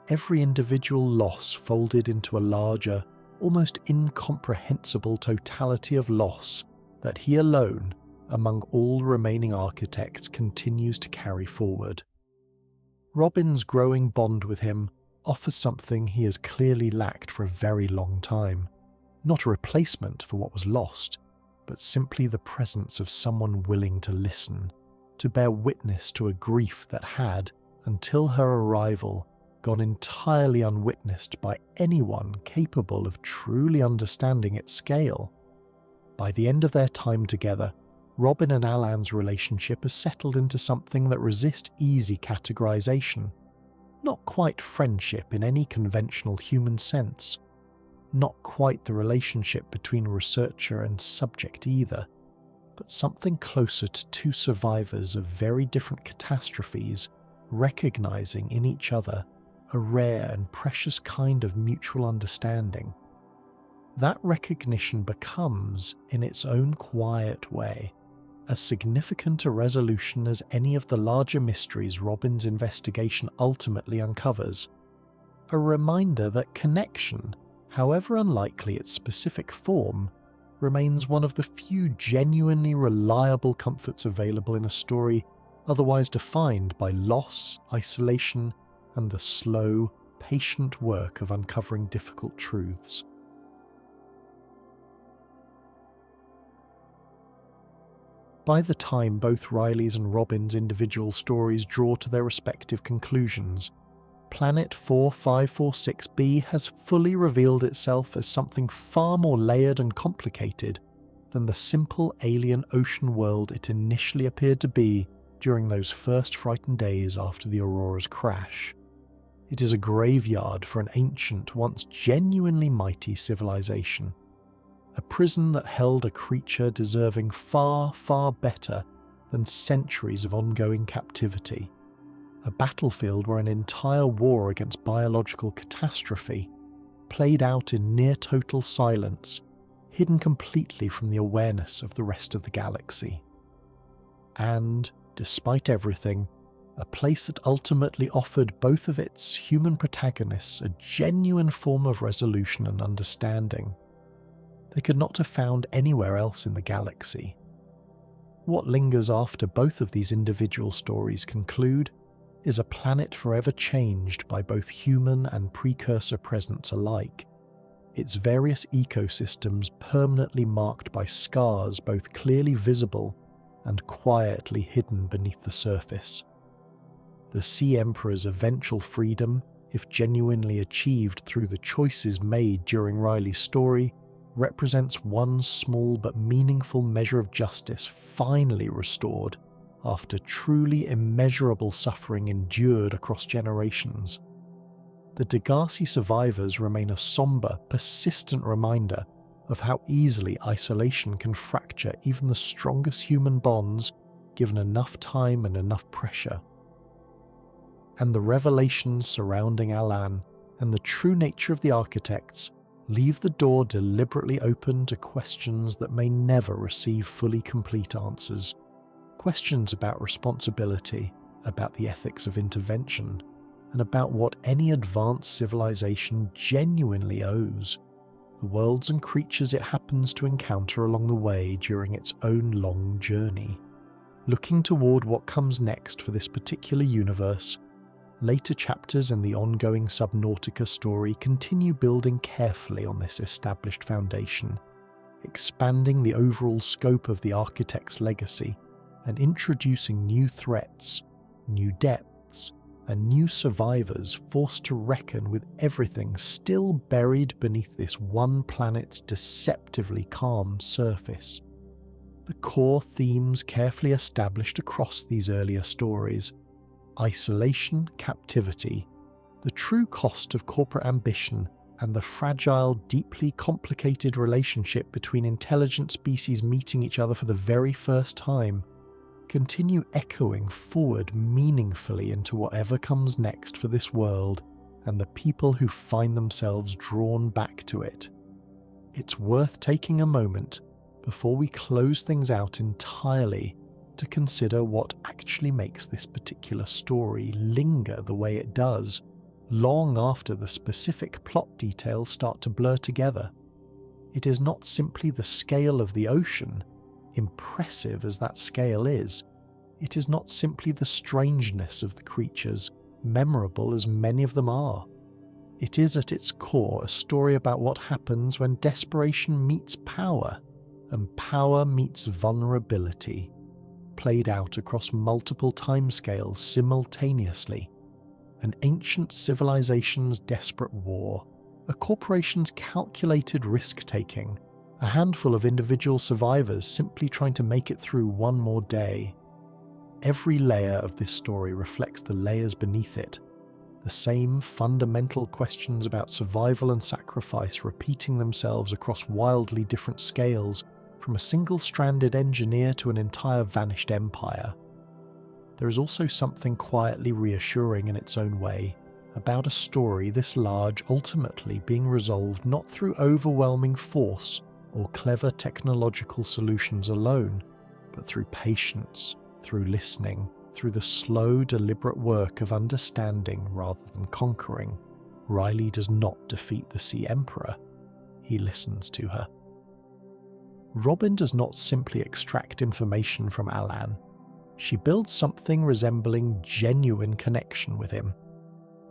every individual loss folded into a larger, almost incomprehensible totality of loss that he alone, among all remaining architects, continues to carry forward. Robin's growing bond with him offers something he has clearly lacked for a very long time. Not a replacement for what was lost, but simply the presence of someone willing to listen, to bear witness to a grief that had, until her arrival, gone entirely unwitnessed by anyone capable of truly understanding its scale. By the end of their time together, Robin and Alan's relationship has settled into something that resists easy categorization. Not quite friendship in any conventional human sense. Not quite the relationship between researcher and subject either, but something closer to two survivors of very different catastrophes, recognizing in each other a rare and precious kind of mutual understanding. That recognition becomes, in its own quiet way, as significant a resolution as any of the larger mysteries Robin's investigation ultimately uncovers. A reminder that connection, however unlikely its specific form, remains one of the few genuinely reliable comforts available in a story otherwise defined by loss, isolation, and the slow, patient work of uncovering difficult truths. By the time both Ryley's and Robin's individual stories draw to their respective conclusions, Planet 4546b has fully revealed itself as something far more layered and complicated than the simple alien ocean world it initially appeared to be during those first frightened days after the Aurora's crash. It is a graveyard for an ancient, once genuinely mighty civilization. A prison that held a creature deserving far, far better than centuries of ongoing captivity. A battlefield where an entire war against biological catastrophe played out in near total silence, hidden completely from the awareness of the rest of the galaxy. And, despite everything, a place that ultimately offered both of its human protagonists a genuine form of resolution and understanding they could not have found anywhere else in the galaxy. What lingers after both of these individual stories conclude is a planet forever changed by both human and precursor presence alike, its various ecosystems permanently marked by scars both clearly visible and quietly hidden beneath the surface. The Sea Emperor's eventual freedom, if genuinely achieved through the choices made during Ryley's story, represents one small but meaningful measure of justice finally restored after truly immeasurable suffering endured across generations. The Degasi survivors remain a somber, persistent reminder of how easily isolation can fracture even the strongest human bonds given enough time and enough pressure. And the revelations surrounding Alan and the true nature of the architects leave the door deliberately open to questions that may never receive fully complete answers. Questions about responsibility, about the ethics of intervention, and about what any advanced civilization genuinely owes the worlds and creatures it happens to encounter along the way during its own long journey. Looking toward what comes next for this particular universe, later chapters in the ongoing Subnautica story continue building carefully on this established foundation, expanding the overall scope of the architect's legacy and introducing new threats, new depths, and new survivors forced to reckon with everything still buried beneath this one planet's deceptively calm surface. The core themes carefully established across these earlier stories: isolation, captivity, the true cost of corporate ambition, and the fragile, deeply complicated relationship between intelligent species meeting each other for the very first time, continue echoing forward meaningfully into whatever comes next for this world and the people who find themselves drawn back to it. It's worth taking a moment before we close things out entirely to consider what actually makes this particular story linger the way it does, long after the specific plot details start to blur together. It is not simply the scale of the ocean, impressive as that scale is. It is not simply the strangeness of the creatures, memorable as many of them are. It is at its core a story about what happens when desperation meets power, and power meets vulnerability, played out across multiple timescales simultaneously. An ancient civilization's desperate war, a corporation's calculated risk-taking, a handful of individual survivors simply trying to make it through one more day. Every layer of this story reflects the layers beneath it, the same fundamental questions about survival and sacrifice repeating themselves across wildly different scales, from a single-stranded engineer to an entire vanished empire. There is also something quietly reassuring in its own way about a story this large ultimately being resolved not through overwhelming force or clever technological solutions alone, but through patience, through listening, through the slow, deliberate work of understanding rather than conquering. Ryley does not defeat the Sea Emperor. He listens to her. Robin does not simply extract information from Alan. She builds something resembling genuine connection with him.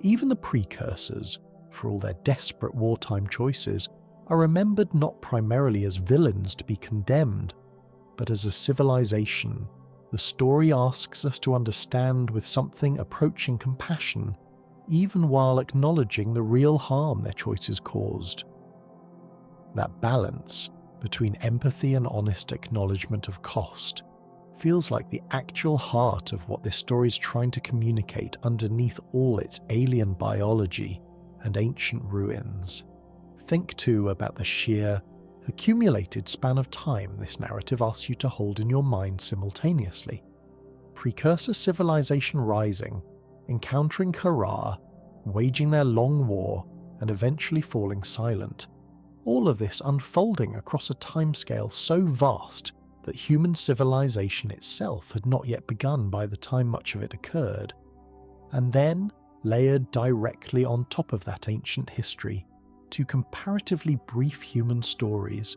Even the Precursors, for all their desperate wartime choices, are remembered not primarily as villains to be condemned, but as a civilization. The story asks us to understand with something approaching compassion, even while acknowledging the real harm their choices caused. That balance between empathy and honest acknowledgement of cost feels like the actual heart of what this story is trying to communicate underneath all its alien biology and ancient ruins. Think too about the sheer, accumulated span of time this narrative asks you to hold in your mind simultaneously. Precursor civilization rising, encountering Kharaa, waging their long war, and eventually falling silent. All of this unfolding across a timescale so vast that human civilization itself had not yet begun by the time much of it occurred. And then, layered directly on top of that ancient history, two comparatively brief human stories,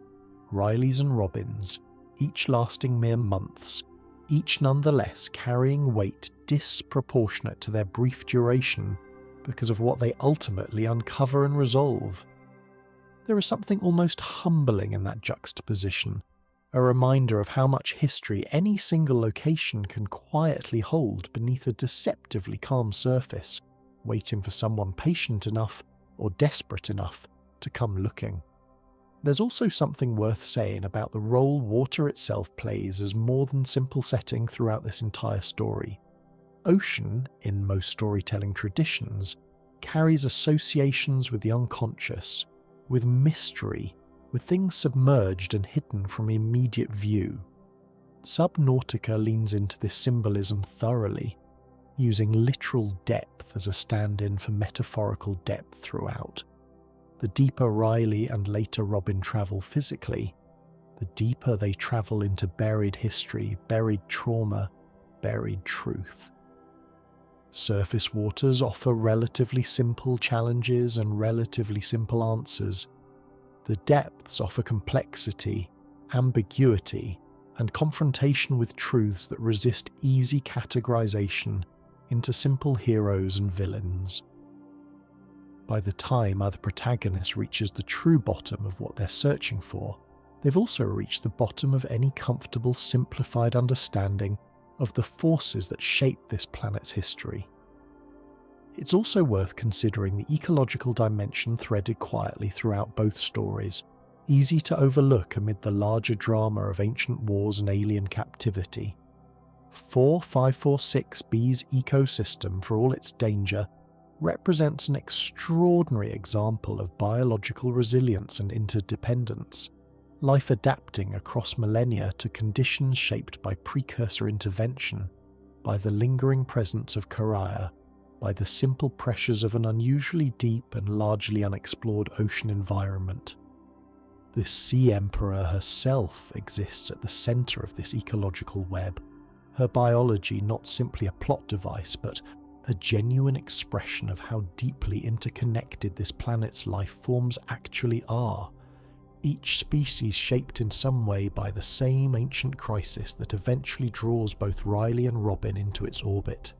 Ryley's and Robin's, each lasting mere months, each nonetheless carrying weight disproportionate to their brief duration because of what they ultimately uncover and resolve. There is something almost humbling in that juxtaposition, a reminder of how much history any single location can quietly hold beneath a deceptively calm surface, waiting for someone patient enough or desperate enough to come looking. There's also something worth saying about the role water itself plays as more than simple setting throughout this entire story. Ocean, in most storytelling traditions, carries associations with the unconscious, with mystery, with things submerged and hidden from immediate view. Subnautica leans into this symbolism thoroughly, using literal depth as a stand-in for metaphorical depth throughout. The deeper Ryley and later Robin travel physically, the deeper they travel into buried history, buried trauma, buried truth. Surface waters offer relatively simple challenges and relatively simple answers. The depths offer complexity, ambiguity, and confrontation with truths that resist easy categorization into simple heroes and villains. By the time either protagonist reaches the true bottom of what they're searching for, they've also reached the bottom of any comfortable, simplified understanding of the forces that shape this planet's history. It's also worth considering the ecological dimension threaded quietly throughout both stories, easy to overlook amid the larger drama of ancient wars and alien captivity. 4546b's ecosystem, for all its danger, represents an extraordinary example of biological resilience and interdependence, life adapting across millennia to conditions shaped by precursor intervention, by the lingering presence of Kharaa, by the simple pressures of an unusually deep and largely unexplored ocean environment. This Sea Emperor herself exists at the centre of this ecological web, her biology not simply a plot device but a genuine expression of how deeply interconnected this planet's life forms actually are, each species shaped in some way by the same ancient crisis that eventually draws both Ryley and Robin into its orbit.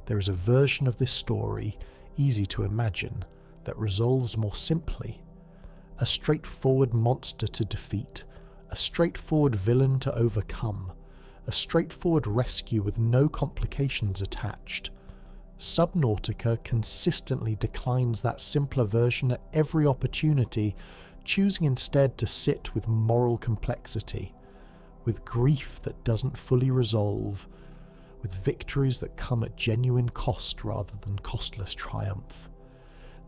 There is a version of this story, easy to imagine, that resolves more simply. A straightforward monster to defeat, a straightforward villain to overcome, a straightforward rescue with no complications attached. Subnautica consistently declines that simpler version at every opportunity, choosing instead to sit with moral complexity, with grief that doesn't fully resolve, with victories that come at genuine cost rather than costless triumph.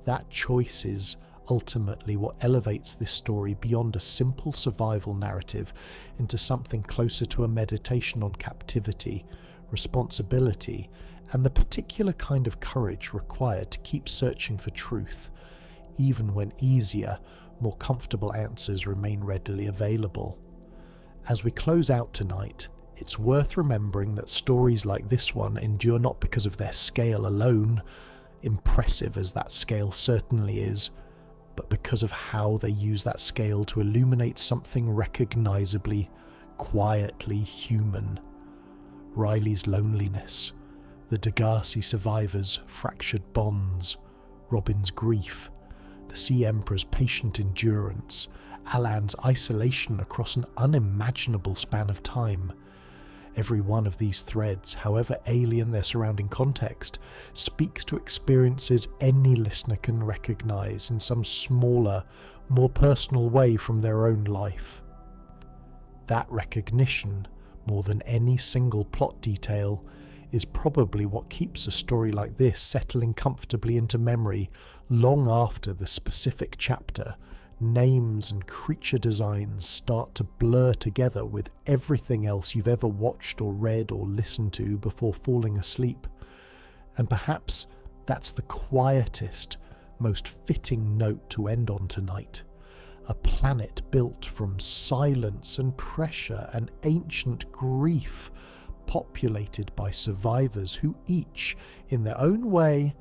That choice is ultimately what elevates this story beyond a simple survival narrative into something closer to a meditation on captivity, responsibility, and the particular kind of courage required to keep searching for truth, even when easier, more comfortable answers remain readily available. As we close out tonight, it's worth remembering that stories like this one endure not because of their scale alone, impressive as that scale certainly is, but because of how they use that scale to illuminate something recognisably, quietly human. Ryley's loneliness, the Degasi survivors' fractured bonds, Robin's grief, the Sea Emperor's patient endurance, Alan's isolation across an unimaginable span of time. Every one of these threads, however alien their surrounding context, speaks to experiences any listener can recognise in some smaller, more personal way from their own life. That recognition, more than any single plot detail, is probably what keeps a story like this settling comfortably into memory long after the specific chapter, names and creature designs start to blur together with everything else you've ever watched or read or listened to before falling asleep. And perhaps that's the quietest, most fitting note to end on tonight. A planet built from silence and pressure and ancient grief, populated by survivors who each, in their own way,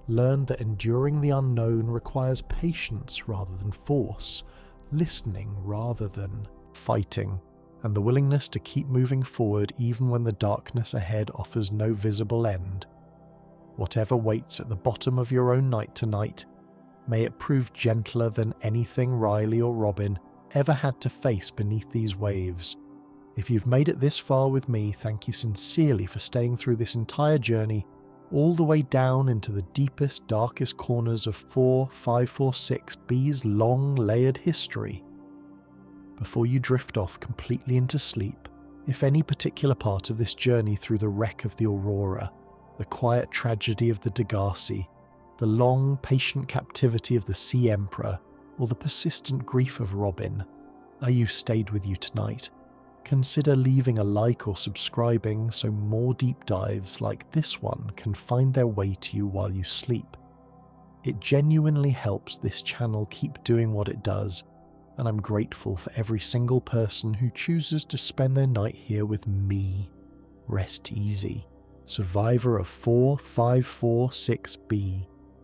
learned that enduring the unknown requires patience rather than force, listening rather than fighting, and the willingness to keep moving forward even when the darkness ahead offers no visible end. Whatever waits at the bottom of your own night tonight, May it prove gentler than anything Ryley or Robin ever had to face beneath these waves. If you've made it this far with me, thank you sincerely for staying through this entire journey, all the way down into the deepest, darkest corners of 4546B's long, layered history. Before you drift off completely into sleep, if any particular part of this journey through the wreck of the Aurora, the quiet tragedy of the Degasi, the long, patient captivity of the Sea Emperor, or the persistent grief of Robin, Ayou stayed with you tonight, consider leaving a like or subscribing so more deep dives like this one can find their way to you while you sleep. It genuinely helps this channel keep doing what it does, and I'm grateful for every single person who chooses to spend their night here with me. Rest easy, survivor of 4546B.